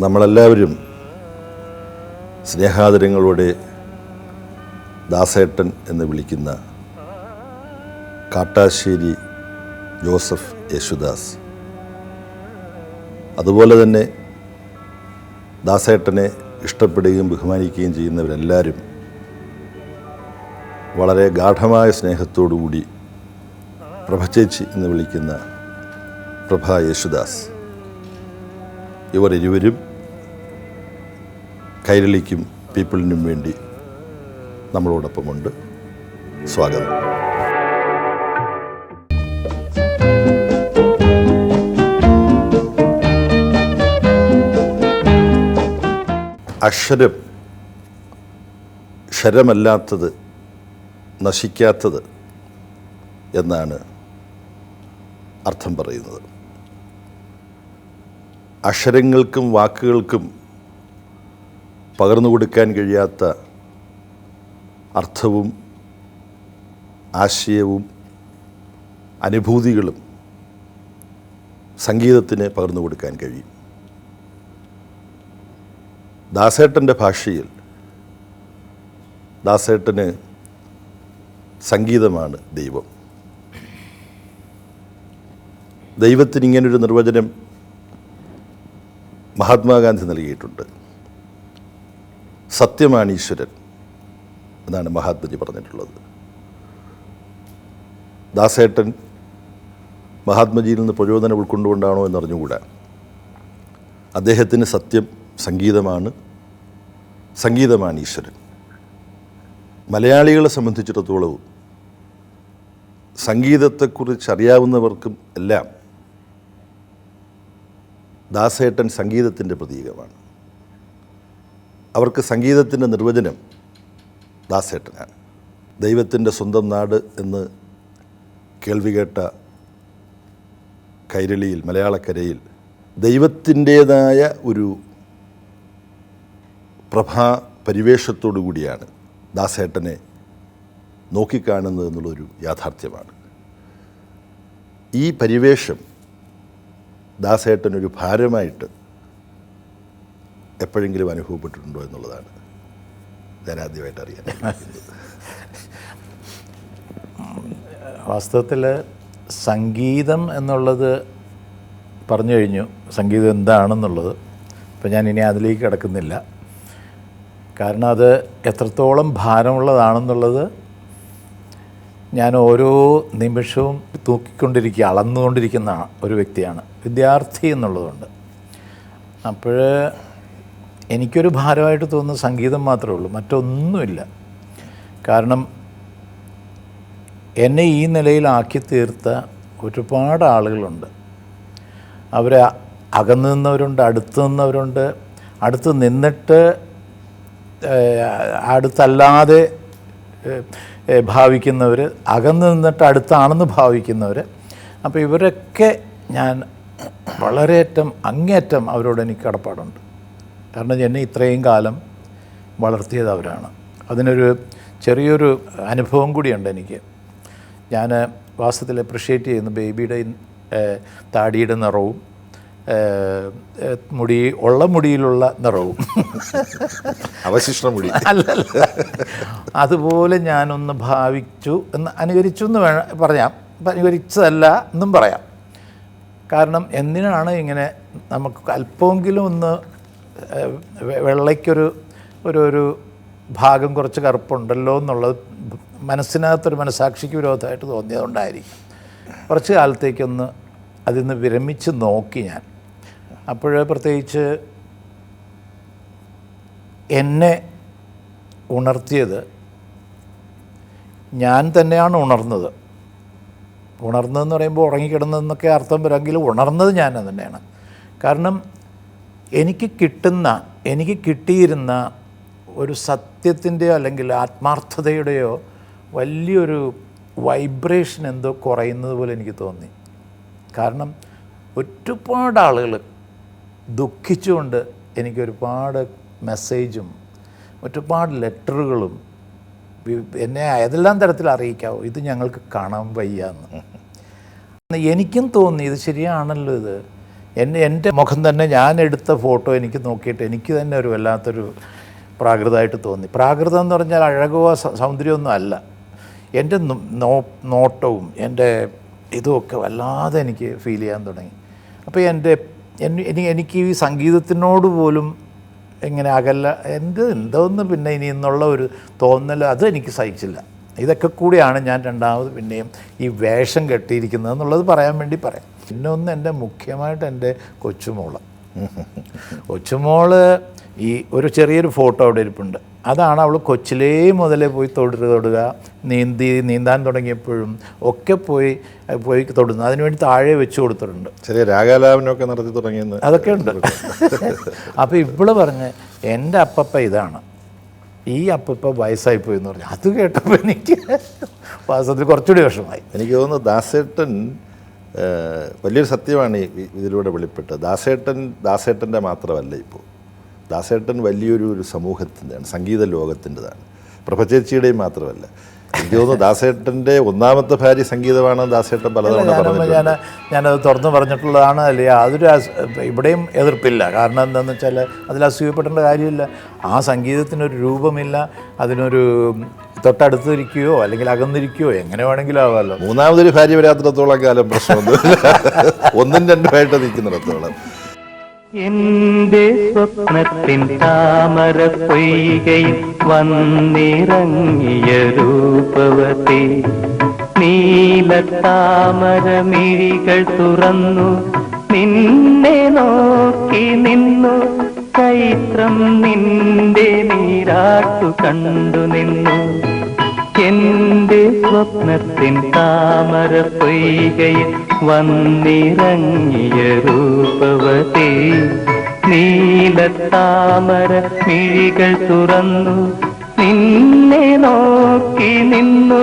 നമ്മളെല്ലാവരും സ്നേഹാദരങ്ങളോടെ ദാസേട്ടൻ എന്ന് വിളിക്കുന്ന കാട്ടാശ്ശേരി ജോസഫ് യേശുദാസ്, അതുപോലെ തന്നെ ദാസേട്ടനെ ഇഷ്ടപ്പെടുകയും ബഹുമാനിക്കുകയും ചെയ്യുന്നവരെല്ലാവരും വളരെ ഗാഢമായ സ്നേഹത്തോടുകൂടി പ്രഭചേച്ചി എന്ന് വിളിക്കുന്ന പ്രഭ യേശുദാസ്, ഇവർ ഇരുവരും കൈരളിക്കും പീപ്പിളിനും വേണ്ടി നമ്മളോടൊപ്പമുണ്ട്. സ്വാഗതം. അക്ഷരം ക്ഷരമല്ലാത്തത്, നശിക്കാത്തത് എന്നാണ് അർത്ഥം പറയുന്നത്. അക്ഷരങ്ങൾക്കും വാക്കുകൾക്കും പകർന്നു കൊടുക്കാൻ കഴിയാത്ത അർത്ഥവും ആശയവും അനുഭൂതികളും സംഗീതത്തിന് പകർന്നു കൊടുക്കാൻ കഴിയും. ദാസേട്ടൻ്റെ ഭാഷയിൽ ദാസേട്ടന് സംഗീതമാണ് ദൈവം. ദൈവത്തിന് ഇങ്ങനൊരു നിർവചനം മഹാത്മാഗാന്ധി നൽകിയിട്ടുണ്ട്. സത്യമാണ് ഈശ്വരൻ എന്നാണ് മഹാത്മജി പറഞ്ഞിട്ടുള്ളത്. ദാസേട്ടൻ മഹാത്മജിയിൽ നിന്ന് പ്രചോദനം ഉൾക്കൊണ്ടുകൊണ്ടാണോ എന്നറിഞ്ഞുകൂടാ. അദ്ദേഹത്തിന് സത്യം സംഗീതമാണ്, സംഗീതമാണ് ഈശ്വരൻ. മലയാളികളെ സംബന്ധിച്ചിടത്തോളവും സംഗീതത്തെക്കുറിച്ച് അറിയാവുന്നവർക്കും എല്ലാം ദാസേട്ടൻ സംഗീതത്തിൻ്റെ പ്രതീകമാണ്. അവർക്ക് സംഗീതത്തിൻ്റെ നിർവചനം ദാസേട്ടനാണ്. ദൈവത്തിൻ്റെ സ്വന്തം നാട് എന്ന് കേൾവി കേട്ട കൈരളിയിൽ, മലയാളക്കരയിൽ ദൈവത്തിൻ്റേതായ ഒരു പ്രഭാ പരിവേഷത്തോടു കൂടിയാണ് ദാസേട്ടനെ നോക്കിക്കാണുന്നത് എന്നുള്ളൊരു യാഥാർത്ഥ്യമാണ്. ഈ പരിവേഷം ദാസേട്ടനൊരു ഭാരമായിട്ട് എപ്പോഴെങ്കിലും അനുഭവപ്പെട്ടിട്ടുണ്ടോ എന്നുള്ളതാണ് ഞാൻ ആദ്യമായിട്ട് അറിയാൻ. വാസ്തവത്തിൽ സംഗീതം എന്നുള്ളത് പറഞ്ഞു കഴിഞ്ഞു, സംഗീതം എന്താണെന്നുള്ളത്. ഇപ്പം ഞാൻ ഇനി അതിലേക്ക് കിടക്കുന്നില്ല. കാരണം അത് എത്രത്തോളം ഭാരമുള്ളതാണെന്നുള്ളത് ഞാൻ ഓരോ നിമിഷവും തൂക്കിക്കൊണ്ടിരിക്കുക, അളന്നുകൊണ്ടിരിക്കുന്ന ഒരു വ്യക്തിയാണ്, വിദ്യാർത്ഥി എന്നുള്ളതുകൊണ്ട്. അപ്പോൾ എനിക്കൊരു ഭാരമായിട്ട് തോന്നുന്ന സംഗീതം മാത്രമേ ഉള്ളൂ, മറ്റൊന്നുമില്ല. കാരണം എന്നെ ഈ നിലയിലാക്കി തീർത്ത ഒരുപാട് ആളുകളുണ്ട്. അവരെ അകന്നു നിന്നവരുണ്ട്, അടുത്ത് നിന്നവരുണ്ട്, അടുത്ത് നിന്നിട്ട് അടുത്തല്ലാതെ ഭാവിക്കുന്നവർ, അകന്നു നിന്നിട്ട് അടുത്താണെന്ന് ഭാവിക്കുന്നവർ. അപ്പോൾ ഇവരൊക്കെ ഞാൻ വളരെയറ്റം അങ്ങേയറ്റം അവരോട് എനിക്ക് കടപ്പാടുണ്ട്. കാരണം എന്നെ ഇത്രയും കാലം വളർത്തിയത് അവരാണ്. അതിനൊരു ചെറിയൊരു അനുഭവം കൂടിയുണ്ട് എനിക്ക്. ഞാൻ വാസ്തവത്തിൽ അപ്രിഷ്യേറ്റ് ചെയ്യുന്ന ബേബിയുടെ താടിയുടെ നിറവും മുടിയിലുള്ള നിറവും അവശിഷ്ട മുടി അല്ലല്ല, അതുപോലെ ഞാനൊന്ന് ഭാവിച്ചു എന്ന് അനുകരിച്ചു എന്ന് പറയാം. അനുകരിച്ചതല്ല എന്നും പറയാം. കാരണം എന്തിനാണ് ഇങ്ങനെ നമുക്ക് അല്പമെങ്കിലും ഒന്ന് വെള്ളയ്ക്കൊരു ഒരു ഭാഗം കുറച്ച് കറുപ്പുണ്ടല്ലോ എന്നുള്ളത് മനസ്സിനകത്തൊരു മനസാക്ഷിക്ക് വിരോധമായിട്ട് തോന്നിയതുകൊണ്ടായിരിക്കും. കുറച്ച് കാലത്തേക്കൊന്ന് അതിൽ നിന്ന് വിരമിച്ച് നോക്കി ഞാൻ. അപ്പോൾ പ്രത്യേകിച്ച് എന്നെ ഉണർത്തിയത് ഞാൻ തന്നെയാണ് ഉണർന്നത്. ഉണർന്നതെന്ന് പറയുമ്പോൾ ഉറങ്ങിക്കിടന്നതെന്നൊക്കെ അർത്ഥം വരാമെങ്കിലും ഉണർന്നത് ഞാൻ തന്നെയാണ്. കാരണം എനിക്ക് കിട്ടിയിരുന്ന ഒരു സത്യത്തിൻ്റെയോ അല്ലെങ്കിൽ ആത്മാർത്ഥതയുടെയോ വലിയൊരു വൈബ്രേഷൻ എന്തോ കുറയുന്നത് പോലെ എനിക്ക് തോന്നി. കാരണം ഒരുപാട് ആളുകൾ ദുഃഖിച്ചുകൊണ്ട് എനിക്കൊരുപാട് മെസ്സേജും ഒരുപാട് ലെറ്ററുകളും എന്നെ ഏതെല്ലാം തരത്തിൽ അറിയിക്കാവോ, ഇത് ഞങ്ങൾക്ക് കാണാൻ വയ്യ എന്ന്. എനിക്കും തോന്നി ഇത് ശരിയാണല്ലോ, എൻ്റെ മുഖം തന്നെ ഞാൻ എടുത്ത ഫോട്ടോ എനിക്ക് നോക്കിയിട്ട് എനിക്ക് തന്നെ ഒരു വല്ലാത്തൊരു പ്രാകൃതമായിട്ട് തോന്നി. പ്രാകൃതം എന്ന് പറഞ്ഞാൽ അഴകോ സൗന്ദര്യമൊന്നും അല്ല, എൻ്റെ നോട്ടവും എൻ്റെ ഇതുമൊക്കെ വല്ലാതെ എനിക്ക് ഫീൽ ചെയ്യാൻ തുടങ്ങി. അപ്പോൾ എനിക്ക് ഈ സംഗീതത്തിനോട് പോലും ഇങ്ങനെ എന്തോന്ന് പിന്നെ ഇനി എന്നുള്ള ഒരു തോന്നൽ അത് എനിക്ക് സഹിച്ചില്ല. ഇതൊക്കെ കൂടിയാണ് ഞാൻ രണ്ടാമത് പിന്നെയും ഈ വേഷം കെട്ടിയിരിക്കുന്നത് എന്നുള്ളത് പറയാൻ വേണ്ടി പറയാം. പിന്നെ ഒന്ന് എൻ്റെ മുഖ്യമായിട്ട് എൻ്റെ കൊച്ചുമോള് ഈ ഒരു ചെറിയൊരു ഫോട്ടോ അവിടെ ഇരിപ്പുണ്ട്. അതാണ് അവൾ കൊച്ചിലേ മുതലേ പോയി തൊടുക, നീന്താൻ തുടങ്ങിയപ്പോഴും ഒക്കെ പോയി തൊടുന്നത്. അതിനുവേണ്ടി താഴെ വെച്ച് കൊടുത്തിട്ടുണ്ട്. ചെറിയ രാഗാലാപനമൊക്കെ നടത്തി തുടങ്ങിയെന്ന് അതൊക്കെ ഉണ്ട്. അപ്പോൾ ഇവള് പറഞ്ഞ് എൻ്റെ അപ്പപ്പ ഇതാണ്, ഈ അപ്പപ്പ വയസ്സായിപ്പോയി എന്ന് പറഞ്ഞു. അത് കേട്ടപ്പോൾ എനിക്ക് വാസ്തവത്തിൽ കുറച്ചുകൂടി വിഷമമായി. എനിക്ക് തോന്നുന്നു ദാസേട്ടൻ വലിയൊരു സത്യമാണ് ഇതിലൂടെ വെളിപ്പെട്ടത്. ദാസേട്ടൻ്റെ മാത്രമല്ല, ഇപ്പോൾ ദാസേട്ടൻ വലിയൊരു സമൂഹത്തിൻ്റെയാണ്, സംഗീത ലോകത്തിൻ്റെതാണ്. പ്രഭചേച്ചിയുടെയും മാത്രമല്ല. എനിക്ക് തോന്നുന്നു ദാസേട്ടൻ്റെ ഒന്നാമത്തെ ഭാര്യ സംഗീതമാണ്. ദാസേട്ടൻ പലതവണ ഞാനത് തുറന്നു പറഞ്ഞിട്ടുള്ളതാണ്. അല്ലേ അതൊരു ഇവിടെയും എതിർപ്പില്ല. കാരണം എന്താണെന്ന് വെച്ചാൽ അതിൽ അസൂയപ്പെടേണ്ട കാര്യമില്ല. ആ സംഗീതത്തിനൊരു രൂപമില്ല, അതിനൊരു തൊട്ടടുത്തിരിക്കുകയോ അല്ലെങ്കിൽ അകന്നിരിക്കുകയോ എങ്ങനെ വേണമെങ്കിലും ആവാമല്ലോ. മൂന്നാമതൊരു ഭാര്യ വരാത്തിടത്തോളം കാലം പ്രശ്നമൊന്നുമില്ല, ഒന്നും രണ്ടുമായിട്ട് നിൽക്കുന്നിടത്തോളം. എന്റെ സ്വപ്നത്തിൻ താമര പൊയ്കയിൽ വന്നിറങ്ങിയ രൂപവതി, നീലത്താമര മിഴികൾ തുറന്നു നിന്നെ നോക്കി നിന്നു, ചൈത്രം നിന്റെ നീരാട്ടു കണ്ടു നിന്നു. എന്റെ സ്വപ്നത്തിൻ താമര പൊയ്കയിൽ വന്നിറങ്ങിയ രൂപവതി, നീലത്താമര മിഴികൾ തുറന്നു നിന്നെ നോക്കി നിന്നു,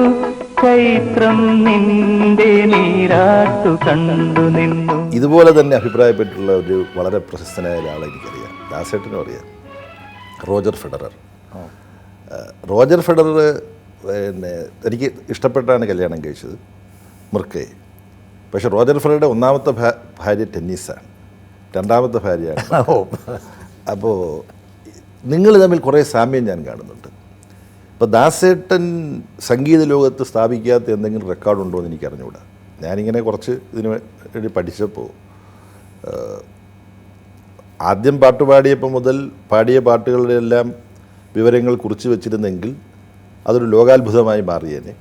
ചൈത്രം നിന്റെ നീരാട്ടു കണ്ടു നിന്നു. ഇതുപോലെ തന്നെ അഭിപ്രായപ്പെട്ടുള്ള ഒരു വളരെ പ്രശസ്തനായ ഒരാളെ എനിക്കറിയാം, ദാസേട്ടനും അറിയാം, റോജർ ഫെഡറർ. റോജർ ഫെഡറർ പിന്നെ എനിക്ക് ഇഷ്ടപ്പെട്ടാണ് കല്യാണം കഴിച്ചത്, മിർക്കയെ. പക്ഷെ റോജർ ഫെഡറുടെ ഒന്നാമത്തെ ഭാര്യ ടെന്നീസാണ്, രണ്ടാമത്തെ ഭാര്യയാണ്. അപ്പോൾ നിങ്ങൾ തമ്മിൽ കുറേ സാമ്യം ഞാൻ കാണുന്നുണ്ട്. ഇപ്പോൾ ദാസേട്ടൻ സംഗീത ലോകത്ത് സ്ഥാപിക്കാത്ത എന്തെങ്കിലും റെക്കോർഡുണ്ടോ എന്ന് എനിക്ക് അറിഞ്ഞുകൂടാ. ഞാനിങ്ങനെ കുറച്ച് ഇതിന് വേണ്ടി പഠിച്ചപ്പോൾ ആദ്യം പാട്ട് പാടിയപ്പോൾ മുതൽ പാടിയ പാട്ടുകളുടെ എല്ലാം വിവരങ്ങൾ കുറിച്ച് വെച്ചിരുന്നെങ്കിൽ അതൊരു ലോകാത്ഭുതമായി മാറിയേനെ.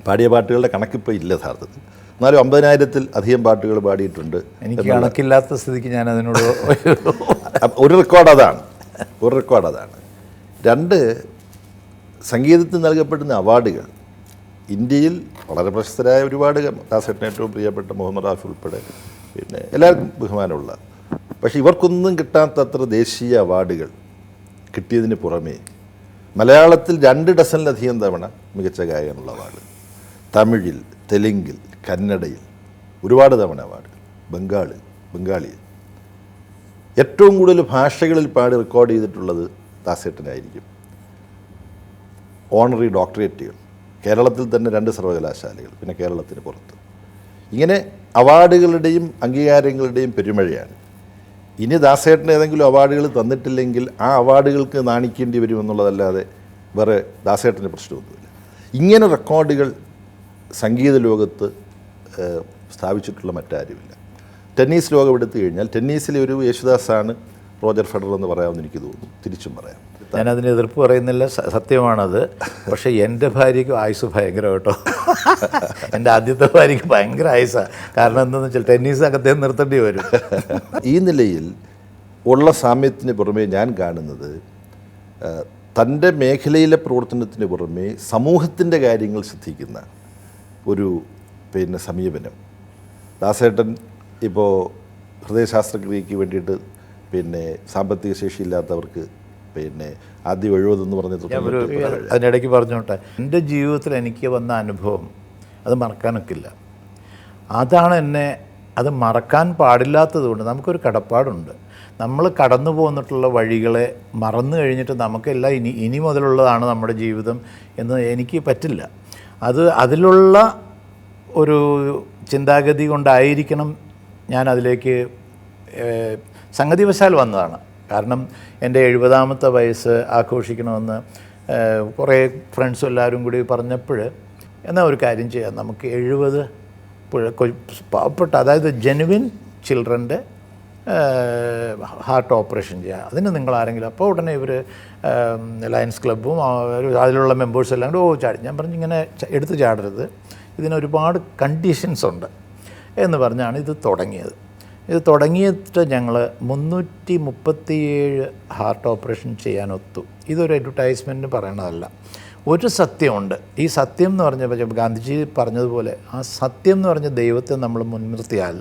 പാടിയ പാട്ടുകളുടെ കണക്കിപ്പോൾ ഇല്ല യഥാർത്ഥത്തിൽ. എന്നാലും 50,000-ൽ അധികം പാട്ടുകൾ പാടിയിട്ടുണ്ട്. എനിക്ക് കണക്കില്ലാത്ത സ്ഥിതിക്ക് ഞാൻ അതിനോട് ഒരു റെക്കോർഡ് അതാണ്. രണ്ട്, സംഗീതത്തിന് നൽകപ്പെടുന്ന അവാർഡുകൾ ഇന്ത്യയിൽ വളരെ പ്രശസ്തരായ ഒരുപാട്, ദാസേട്ടന് ഏറ്റവും പ്രിയപ്പെട്ട മുഹമ്മദ് റാഫി ഉൾപ്പെടെ പിന്നെ എല്ലാവർക്കും ബഹുമാനമുള്ള, പക്ഷേ ഇവർക്കൊന്നും കിട്ടാത്തത്ര ദേശീയ അവാർഡുകൾ കിട്ടിയതിന് പുറമേ മലയാളത്തിൽ 2 ഡസനിലധികം തവണ മികച്ച ഗായകനുള്ള അവാർഡ്, തമിഴിൽ, തെലുങ്കിൽ, കന്നഡയിൽ ഒരുപാട് തവണ അവാർഡ്, ബംഗാളിയിൽ ഏറ്റവും കൂടുതൽ ഭാഷകളിൽ പാടി റെക്കോർഡ് ചെയ്തിട്ടുള്ളത് ദാസേട്ടനായിരിക്കും. ഓണറി ഡോക്ടറേറ്റുകൾ കേരളത്തിൽ തന്നെ 2 സർവകലാശാലകൾ, പിന്നെ കേരളത്തിന് പുറത്ത്. ഇങ്ങനെ അവാർഡുകളുടെയും അംഗീകാരങ്ങളുടെയും പെരുമഴയാണ്. ഇനി ദാസേട്ടന് ഏതെങ്കിലും അവാർഡുകൾ തന്നിട്ടില്ലെങ്കിൽ ആ അവാർഡുകൾക്ക് നാണിക്കേണ്ടി വരുമെന്നുള്ളതല്ലാതെ വേറെ ദാസേട്ടന് പ്രശ്നമൊന്നുമില്ല. ഇങ്ങനെ റെക്കോർഡുകൾ സംഗീത ലോകത്ത് സ്ഥാപിച്ചിട്ടുള്ള മറ്റാരുമില്ല. ടെന്നീസ് ലോകം എടുത്തു കഴിഞ്ഞാൽ ടെന്നീസിലെ ഒരു യേശുദാസാണ് റോജർ ഫെഡറർ എന്ന് പറയാമെന്ന് എനിക്ക് തോന്നുന്നു. തിരിച്ചും പറയാം. ഞാനതിന് എതിർപ്പ് പറയുന്നില്ല, സത്യമാണത്. പക്ഷേ എൻ്റെ ഭാര്യയ്ക്ക് ആയുസ് ഭയങ്കര കേട്ടോ. എൻ്റെ ആദ്യത്തെ ഭാര്യയ്ക്ക് ഭയങ്കര ആയുസാണ്. കാരണം എന്താണെന്ന് വെച്ചാൽ ടെന്നീസ് അകത്തേക്ക് നിർത്തേണ്ടി വരും. ഈ നിലയിൽ ഉള്ള സാമ്യത്തിന് പുറമേ ഞാൻ കാണുന്നത് തൻ്റെ മേഖലയിലെ പ്രവർത്തനത്തിന് പുറമേ സമൂഹത്തിൻ്റെ കാര്യങ്ങൾ ശ്രദ്ധിക്കുന്ന ഒരു സമീപനം. ദാസേട്ടൻ ഇപ്പോൾ ഹൃദയശാസ്ത്രക്രിയയ്ക്ക് വേണ്ടിയിട്ട് സാമ്പത്തിക ശേഷിയില്ലാത്തവർക്ക് ആദ്യം 70 എന്ന് പറഞ്ഞിട്ട് അതിനിടയ്ക്ക് പറഞ്ഞോട്ടെ, എൻ്റെ ജീവിതത്തിൽ എനിക്ക് വന്ന അനുഭവം അത് മറക്കാനൊക്കില്ല. അതാണ് അത് മറക്കാൻ പാടില്ലാത്തത് കൊണ്ട് നമുക്കൊരു കടപ്പാടുണ്ട്. നമ്മൾ കടന്നു പോന്നിട്ടുള്ള വഴികളെ മറന്നു കഴിഞ്ഞിട്ട് നമുക്കെല്ലാം ഇനി മുതലുള്ളതാണ് നമ്മുടെ ജീവിതം എന്ന് എനിക്ക് പറ്റില്ല. അതിലുള്ള ഒരു ചിന്താഗതി കൊണ്ടായിരിക്കണം ഞാൻ അതിലേക്ക് സംഗതിവശാൽ വന്നതാണ്. കാരണം എൻ്റെ 70ാമത്തെ വയസ്സ് ആഘോഷിക്കണമെന്ന് കുറേ ഫ്രണ്ട്സും എല്ലാവരും കൂടി പറഞ്ഞപ്പോൾ എന്നാൽ ഒരു കാര്യം ചെയ്യാം, നമുക്ക് 70 പാവപ്പെട്ട, അതായത് ജെനുവിൻ ചിൽഡ്രൻ്റെ ഹാർട്ട് ഓപ്പറേഷൻ ചെയ്യാം, അതിന് നിങ്ങൾ ആരെങ്കിലും. അപ്പോൾ ഉടനെ ഇവർ ലയൺസ് ക്ലബ്ബും അതിലുള്ള മെമ്പേഴ്സും എല്ലാം കൂടി ചാടി. ഞാൻ പറഞ്ഞു ഇങ്ങനെ എടുത്ത് ചാടരുത്, ഇതിനൊരുപാട് കണ്ടീഷൻസ് ഉണ്ട് എന്ന് പറഞ്ഞാണ് ഇത് തുടങ്ങിയത്. ഇത് തുടങ്ങിയിട്ട് ഞങ്ങൾ 337 ഹാർട്ട് ഓപ്പറേഷൻ ചെയ്യാനൊത്തു. ഇതൊരു അഡ്വർടൈസ്മെൻറ്റിന് പറയണതല്ല. ഒരു സത്യമുണ്ട്. ഈ സത്യം എന്ന് പറഞ്ഞപ്പോൾ ഗാന്ധിജി പറഞ്ഞതുപോലെ ആ സത്യം എന്ന് പറഞ്ഞ ദൈവത്തെ നമ്മൾ മുൻനിർത്തിയാൽ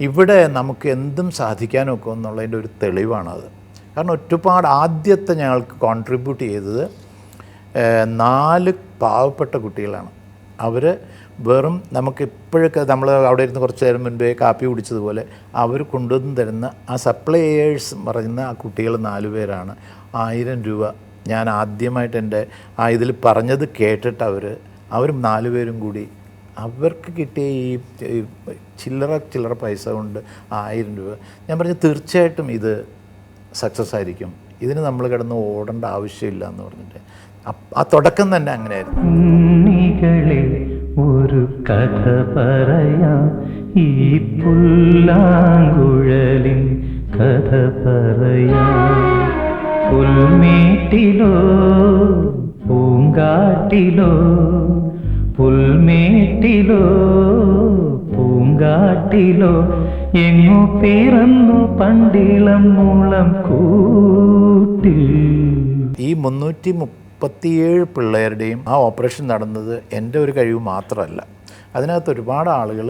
ഇവിടെ നമുക്ക് എന്തും സാധിക്കാനൊക്കെ എന്നുള്ളതിൻ്റെ ഒരു തെളിവാണത്. കാരണം ഒരുപാട് ആദ്യത്തെ ഞങ്ങൾക്ക് കോൺട്രിബ്യൂട്ട് ചെയ്തത് 4 പാവപ്പെട്ട കുട്ടികളാണ്. അവർ വെറും നമുക്ക് ഇപ്പോഴൊക്കെ നമ്മൾ അവിടെ ഇരുന്ന് കുറച്ച് നേരം മുൻപേ കാപ്പി കുടിച്ചതുപോലെ അവർ കൊണ്ടുവന്ന് തരുന്ന ആ സപ്ലയേഴ്സ് പറയുന്ന ആ കുട്ടികൾ 4 പേരാണ് 1000 രൂപ ഞാൻ ആദ്യമായിട്ട് എൻ്റെ ഇതിൽ പറഞ്ഞത് കേട്ടിട്ട് അവർ 4 പേരും കൂടി അവർക്ക് കിട്ടിയ ഈ ചില്ലറ പൈസ കൊണ്ട് 1000 രൂപ. ഞാൻ പറഞ്ഞു തീർച്ചയായിട്ടും ഇത് സക്സസ് ആയിരിക്കും, ഇതിന് നമ്മൾ കിടന്ന് ഓടേണ്ട ആവശ്യമില്ല എന്ന് പറഞ്ഞിട്ട് ആ തുടക്കം തന്നെ അങ്ങനെയായിരുന്നു. ഒരു കഥ പറയാം, ഈ പുല്ലാങ്കുഴലിൻ കഥ പറയാം. പുൽമേട്ടിലോ പൂങ്കാട്ടിലോ, പുൽമേട്ടിലോ പൂങ്കാട്ടിലോ, എങ്ങു പിറന്നു പണ്ടിളം മൂളം കൂട്ടി. ഈ 337 പിള്ളേരുടെയും ആ ഓപ്പറേഷൻ നടന്നത് എൻ്റെ ഒരു കഴിവ് മാത്രമല്ല. അതിനകത്ത് ഒരുപാട് ആളുകൾ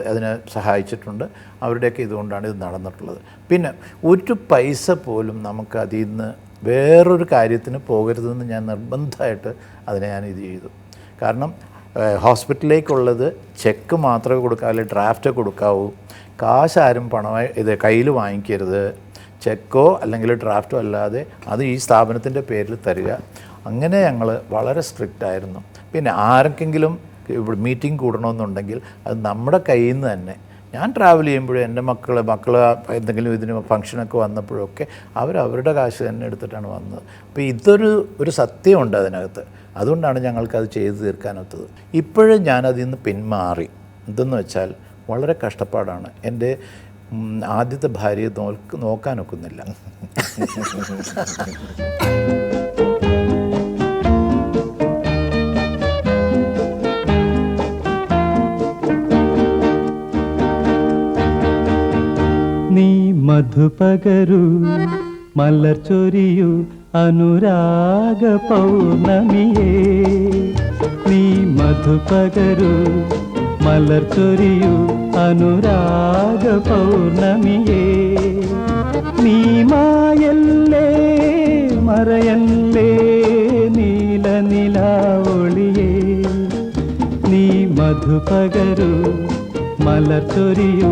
അതിനെ സഹായിച്ചിട്ടുണ്ട്. അവരുടെയൊക്കെ ഇതുകൊണ്ടാണ് ഇത് നടന്നിട്ടുള്ളത്. പിന്നെ ഒരു പൈസ പോലും നമുക്ക് അതിൽ നിന്ന് വേറൊരു കാര്യത്തിന് പോകരുതെന്ന് ഞാൻ നിർബന്ധമായിട്ട് ഞാൻ ഇത് ചെയ്തു. കാരണം ഹോസ്പിറ്റലിലേക്കുള്ളത് ചെക്ക് മാത്രമേ കൊടുക്കാവൂ, അല്ലെങ്കിൽ ഡ്രാഫ്റ്റ് കൊടുക്കാവൂ. കാശ് ആരും പണമായി കയ്യിൽ വാങ്ങിക്കരുത്. ചെക്കോ അല്ലെങ്കിൽ ഡ്രാഫ്റ്റോ അല്ലാതെ അത് ഈ സ്ഥാപനത്തിൻ്റെ പേരിൽ തരിക. അങ്ങനെ ഞങ്ങൾ വളരെ സ്ട്രിക്റ്റ് ആയിരുന്നു. പിന്നെ ആർക്കെങ്കിലും ഇവിടെ മീറ്റിംഗ് കൂടണമെന്നുണ്ടെങ്കിൽ അത് നമ്മുടെ കയ്യിൽ നിന്ന് തന്നെ. ഞാൻ ട്രാവൽ ചെയ്യുമ്പോഴും എൻ്റെ മക്കൾ എന്തെങ്കിലും ഇതിന് ഫംഗ്ഷനൊക്കെ വന്നപ്പോഴൊക്കെ അവരുടെ കാശ് തന്നെ എടുത്തിട്ടാണ് വന്നത്. അപ്പോൾ ഒരു സത്യമുണ്ട് അതിനകത്ത്. അതുകൊണ്ടാണ് ഞങ്ങൾക്കത് ചെയ്തു തീർക്കാനൊത്തത്. ഇപ്പോഴും ഞാനതിൽ നിന്ന് പിന്മാറി. എന്തെന്ന് വെച്ചാൽ വളരെ കഷ്ടപ്പാടാണ്. എൻ്റെ ആദ്യത്തെ ഭാര്യയെ നോക്കാനൊക്കുന്നില്ല. നീ മധുപകരു മലർ ചൊരിയു അനുരാഗ പൗർണമിയേ, നീ മധുപകരു മലർ ചൊരിയു അനുരാഗ പൗർണമിയേ, നീ മായല്ലേ മറയല്ലേ നീല നിലാവൊളിയേ, നീ മധുപകരു മലർ ചൊരിയു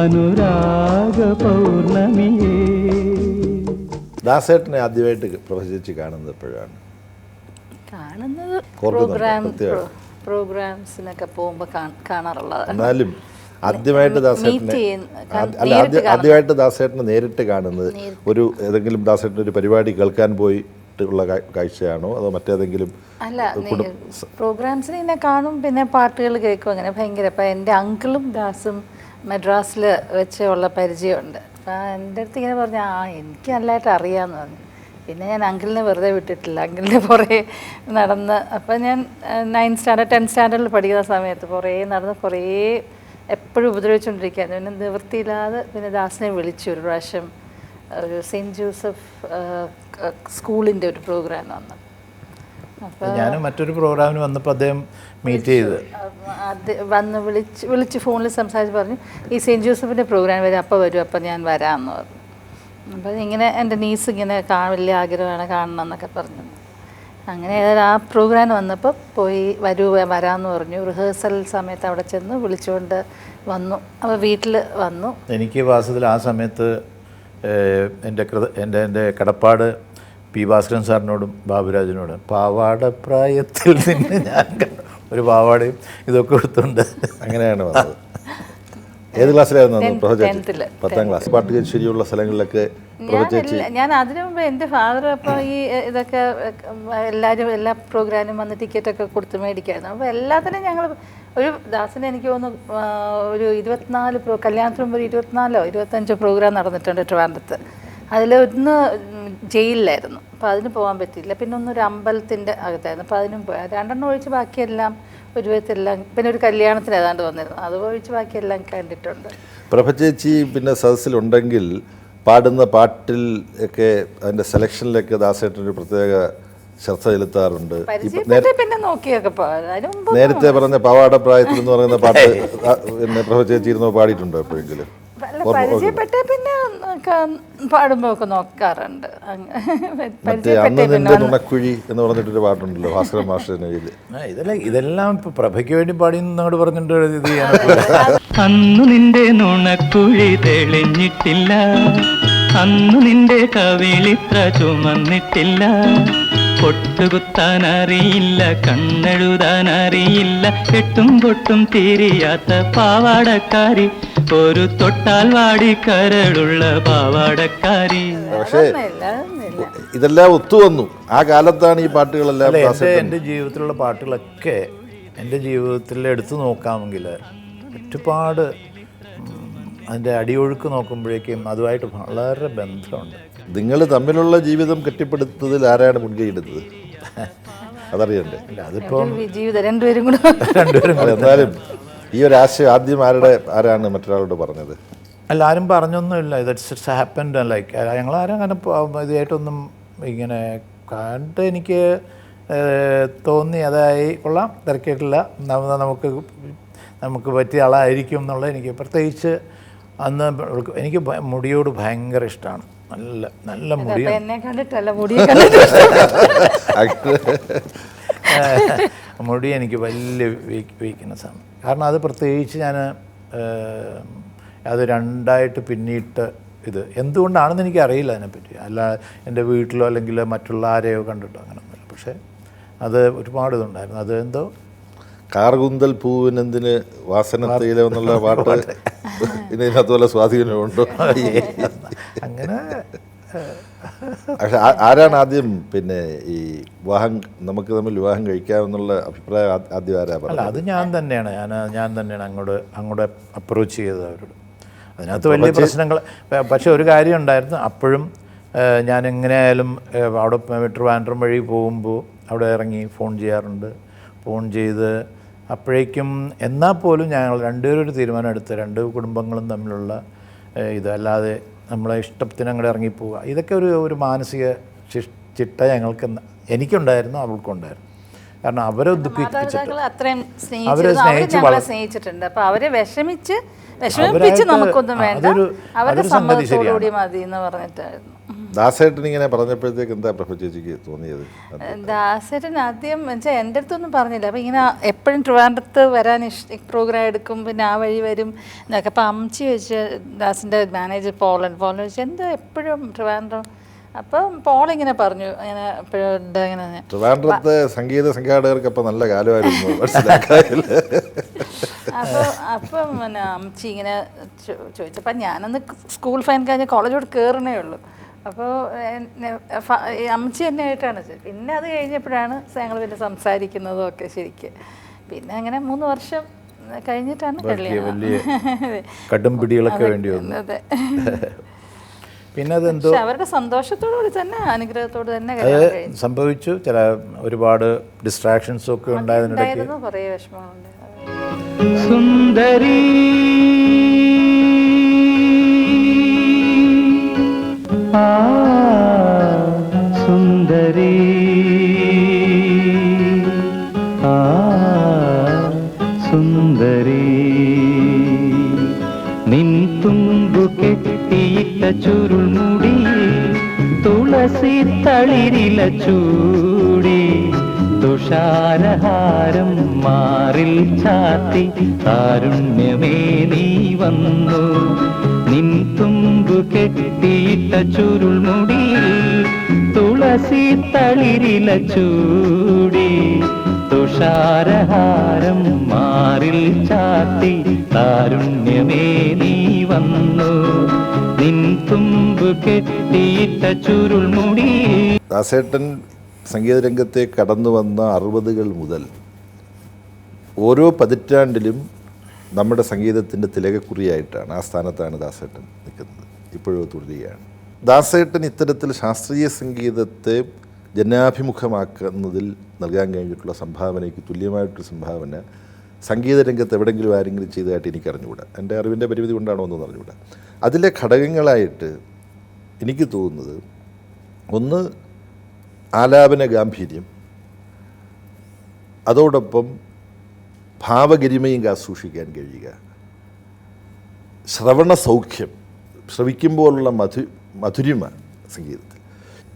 അനുരാഗ പൗർണമിയേ. ദാസേട്ടനെ ആദ്യമായിട്ട് പ്രവചിച്ച് കാണുന്നത് എപ്പോഴാണ്? പ്രോഗ്രാംസിനൊക്കെ പോകുമ്പോൾ കാണാറുള്ളത്. എന്നാലും ആദ്യമായിട്ട് ദാസേട്ടനെ നേരിട്ട് കാണുന്നത് ഏതെങ്കിലും ദാസേട്ടൻ്റെ ഒരു പരിപാടി കേൾക്കാൻ പോയിട്ടുള്ള കാഴ്ചയാണോ അതോ മറ്റേതെങ്കിലും? അല്ല, പ്രോഗ്രാംസിന് ഇങ്ങനെ കാണും, പിന്നെ പാട്ടുകൾ കേൾക്കും. അങ്ങനെ ഭയങ്കര. അപ്പം എൻ്റെ അങ്കിളും ദാസും മദ്രാസിൽ വെച്ച് ഉള്ള പരിചയമുണ്ട്. അപ്പം എൻ്റെ അടുത്ത് ഇങ്ങനെ പറഞ്ഞു, എനിക്ക് നല്ലതായിട്ട് അറിയാമെന്ന് പറഞ്ഞു. പിന്നെ ഞാൻ അങ്കിളിനെ വെറുതെ വിട്ടിട്ടില്ല, അങ്കിളിൻ്റെ പുറകെ നടന്ന്. അപ്പം ഞാൻ 9th സ്റ്റാൻഡേർഡ് 10th സ്റ്റാൻഡേർഡിൽ പഠിക്കുന്ന സമയത്ത് കുറേ എപ്പോഴും ഉപദ്രവിച്ചുകൊണ്ടിരിക്കുകയാണ്. പിന്നെ നിവൃത്തിയില്ലാതെ പിന്നെ ദാസിനെ വിളിച്ചു ഒരു പ്രാവശ്യം. ഒരു സെൻറ്റ് ജോസഫ് സ്കൂളിൻ്റെ ഒരു പ്രോഗ്രാം വന്നു. അപ്പോൾ ഞാൻ മറ്റൊരു പ്രോഗ്രാമിന് വന്നപ്പോൾ അദ്ദേഹം മീറ്റ് ചെയ്ത് വന്ന് വിളിച്ച് ഫോണിൽ സംസാരിച്ച് പറഞ്ഞു, ഈ സെൻറ്റ് ജോസഫിൻ്റെ പ്രോഗ്രാം വരും, അപ്പം ഞാൻ വരാമെന്ന് പറഞ്ഞു. അപ്പോൾ ഇങ്ങനെ എൻ്റെ നീസ് ഇങ്ങനെ വലിയ ആഗ്രഹമാണ് കാണണം എന്നൊക്കെ പറഞ്ഞു. അങ്ങനെ ആ പ്രോഗ്രാം വന്നപ്പോൾ വരാമെന്ന് പറഞ്ഞു. റിഹേഴ്സൽ സമയത്ത് അവിടെ ചെന്ന് വിളിച്ചുകൊണ്ട് വന്നു. അപ്പോൾ വീട്ടിൽ വന്നു. എനിക്ക് വാസ്തവത്തിൽ ആ സമയത്ത് എൻ്റെ കടപ്പാട് പി ഭാസ്കരൻ സാറിനോടും ബാബുരാജിനോടും, പാവാട പ്രായത്തിൽ നിന്ന് ഞാൻ ഒരു പാവാടയും ഇതൊക്കെ എടുത്തുണ്ട്. അങ്ങനെയാണ് വന്നത്. ഏത് ക്ലാസ്സിലായിരുന്നു പ്രഭ ചേച്ചി? 10th. 10ാം ക്ലാസ്. പാട്ട് കച്ചേരിയുള്ള സ്ഥലങ്ങളിലൊക്കെ പ്രഭ ചേച്ചി? ഞാൻ അതിനു മുമ്പ് എൻ്റെ ഫാദർ അപ്പോൾ ഈ ഇതൊക്കെ എല്ലാവരും എല്ലാ പ്രോഗ്രാമിനും വന്ന് ടിക്കറ്റൊക്കെ കൊടുത്ത് മേടിക്കായിരുന്നു. അപ്പോൾ എല്ലാത്തിനും ഞങ്ങൾ ഒരു ദാസിന് എനിക്ക് തോന്നുന്നു ഒരു 24 കല്യാണത്തിന് മുമ്പ് 24 25 പ്രോഗ്രാം നടന്നിട്ടുണ്ട് ട്രിവാൻഡ്രത്ത്. അതിലൊന്ന് ജയിലിലായിരുന്നു, അപ്പോൾ അതിന് പോകാൻ പറ്റിയില്ല. പിന്നെ ഒന്നൊരു അമ്പലത്തിൻ്റെ അകത്തായിരുന്നു, അപ്പോൾ അതിനും പോയി. 2 ഒഴിച്ച് ബാക്കിയെല്ലാം ഒരു വിധത്തെല്ലാം. പിന്നെ ഒരു കല്യാണത്തിന് ഏതാണ്ട് വന്നിരുന്നു, അത് ഒഴിച്ച് ബാക്കിയെല്ലാം കണ്ടിട്ടുണ്ട്. പ്രഭ ചേച്ചി പിന്നെ സദസ്സിലുണ്ടെങ്കിൽ പാടുന്ന പാട്ടിൽ ഒക്കെ അതിൻ്റെ സെലക്ഷനിലൊക്കെ ദാസേട്ടനൊരു പ്രത്യേക ശ്രദ്ധ ചെലുത്താറുണ്ട്. പിന്നെ നോക്കിയൊക്കെ നേരത്തെ പറഞ്ഞ പാവാട പ്രായത്തിൽ എന്ന് പറയുന്ന പാട്ട് പിന്നെ പ്രഭ ചേച്ചി ഇരുന്നോ പാടിയിട്ടുണ്ടോ എപ്പോഴെങ്കിലും? പരിചയപ്പെട്ട പിന്നെ പാടുമ്പോ ഒക്കെ നോക്കാറുണ്ട്. മറ്റേ അന്ന് നിന്റെ നുണക്കുഴി എന്ന് പറഞ്ഞിട്ടൊരു പാട്ടുണ്ടല്ലോ ഭാസ്കരൻ മാസ്റ്ററിന്. ഇതെല്ലാം ഇപ്പൊ പ്രഭയ്ക്ക് വേണ്ടി പാടി എന്നോട് പറഞ്ഞിട്ട് ഇത് ചെയ്യാൻ. അന്നു നിന്റെ നുണക്കുഴി തെളിഞ്ഞിട്ടില്ല, അന്നു നിന്റെ കവിളിത്ര ചുമന്നിട്ടില്ല, പൊട്ടുകുത്താൻ അറിയില്ല, കണ്ണെഴുതാൻ അറിയില്ല, കെട്ടും പൊട്ടും തിരിയാത്ത പാവാടക്കാരി, ഒരു തൊട്ടാൽ വാടി കരളുള്ള പാവാടക്കാരി. പക്ഷേ ഇതെല്ലാം ഒത്തുവന്നു ആ കാലത്താണ് ഈ പാട്ടുകളെല്ലാം. എൻ്റെ ജീവിതത്തിലുള്ള പാട്ടുകളൊക്കെ എൻ്റെ ജീവിതത്തിൽ എടുത്തു നോക്കാമെങ്കിൽ ഒരുപാട് അതിൻ്റെ അടിയൊഴുക്ക് നോക്കുമ്പോഴേക്കും അതുമായിട്ട് വളരെ ബന്ധമുണ്ട്. നിങ്ങൾ തമ്മിലുള്ള ജീവിതം കെട്ടിപ്പടുത്തതിൽ ആരാണ് മുൻകൈ എടുത്തത് അതറിയണ്ടേ? അതിപ്പം ജീവിതം രണ്ടുപേരും കൂടെ. എന്നാലും ഈ ഒരു ആശയം ആദ്യം ആരാണ് മറ്റൊരാളോട് പറഞ്ഞത്? അല്ല, ആരും പറഞ്ഞൊന്നുമില്ല. It's happened. ലൈക്ക് ഞങ്ങളാരും അങ്ങനെ ഇതായിട്ടൊന്നും ഇങ്ങനെ കണ്ട് എനിക്ക് തോന്നി അതായി കൊള്ളാം, തിരക്കിയിട്ടില്ല, നമുക്ക് പറ്റിയ ആളായിരിക്കും എന്നുള്ളത്. എനിക്ക് പ്രത്യേകിച്ച് അന്ന് എനിക്ക് മുടിയോട് ഭയങ്കര ഇഷ്ടമാണ്. നല്ല നല്ല മുടിയാണ്. എന്നെ കണ്ടിട്ടല്ല, മുടി മുടി എനിക്ക് വലിയ വീക്ക്നെസ്സാണ്. കാരണം അത് പ്രത്യേകിച്ച് ഞാൻ അത് രണ്ടായിട്ട് പിന്നിട്ട് ഇത് എന്തുകൊണ്ടാണെന്ന് എനിക്കറിയില്ല അതിനെപ്പറ്റി. അല്ല എൻ്റെ വീട്ടിലോ അല്ലെങ്കിൽ മറ്റുള്ള ആരെയോ കണ്ടിട്ടോ അങ്ങനെയൊന്നുമില്ല. പക്ഷേ അത് ഒരുപാട് ഇതുണ്ടായിരുന്നു. അത് എന്തോ കാർകുന്തൽ പൂവിനെന്തിന് വാസന തേയില എന്നുള്ള പാട്ട് ഇതിനകത്ത് വല്ല സ്വാധീനമുണ്ടോ? അങ്ങനെ. പക്ഷെ ആരാണ് ആദ്യം പിന്നെ ഈ നമുക്ക് തമ്മിൽ വിവാഹം കഴിക്കാമെന്നുള്ള അഭിപ്രായം ആദ്യം ആരാ പറഞ്ഞത്? അല്ല, അത് ഞാൻ തന്നെയാണ് അങ്ങോട്ട് അപ്രോച്ച് ചെയ്തത് അവരോട്. അതിനകത്ത് വലിയ പ്രശ്നങ്ങൾ. പക്ഷെ ഒരു കാര്യം ഉണ്ടായിരുന്നു. അപ്പോഴും ഞാൻ എങ്ങനെയായാലും അവിടെ ട്രിവാൻഡ്രം വഴി പോകുമ്പോൾ അവിടെ ഇറങ്ങി ഫോൺ ചെയ്യാറുണ്ട്. ഫോൺ ചെയ്ത് അപ്പോഴേക്കും എന്നാൽ പോലും ഞങ്ങൾ രണ്ടുപേരും ഒരു തീരുമാനം എടുത്ത് 2 കുടുംബങ്ങളും തമ്മിലുള്ള ഇതല്ലാതെ നമ്മളെ ഇഷ്ടത്തിന് അങ്ങോട്ട് ഇറങ്ങിപ്പോവുക, ഇതൊക്കെ ഒരു മാനസിക ചിട്ട എനിക്കുണ്ടായിരുന്നു, അവൾക്കുണ്ടായിരുന്നു. കാരണം അവരെ സ്നേഹിച്ചിട്ടുണ്ട്. അപ്പൊ അവരെ വിഷമിപ്പിച്ച് നമുക്കൊന്നും വേണ്ട, അവരുടെ സമ്മതത്തോടുകൂടി മതി എന്ന് പറഞ്ഞിട്ടായിരുന്നു. ദാസേട്ടൻ ഇങ്ങനെ പറഞ്ഞപ്പോഴത്തേക്ക് എന്താ പ്രഭ ചേച്ചിക്ക് തോന്നിയത്? ദാസേട്ടൻ ആദ്യം വെച്ചാൽ എൻ്റെ അടുത്തൊന്നും പറഞ്ഞില്ല. അപ്പോൾ ഇങ്ങനെ എപ്പോഴും ട്രിവാൻഡ്രത്ത് വരാൻ പ്രോഗ്രാം എടുക്കും, പിന്നെ ആ വഴി വരും എന്നൊക്കെ. അപ്പോൾ അമ്മച്ചി വെച്ച് ദാസിൻ്റെ മാനേജർ പോളൻ വെച്ച് എന്താ എപ്പോഴും ട്രിവാൻഡ്രം. അപ്പം പോളിങ്ങനെ പറഞ്ഞു ഇങ്ങനെ എപ്പോഴും ഉണ്ട് ഇങ്ങനെ. ട്രിവാൻഡ്രത്തെ സംഗീത സംഘാടകർക്ക് അപ്പം നല്ല കാലമായിരുന്നു മനസ്സിലാക്കാറില്ല. അപ്പം പിന്നെ അമ്മച്ചി ഇങ്ങനെ ചോദിച്ചപ്പോൾ ഞാനന്ന് സ്കൂൾ ഫൈൻ കഴിഞ്ഞ് കോളേജോട് കയറണേ ഉള്ളൂ. അപ്പോൾ അമ്മച്ചി തന്നെ ആയിട്ടാണ്. പിന്നെ അത് കഴിഞ്ഞപ്പോഴാണ് ഞങ്ങൾ പിന്നെ സംസാരിക്കുന്നതും ഒക്കെ ശരിക്കും. പിന്നെ അങ്ങനെ 3 വർഷം കഴിഞ്ഞിട്ടാണ് കല്യാണം. കടുംപിടികളൊക്കെ വേണ്ടി വന്നു. അതെ. പിന്നെ അതെന്തോ അവരുടെ സന്തോഷത്തോടുകൂടി തന്നെ അനുഗ്രഹത്തോട് തന്നെ സംഭവിച്ചു. ചില ഒരുപാട് ഡിസ്ട്രാക്ഷൻസും ഒക്കെ ഉണ്ടായതിനിടയ്ക്ക് കുറേ വിഷമങ്ങളുണ്ട്. സുന്ദരി സുന്ദരി സുന്ദരി നിൻ തുമ്പു കെട്ടിയിട്ട ചുരുൾമുടി തുളസി തളിരില ചൂടി തുഷാരഹാരം മാറിൽ ചാത്തി താരുണ്യമേ നീ വന്നു നിൻ തുമ്പു കെട്ടിയിട്ട ചുരുൾമുടി തുളസി തളിരില ചൂടി തുഷാരഹാരം മാറിൽ ചാത്തി താരുണ്യമേ നീ വന്നു നിൻ തുമ്പു കെട്ടിയിട്ട ചുരുൾമുടി. ദാസേട്ടൻ സംഗീത രംഗത്തെ കടന്നു വന്ന 60-കൾ മുതൽ ഓരോ പതിറ്റാണ്ടിലും നമ്മുടെ സംഗീതത്തിൻ്റെ തിലകക്കുറിയായിട്ടാണ്, ആ സ്ഥാനത്താണ് ദാസേട്ടൻ നിൽക്കുന്നത്, ഇപ്പോഴും തുടരുകയാണ്. ദാസേട്ടൻ ഇത്തരത്തിൽ ശാസ്ത്രീയ സംഗീതത്തെ ജനാഭിമുഖമാക്കുന്നതിൽ നൽകാൻ കഴിഞ്ഞിട്ടുള്ള സംഭാവനയ്ക്ക് തുല്യമായിട്ടൊരു സംഭാവന സംഗീത രംഗത്ത് എവിടെയെങ്കിലും ആരെങ്കിലും ചെയ്തതായിട്ട് എനിക്കറിഞ്ഞുകൂടാ. എൻ്റെ അറിവിൻ്റെ പരിമിതി കൊണ്ടാണോ എന്ന് അറിഞ്ഞുകൂടാ. അതിലെ ഘടകങ്ങളായിട്ട് എനിക്ക് തോന്നുന്നത്, ഒന്ന് ആലാപന ഗാംഭീര്യം, അതോടൊപ്പം ഭാവഗരിമയും സൂക്ഷിക്കാൻ കഴിയുക, ശ്രവണ സൗഖ്യം, ശ്രവിക്കുമ്പോഴുള്ള മധുരിമ സംഗീതത്തിൽ,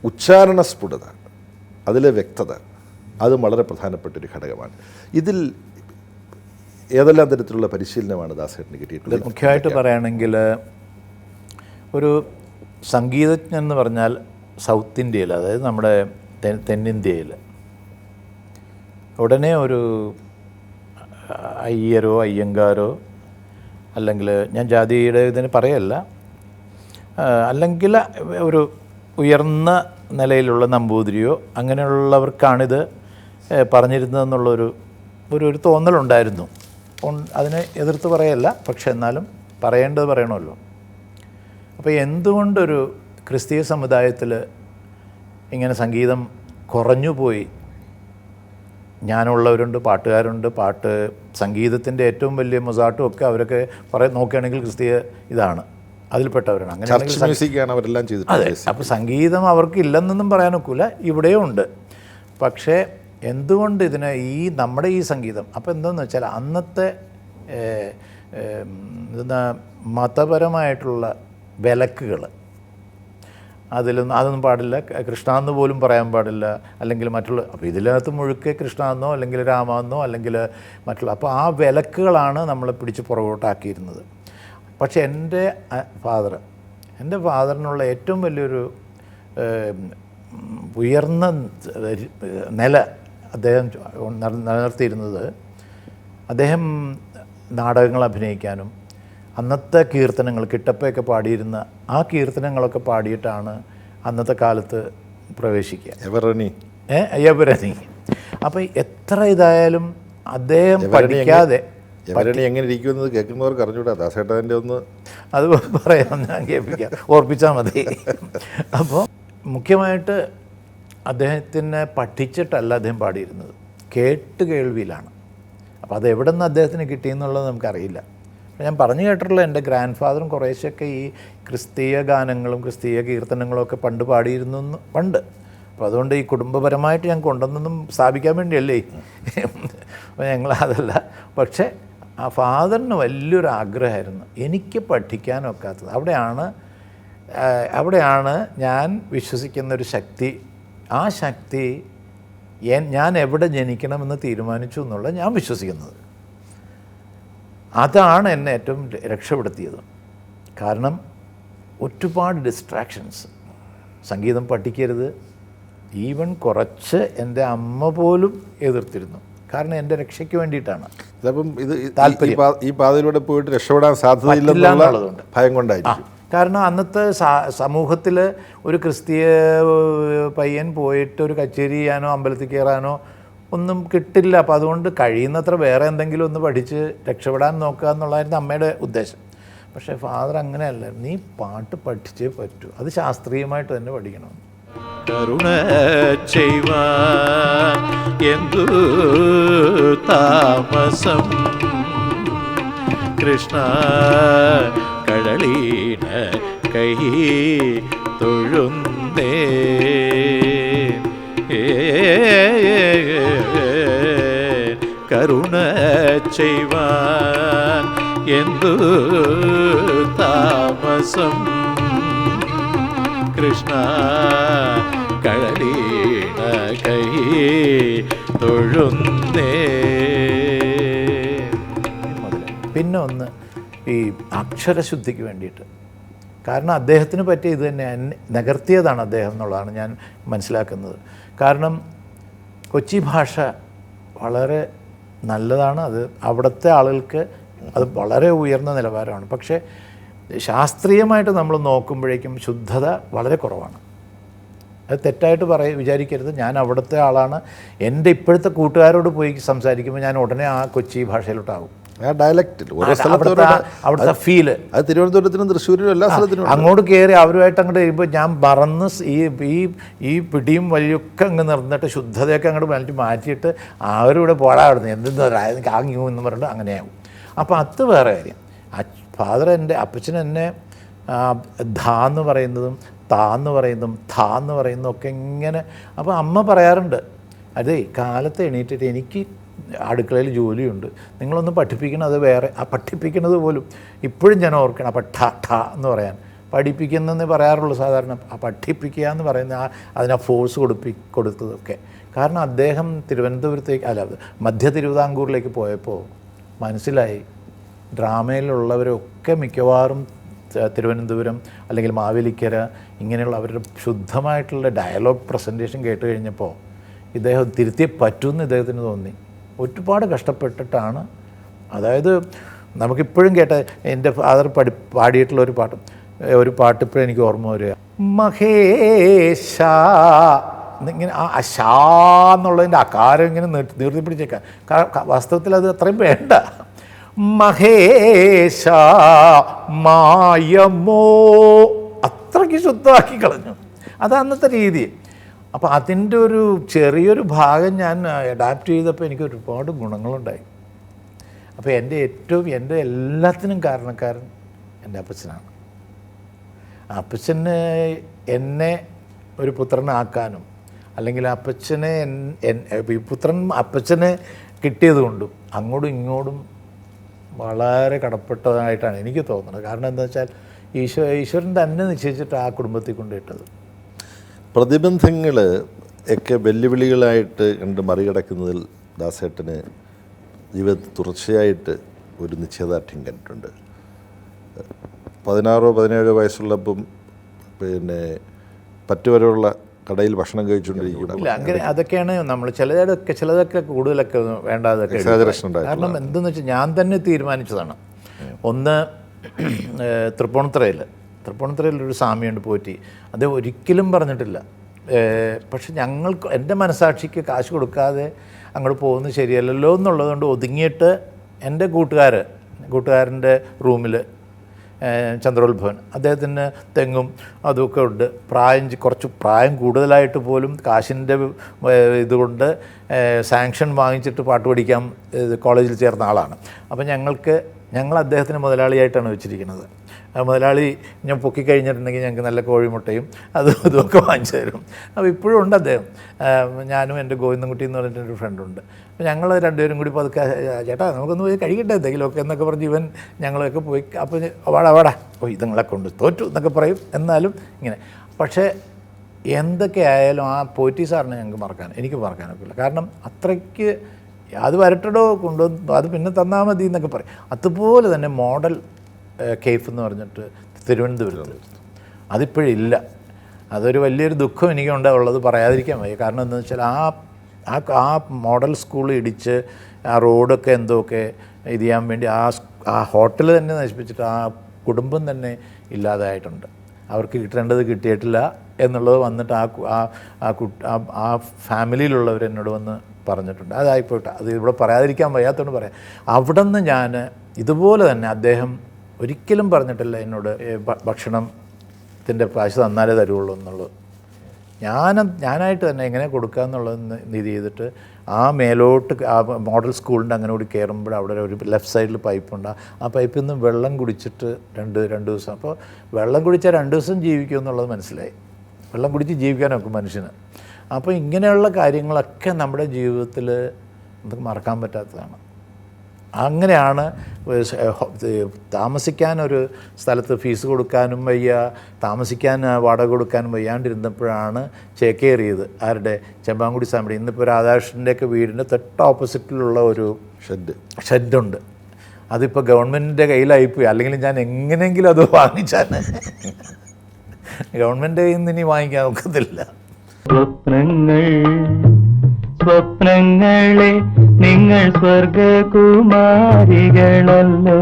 ഉച്ചാരണ സ്ഫുടത, അതിലെ വ്യക്തത, അത് വളരെ പ്രധാനപ്പെട്ടൊരു ഘടകമാണ്. ഇതിൽ ഏതെല്ലാം തരത്തിലുള്ള പരിശീലനമാണ് ദാസേട്ടന് കിട്ടിയിട്ടുള്ളത്? മുഖ്യമായിട്ട് പറയുകയാണെങ്കിൽ, ഒരു സംഗീതജ്ഞൻ എന്ന് പറഞ്ഞാൽ സൗത്ത് ഇന്ത്യയിൽ, അതായത് നമ്മുടെ തെന്നിന്ത്യയിൽ ഉടനെ ഒരു അയ്യരോ അയ്യങ്കാരോ, അല്ലെങ്കിൽ ഞാൻ ജാതിയുടെ ഇതിന് പറയല്ല, അല്ലെങ്കിൽ ഒരു ഉയർന്ന നിലയിലുള്ള നമ്പൂതിരിയോ അങ്ങനെയുള്ളവർക്കാണിത് പറഞ്ഞിരുന്നതെന്നുള്ളൊരു ഒരു തോന്നലുണ്ടായിരുന്നു. അതിനെ എതിർത്ത് പറയല്ല, പക്ഷെ എന്നാലും പറയേണ്ടത് പറയണമല്ലോ. അപ്പോൾ എന്തുകൊണ്ടൊരു ക്രിസ്തീയ സമുദായത്തിൽ ഇങ്ങനെ സംഗീതം കുറഞ്ഞുപോയി? ജ്ഞാനമുള്ളവരുണ്ട്, പാട്ടുകാരുണ്ട്, സംഗീതത്തിൻ്റെ ഏറ്റവും വലിയ മൊസാട്ടും ഒക്കെ അവരൊക്കെ നോക്കുകയാണെങ്കിൽ ക്രിസ്തീയ ഇതാണ്, അതിൽപ്പെട്ടവരാണ്. അങ്ങനെ അവരെല്ലാം ചെയ്തു. അതെ. അപ്പോൾ സംഗീതം അവർക്ക് ഇല്ലെന്നൊന്നും പറയാനൊക്കില്ല, ഇവിടെയും ഉണ്ട്. പക്ഷേ എന്തുകൊണ്ട് ഇതിന് നമ്മുടെ ഈ സംഗീതം, അപ്പോൾ എന്താണെന്ന് വെച്ചാൽ അന്നത്തെ മതപരമായിട്ടുള്ള വിലക്കുകൾ, അതൊന്നും പാടില്ല, കൃഷ്ണാന്ന് പോലും പറയാൻ പാടില്ല, അല്ലെങ്കിൽ മറ്റുള്ള, അപ്പോൾ ഇതിനകത്ത് മുഴുക്കെ കൃഷ്ണാന്നോ അല്ലെങ്കിൽ രാമാന്നോ അല്ലെങ്കിൽ മറ്റുള്ള, അപ്പോൾ ആ വിലക്കുകളാണ് നമ്മളെ പിടിച്ച് പുറകോട്ടാക്കിയിരുന്നത്. പക്ഷേ എൻ്റെ ഫാദറിനുള്ള ഏറ്റവും വലിയൊരു ഉയർന്ന നില അദ്ദേഹം നിലനിർത്തിയിരുന്നത്, അദ്ദേഹം നാടകങ്ങൾ അഭിനയിക്കാനും അന്നത്തെ കീർത്തനങ്ങൾ കിട്ടപ്പയൊക്കെ പാടിയിരുന്ന ആ കീർത്തനങ്ങളൊക്കെ പാടിയിട്ടാണ് അന്നത്തെ കാലത്ത് പ്രവേശിക്കുക. യവരണി. അപ്പോൾ എത്ര ഇതായാലും അദ്ദേഹം പഠിക്കാതെ എങ്ങനെ ഇരിക്കുന്നത് കേൾക്കുന്നവർക്ക് അറിഞ്ഞൂടാ. ദാസേട്ടൻ്റെ ഒന്ന് അത് പറയാം, ഞാൻ കേൾപ്പിക്കാം, ഓർപ്പിച്ചാൽ മതി. അപ്പോൾ മുഖ്യമായിട്ട് അദ്ദേഹത്തിനെ പഠിച്ചിട്ടല്ല അദ്ദേഹം പാടിയിരുന്നത്, കേൾവിയിലാണ്. അപ്പോൾ അത് എവിടെ നിന്ന് അദ്ദേഹത്തിന് കിട്ടിയെന്നുള്ളത് നമുക്കറിയില്ല. ഞാൻ പറഞ്ഞു കേട്ടിട്ടുള്ള എൻ്റെ ഗ്രാൻഡ് ഫാദറും കുറേശ്ശൊക്കെ ഈ ക്രിസ്തീയ ഗാനങ്ങളും ക്രിസ്തീയ കീർത്തനങ്ങളും ഒക്കെ പണ്ട് പാടിയിരുന്നു പണ്ട്. അപ്പോൾ അതുകൊണ്ട് ഈ കുടുംബപരമായിട്ട് ഞാൻ കൊണ്ടുവന്നൊന്നും സ്ഥാപിക്കാൻ വേണ്ടിയല്ലേ, അപ്പോൾ ഞങ്ങൾ അതല്ല. പക്ഷേ ആ ഫാദറിന് വലിയൊരു ആഗ്രഹമായിരുന്നു എനിക്ക് പഠിക്കാനൊക്കാത്തത്. അവിടെയാണ് ഞാൻ വിശ്വസിക്കുന്നൊരു ശക്തി. ആ ശക്തി ഞാൻ എവിടെ ജനിക്കണമെന്ന് തീരുമാനിച്ചു എന്നുള്ളത് ഞാൻ വിശ്വസിക്കുന്നത്. അതാണ് എന്നെ ഏറ്റവും രക്ഷപ്പെടുത്തിയത്. കാരണം ഒരുപാട് ഡിസ്ട്രാക്ഷൻസ്, സംഗീതം പഠിക്കരുത്, ഈവൻ കുറച്ച് എൻ്റെ അമ്മ പോലും എതിർത്തിരുന്നു. കാരണം എൻ്റെ രക്ഷയ്ക്ക് വേണ്ടിയിട്ടാണ്. ചിലപ്പം ഇത് ഈ പാതയിലൂടെ പോയിട്ട് രക്ഷപ്പെടാൻ സാധ്യതയില്ലെന്നുള്ളതുകൊണ്ട് ഭയം കൊണ്ടായിരിക്കും. കാരണം അന്നത്തെ സമൂഹത്തിൽ ഒരു ക്രിസ്തീയ പയ്യൻ പോയിട്ട് ഒരു കച്ചേരി ചെയ്യാനോ അമ്പലത്തിൽ കയറാനോ ഒന്നും കിട്ടില്ല. അപ്പോൾ അതുകൊണ്ട് കഴിയുന്നത്ര വേറെ എന്തെങ്കിലും ഒന്ന് പഠിച്ച് രക്ഷപ്പെടാൻ നോക്കുക എന്നുള്ളതായിരുന്നു അമ്മയുടെ ഉദ്ദേശം. പക്ഷേ ഫാദർ അങ്ങനെയല്ല, നീ പാട്ട് പഠിച്ചേ പറ്റൂ, അത് ശാസ്ത്രീയമായിട്ട് തന്നെ പഠിക്കണം. കരുണ ചെയ്വാൻ എന്തു താമസം കൃഷ്ണ കടലീന കൈ തൊഴുന്നേ കരുണ ചെയ്വാൻ എന്തു താമസം കൃഷ്ണ കടലീണ കൈ തൊഴുന്നേ. പിന്നെ ഒന്ന് ഈ അക്ഷരശുദ്ധിക്ക് വേണ്ടിയിട്ട്, കാരണം അദ്ദേഹത്തിന് പറ്റിയ ഇത് തന്നെ നികർത്തിയതാണ് അദ്ദേഹം എന്നുള്ളതാണ് ഞാൻ മനസ്സിലാക്കുന്നത്. കാരണം കൊച്ചി ഭാഷ വളരെ നല്ലതാണ്. അത് അവിടുത്തെ ആളുകൾക്ക് അത് വളരെ ഉയർന്ന നിലവാരമാണ്. പക്ഷേ ശാസ്ത്രീയമായിട്ട് നമ്മൾ നോക്കുമ്പോഴേക്കും ശുദ്ധത വളരെ കുറവാണ്. അത് തെറ്റായിട്ട് വിചാരിക്കരുത്. ഞാൻ അവിടുത്തെ ആളാണ്. എൻ്റെ ഇപ്പോഴത്തെ കൂട്ടുകാരോട് പോയി സംസാരിക്കുമ്പോൾ ഞാൻ ഉടനെ ആ കൊച്ചി ഭാഷയിലോട്ടാകും. ആ ഡയലക്റ്റിൽ ഓരോ സ്ഥലത്ത് അവിടുത്തെ ഫീല് അത് തിരുവനന്തപുരത്തിനും തൃശ്ശൂരിനും എല്ലാ സ്ഥലത്തിനും അങ്ങോട്ട് കയറി അവരുമായിട്ട് അങ്ങോട്ട് കഴിയുമ്പോൾ ഞാൻ മറന്ന് ഈ പിടിയും വലിയൊക്കെ അങ്ങ് നിർന്നിട്ട് ശുദ്ധതയൊക്കെ അങ്ങോട്ട് മാറ്റിയിട്ട് അവരിവിടെ പോടാടുന്നു എന്തെന്ന് ആങ്ങിയോ എന്ന് പറഞ്ഞിട്ട് അങ്ങനെയാവും. അപ്പോൾ അത് വേറെ കാര്യം. ഫാദർ എൻ്റെ അപ്പച്ചൻ എന്നെ ധാന്ന് പറയുന്നതും താന്ന് പറയുന്നതും ധാന്ന് പറയുന്നതും ഒക്കെ ഇങ്ങനെ. അപ്പോൾ അമ്മ പറയാറുണ്ട്, അതേ കാലത്ത് എണീറ്റിട്ട് എനിക്ക് അടുക്കളയിൽ ജോലിയുണ്ട്, നിങ്ങളൊന്ന് പഠിപ്പിക്കണം. അത് വേറെ ആ പഠിപ്പിക്കുന്നത് പോലും ഇപ്പോഴും ഞാൻ ഓർക്കണം. അപ്പം ഠ എന്ന് പറയാൻ പഠിപ്പിക്കുന്നതെന്ന് പറയാറുള്ളൂ സാധാരണ. ആ പഠിപ്പിക്കുക എന്ന് പറയുന്ന അതിനാ ഫോഴ്സ് കൊടുത്തതൊക്കെ. കാരണം അദ്ദേഹം തിരുവനന്തപുരത്തേക്ക് മധ്യ തിരുവിതാംകൂറിലേക്ക് പോയപ്പോൾ മനസ്സിലായി ഡ്രാമയിലുള്ളവരൊക്കെ മിക്കവാറും തിരുവനന്തപുരം അല്ലെങ്കിൽ മാവേലിക്കര ഇങ്ങനെയുള്ള അവരുടെ ശുദ്ധമായിട്ടുള്ള ഡയലോഗ് പ്രസൻറ്റേഷൻ കേട്ട് കഴിഞ്ഞപ്പോൾ ഇദ്ദേഹം തിരുത്തിയേ പറ്റുമെന്ന് ഇദ്ദേഹത്തിന് തോന്നി. ഒരുപാട് കഷ്ടപ്പെട്ടിട്ടാണ്. അതായത് നമുക്കിപ്പോഴും കേട്ട എൻ്റെ ഫാദർ പാടിയിട്ടുള്ള ഒരു പാട്ട് ഇപ്പോഴും എനിക്ക് ഓർമ്മ വരിക, മഹേശ ഇങ്ങനെ ആ ഷാ എന്നുള്ളതിൻ്റെ അകാരം ഇങ്ങനെ നീർത്തി പിടിച്ചേക്കാം. വാസ്തവത്തിൽ അത് അത്രയും വേണ്ട. മഹേശ മായമോ അത്രയ്ക്ക് ശുദ്ധമാക്കി കളഞ്ഞു. അത് അന്നത്തെ രീതി. അപ്പോൾ അതിൻ്റെ ഒരു ചെറിയൊരു ഭാഗം ഞാൻ അഡാപ്റ്റ് ചെയ്തപ്പോൾ എനിക്ക് ഒരുപാട് ഗുണങ്ങളുണ്ടായി. അപ്പോൾ എൻ്റെ എല്ലാത്തിനും കാരണക്കാരൻ എൻ്റെ അപ്പച്ചനാണ്. അപ്പച്ചന് എന്നെ ഒരു പുത്രനാക്കാനും അല്ലെങ്കിൽ അപ്പച്ചനെ അപ്പച്ചനെ കിട്ടിയത് കൊണ്ടും അങ്ങോട്ടും ഇങ്ങോട്ടും വളരെ കടപ്പെട്ടതായിട്ടാണ് എനിക്ക് തോന്നുന്നത്. കാരണം എന്താ വെച്ചാൽ ഈശ്വരൻ തന്നെ നിശ്ചയിച്ചിട്ട് ആ കുടുംബത്തിൽ കൊണ്ടിട്ടത്. പ്രതിബന്ധങ്ങൾ ഒക്കെ വെല്ലുവിളികളായിട്ട് കണ്ട് മറികടക്കുന്നതിൽ ദാസേട്ടന് ജീവിതത്തിൽ തുടർച്ചയായിട്ട് ഒരു നിശ്ചയദാർഢ്യം കണ്ടിട്ടുണ്ട്. 16-17 വയസ്സുള്ളപ്പം പിന്നെ പറ്റുവരെയുള്ള കടയിൽ ഭക്ഷണം കഴിച്ചുകൊണ്ടിരിക്കും. ഇല്ല, അങ്ങനെ അതൊക്കെയാണ് നമ്മൾ ചിലതൊക്കെ കൂടുതലൊക്കെ വേണ്ടാതൊക്കെ. കാരണം എന്തെന്ന് വെച്ചാൽ ഞാൻ തന്നെ തീരുമാനിച്ചതാണ്. ഒന്ന് തൃപ്പൂണിത്തുറയിലൊരു സ്വാമിയുണ്ട് പോറ്റി. അത് ഒരിക്കലും പറഞ്ഞിട്ടില്ല. പക്ഷെ എൻ്റെ മനസാക്ഷിക്ക് കാശ് കൊടുക്കാതെ അങ്ങോട്ട് പോകുന്നത് ശരിയല്ലല്ലോ എന്നുള്ളതുകൊണ്ട് ഒതുങ്ങിയിട്ട് എൻ്റെ കൂട്ടുകാരൻ്റെ റൂമിൽ ചന്ദ്രോത്ഭവൻ, അദ്ദേഹത്തിന് തെങ്ങും അതുമൊക്കെ ഉണ്ട്. കുറച്ച് പ്രായം കൂടുതലായിട്ട് പോലും കാശിൻ്റെ ഇതുകൊണ്ട് സാങ്ഷൻ വാങ്ങിച്ചിട്ട് പാട്ട് പഠിക്കാൻ കോളേജിൽ ചേർന്ന ആളാണ്. അപ്പോൾ ഞങ്ങൾ അദ്ദേഹത്തിന് മുതലാളിയായിട്ടാണ് വെച്ചിരിക്കുന്നത്. മുതലാളി ഞാൻ പൊക്കിക്കഴിഞ്ഞിട്ടുണ്ടെങ്കിൽ ഞങ്ങൾക്ക് നല്ല കോഴിമുട്ടയും ഇതുമൊക്കെ വാങ്ങിച്ചു തരും. അപ്പോൾ ഇപ്പോഴും ഉണ്ട് അദ്ദേഹം. ഞാനും എൻ്റെ ഗോവിന്ദൻകുട്ടി എന്ന് പറഞ്ഞിട്ടൊരു ഫ്രണ്ടുണ്ട്. അപ്പോൾ ഞങ്ങൾ രണ്ടുപേരും കൂടി പതുക്കെ ചേട്ടാ നമുക്കൊന്ന് പോയി കഴിക്കട്ടെ എന്തെങ്കിലുമൊക്കെ എന്നൊക്കെ പറഞ്ഞ് ഞങ്ങളൊക്കെ പോയി. അപ്പോൾ വാടാ ഇതുങ്ങളെ കൊണ്ട് തോറ്റു എന്നൊക്കെ പറയും. എന്നാലും ഇങ്ങനെ. പക്ഷേ എന്തൊക്കെ ആയാലും ആ പോറ്റി സാറിനെ എനിക്ക് മറക്കാനൊക്കെ ഇല്ല. കാരണം അത്രയ്ക്ക് അത് വരട്ടടോ കൊണ്ടുവന്ന് അത് പിന്നെ തന്നാൽ മതി എന്നൊക്കെ പറയും. അതുപോലെ തന്നെ മോഡൽ കേഫ് എന്ന് പറഞ്ഞിട്ട് തിരുവനന്തപുരത്ത് അതിപ്പോഴില്ല. അതൊരു വലിയൊരു ദുഃഖം എനിക്കുള്ളത് പറയാതിരിക്കാൻ വയ്യ. കാരണം എന്താണെന്ന് വെച്ചാൽ ആ മോഡൽ സ്കൂൾ ഇടിച്ച് ആ റോഡൊക്കെ എന്തൊക്കെ ഇത് ചെയ്യാൻ വേണ്ടി ആ ഹോട്ടൽ തന്നെ നശിപ്പിച്ചിട്ട് ആ കുടുംബം തന്നെ ഇല്ലാതായിട്ടുണ്ട്. അവർക്ക് കിട്ടേണ്ടത് കിട്ടിയിട്ടില്ല എന്നുള്ളത് വന്നിട്ട് ആ ഫാമിലിയിലുള്ളവർ എന്നോട് വന്ന് പറഞ്ഞിട്ടുണ്ട്. അതായിപ്പോട്ടെ, അത് ഇവിടെ പറയാതിരിക്കാൻ വയ്യാത്തതുകൊണ്ട് പറയാം. അവിടെ നിന്ന് ഞാൻ ഇതുപോലെ തന്നെ അദ്ദേഹം ഒരിക്കലും പറഞ്ഞിട്ടില്ല എന്നോട് ഭക്ഷണത്തിൻ്റെ കാശ് തന്നാലേ തരുള്ളൂ എന്നുള്ളത്. ഞാനായിട്ട് തന്നെ എങ്ങനെ കൊടുക്കുക എന്നുള്ളത് ഇത് ചെയ്തിട്ട് ആ മേലോട്ട് ആ മോഡൽ സ്കൂളിൻ്റെ അങ്ങനെ കൂടി കയറുമ്പോൾ അവിടെ ഒരു ലെഫ്റ്റ് സൈഡിൽ പൈപ്പുണ്ട്. ആ പൈപ്പിൽ നിന്ന് വെള്ളം കുടിച്ചിട്ട് രണ്ട് ദിവസം. അപ്പോൾ വെള്ളം കുടിച്ചാൽ 2 ദിവസം ജീവിക്കും എന്നുള്ളത് മനസ്സിലായി. വെള്ളം കുടിച്ച് ജീവിക്കാനൊക്കെ മനുഷ്യന്. അപ്പോൾ ഇങ്ങനെയുള്ള കാര്യങ്ങളൊക്കെ നമ്മുടെ ജീവിതത്തിൽ നമുക്ക് മറക്കാൻ പറ്റാത്തതാണ്. അങ്ങനെയാണ് താമസിക്കാനൊരു സ്ഥലത്ത് ഫീസ് കൊടുക്കാനും വയ്യ, താമസിക്കാൻ വാടക കൊടുക്കാനും വയ്യാണ്ടിരുന്നപ്പോഴാണ് ചേക്കേറിയത്. ആരുടെ? ചെമ്പാങ്കുടി സ്വാമിയുടെ. ഇന്നിപ്പോൾ രാധാകൃഷ്ണൻ്റെയൊക്കെ വീടിൻ്റെ തൊട്ട് ഓപ്പോസിറ്റിലുള്ള ഒരു ഷെഡുണ്ട്. അതിപ്പോൾ ഗവൺമെൻറ്റിൻ്റെ കയ്യിലായിപ്പോയി. അല്ലെങ്കിൽ ഞാൻ എങ്ങനെയെങ്കിലും അത് വാങ്ങിച്ചാൽ ഗവൺമെൻറ് കയ്യിൽ നിന്ന് ഇനി വാങ്ങിക്കാൻ ഒക്കത്തില്ല. സ്വപ്നങ്ങൾ സ്വപ്നങ്ങളെ നിങ്ങൾ സ്വർഗകുമാരികളല്ലോ.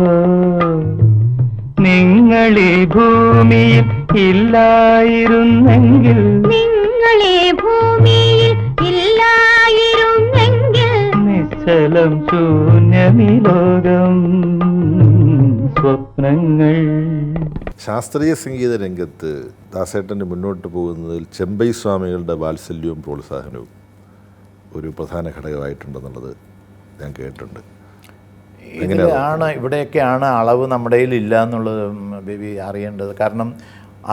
നിങ്ങളീ ഭൂമിയിൽ ഇല്ലായിരുന്നെങ്കിൽ, നിങ്ങളെ ഭൂമിയിൽ ഇല്ലായിരുന്നെങ്കിൽ, നിശ്ചലം ശൂന്യമി ലോകം. സ്വപ്നങ്ങൾ. ശാസ്ത്രീയ സംഗീത രംഗത്ത് ദാസേട്ടന് മുന്നോട്ട് പോകുന്നതിൽ ചെമ്പൈ സ്വാമികളുടെ വാത്സല്യവും പ്രോത്സാഹനവും ഒരു പ്രധാന ഘടകമായിട്ടുണ്ടെന്നുള്ളത് ഞാൻ കേട്ടിട്ടുണ്ട്. ഇതിലാണ് ഇവിടെയൊക്കെയാണ് അളവ് നമ്മുടെ കയ്യിൽ ഇല്ല എന്നുള്ളത് ബേബി അറിയേണ്ടത്. കാരണം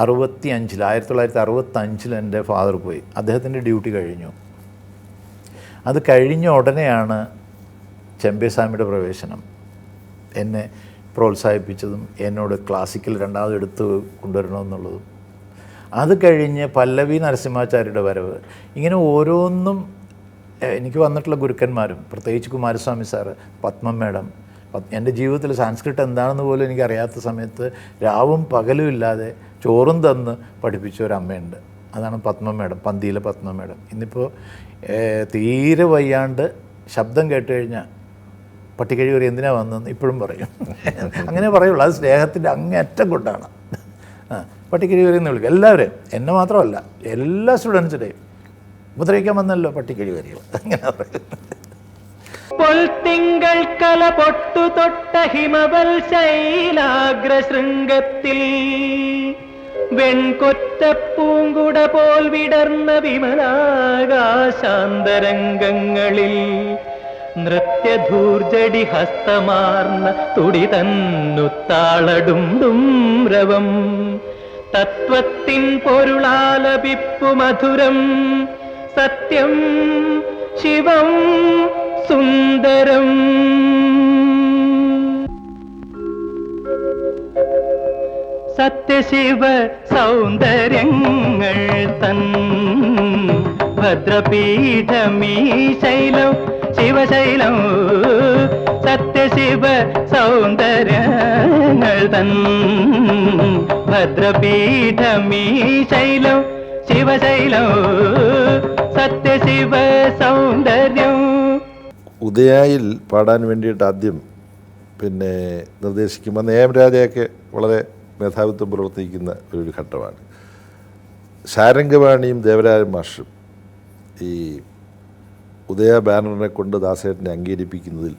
1965 എൻ്റെ ഫാദർ പോയി. അദ്ദേഹത്തിൻ്റെ ഡ്യൂട്ടി കഴിഞ്ഞു. അത് കഴിഞ്ഞ ഉടനെയാണ് ചെമ്പൈ സ്വാമിയുടെ പ്രവേശനം. എന്നെ പ്രോത്സാഹിപ്പിച്ചതും എന്നോട് ക്ലാസിക്കൽ രണ്ടാമത് എടുത്ത് കൊണ്ടുവരണമെന്നുള്ളതും. അത് കഴിഞ്ഞ് പല്ലവി നരസിംഹാചാര്യയുടെ വരവ്. ഇങ്ങനെ ഓരോന്നും എനിക്ക് വന്നിട്ടുള്ള ഗുരുക്കന്മാരും, പ്രത്യേകിച്ച് കുമാരസ്വാമി സാറ്, പത്മം മേഡം. എൻ്റെ ജീവിതത്തിൽ സാൻസ്ക്രിറ്റ് എന്താണെന്ന് പോലും എനിക്കറിയാത്ത സമയത്ത് രാവും പകലും ഇല്ലാതെ ചോറും തന്ന് പഠിപ്പിച്ച ഒരു അമ്മയുണ്ട്. അതാണ് പത്മം മേഡം, പന്തിയിലെ പത്മം മേഡം. ഇന്നിപ്പോൾ തീരെ വയ്യാണ്ട് ശബ്ദം കേട്ട് കഴിഞ്ഞാൽ പട്ടിക്കഴി വരെ എന്തിനാ വന്നതെന്ന് ഇപ്പോഴും പറയും. അങ്ങനെ പറയുള്ളൂ. അത് സ്നേഹത്തിൻ്റെ അങ്ങേറ്റം കൊണ്ടാണ്. പട്ടിക്കഴി വരെ എന്ന് വിളിക്കും എല്ലാവരെയും, എന്നെ മാത്രമല്ല എല്ലാ സ്റ്റുഡൻസിൻ്റെയും. ഉപദ്രവിക്കാൻ വന്നല്ലോ പട്ടിക്കഴി വരികൾ, അങ്ങനെ പറയും. പൊൽത്തിങ്കൾ കല പൊട്ടു തൊട്ട ഹിമവൽ ശൈലാഗ്രശൃംഗത്തിൽ വെൺകൊറ്റ പൂങ്കുട പോൽ വിടർന്ന വിമലാകാശാന്തരംഗങ്ങളിൽ നൃത്യധൂർജടി ഹസ്തമാർന്ന തുടി തന്നുത്താളടും രവം തത്വത്തിൻ പൊരുളാലപിപ്പു മധുരം സത്യം ശിവം സുന്ദരം. സത്യശിവ സൗന്ദര്യങ്ങൾ തൻ ഭദ്രപീഠമീ ശൈലം ശിവശൈലം. സത്യശിവ സൗന്ദര്യങ്ങൾ തൻ ഭദ്രപീഠമീ ശൈലം ശിവശൈലം. സത്യശിവ സൗന്ദര്യം. ഉദയായിൽ പാടാൻ വേണ്ടിയിട്ട് ആദ്യം പിന്നെ നിർദ്ദേശിക്കുമ്പോൾ നേമരാജയൊക്കെ വളരെ മേധാവിത്വം പുലർത്തിയിരിക്കുന്ന ഒരു ഘട്ടമാണ്. ശാരംഗവാണിയും ദേവരാജൻ മാഷും ഈ ഉദയ ബാനറിനെ കൊണ്ട് ദാസേട്ടനെ അംഗീകരിപ്പിക്കുന്നതിൽ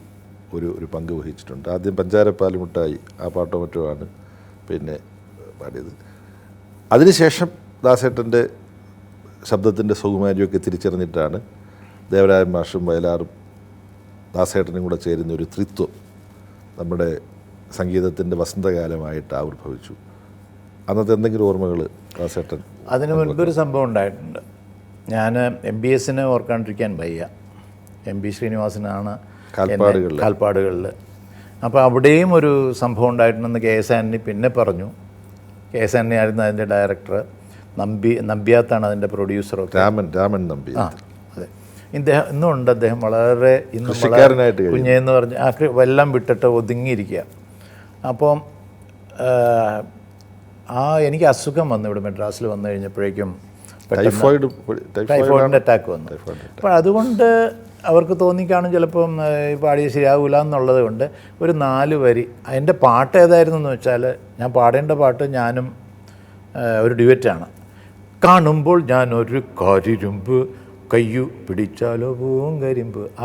ഒരു പങ്ക് വഹിച്ചിട്ടുണ്ട്. ആദ്യം പഞ്ചാരപ്പാലുമുട്ടായി ആ പാട്ടോ മറ്റോ ആണ് പിന്നെ പാടിയത്. അതിനുശേഷം ദാസേട്ടൻ്റെ ശബ്ദത്തിൻ്റെ സൗകുമാര്യമൊക്കെ തിരിച്ചറിഞ്ഞിട്ടാണ് ദേവരാജൻ മാഷും വയലാറും ദാസേട്ടനും കൂടെ ചേരുന്ന ഒരു ത്രിത്വം നമ്മുടെ സംഗീതത്തിൻ്റെ വസന്തകാലമായിട്ട് ആവിർഭവിച്ചു. അന്നത്തെ എന്തെങ്കിലും ഓർമ്മകൾ ദാസേട്ടൻ? അതിന് മുൻപൊരു സംഭവം ഉണ്ടായിട്ടുണ്ട്. ഞാൻ MBS ഓർക്കാണ്ടിരിക്കാൻ വയ്യ. MB ശ്രീനിവാസനാണ് കാൽപ്പാടുകളിൽ. അപ്പോൾ അവിടെയും ഒരു സംഭവം ഉണ്ടായിട്ടുണ്ടെന്ന് KS ആൻ്റണി പിന്നെ പറഞ്ഞു. KS ആൻ്റണി ആയിരുന്നു അതിൻ്റെ ഡയറക്ടർ. നമ്പ്യാത്താണ് അതിൻ്റെ പ്രൊഡ്യൂസറൊക്കെ. രാമൻ നമ്പി. അതെ, ഇന്നും ഉണ്ട് അദ്ദേഹം. വളരെ ഇന്നും കുഞ്ഞെന്ന് പറഞ്ഞ് എല്ലാം വിട്ടിട്ട് ഒതുങ്ങിയിരിക്കുക. അപ്പം എനിക്ക് അസുഖം വന്നു ഇവിടെ മദ്രാസിൽ വന്നു കഴിഞ്ഞപ്പോഴേക്കും ടൈഫോയിഡിൻ്റെ അറ്റാക്ക് വന്നു. അപ്പോൾ അതുകൊണ്ട് അവർക്ക് തോന്നിക്കാണും ചിലപ്പം പാടിയ ശരിയാവില്ല എന്നുള്ളത് കൊണ്ട് ഒരു 4 വരി. എൻ്റെ പാട്ട് ഏതായിരുന്നു എന്ന് വെച്ചാൽ, ഞാൻ പാടേണ്ട പാട്ട് ഞാനും ഒരു ഡ്യുവറ്റാണ്. കാണുമ്പോൾ ഞാനൊരു കരിരുമ്പ് കയ്യു പിടിച്ചാലോ പൂവും കരിമ്പ്. ആ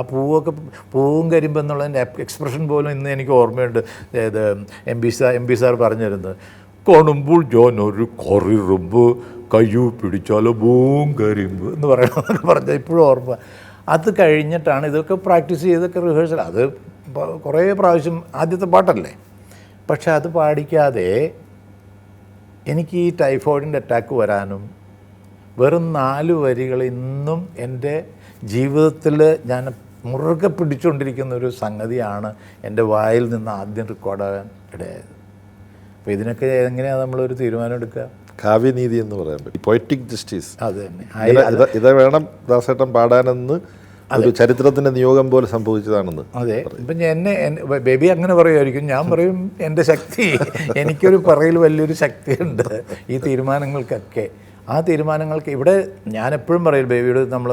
പൂവും കരിമ്പ് എന്നുള്ളതിൻ്റെ എക്സ്പ്രഷൻ പോലും ഇന്ന് എനിക്ക് ഓർമ്മയുണ്ട്. അതായത് MB സാർ പറഞ്ഞു തരുന്നത്, കാണുമ്പോൾ ഞാനൊരു കരിരുമ്പ് കയ്യു പിടിച്ചാലോ പൂവും കരിമ്പ് എന്ന് പറയണമെന്നൊക്കെ പറഞ്ഞാൽ ഇപ്പോഴും ഓർമ്മ. അത് കഴിഞ്ഞിട്ടാണ് ഇതൊക്കെ പ്രാക്ടീസ് ചെയ്തൊക്കെ റിഹേഴ്സൽ. അത് കുറേ പ്രാവശ്യം ആദ്യത്തെ പാട്ടല്ലേ. പക്ഷെ അത് പാടിക്കാതെ എനിക്ക് ഈ ടൈഫോയിഡിൻ്റെ അറ്റാക്ക് വരാനും വെറും 4 വരികൾ ഇന്നും എൻ്റെ ജീവിതത്തിൽ ഞാൻ മുറുകെ പിടിച്ചുകൊണ്ടിരിക്കുന്ന ഒരു സംഗതിയാണ് എൻ്റെ വായിൽ നിന്ന് ആദ്യം റെക്കോർഡാകാൻ ഇടയായത്. അപ്പോൾ ഇതിനൊക്കെ എങ്ങനെയാണ് നമ്മളൊരു തീരുമാനം എടുക്കുക? കാവ്യനീതി എന്ന് പറയാൻ പറ്റും, പൊയറ്റിക് ജസ്റ്റിസ്. അത് തന്നെ. ഇത് വേണം ദാസേട്ടൻ പാടാനെന്ന് ഒരു ചരിത്രത്തിൻ്റെ നിയോഗം പോലെ സംഭവിച്ചതാണെന്ന്. അതെ. ഇപ്പം എന്നെ ബേബി അങ്ങനെ പറയുമായിരിക്കും. ഞാൻ പറയും എൻ്റെ ശക്തി, എനിക്കൊരു പറയിൽ വലിയൊരു ശക്തിയുണ്ട് ഈ തീരുമാനങ്ങൾക്കൊക്കെ. ആ തീരുമാനങ്ങൾക്ക് ഇവിടെ ഞാൻ എപ്പോഴും പറയും, ബേബിയോട് നമ്മൾ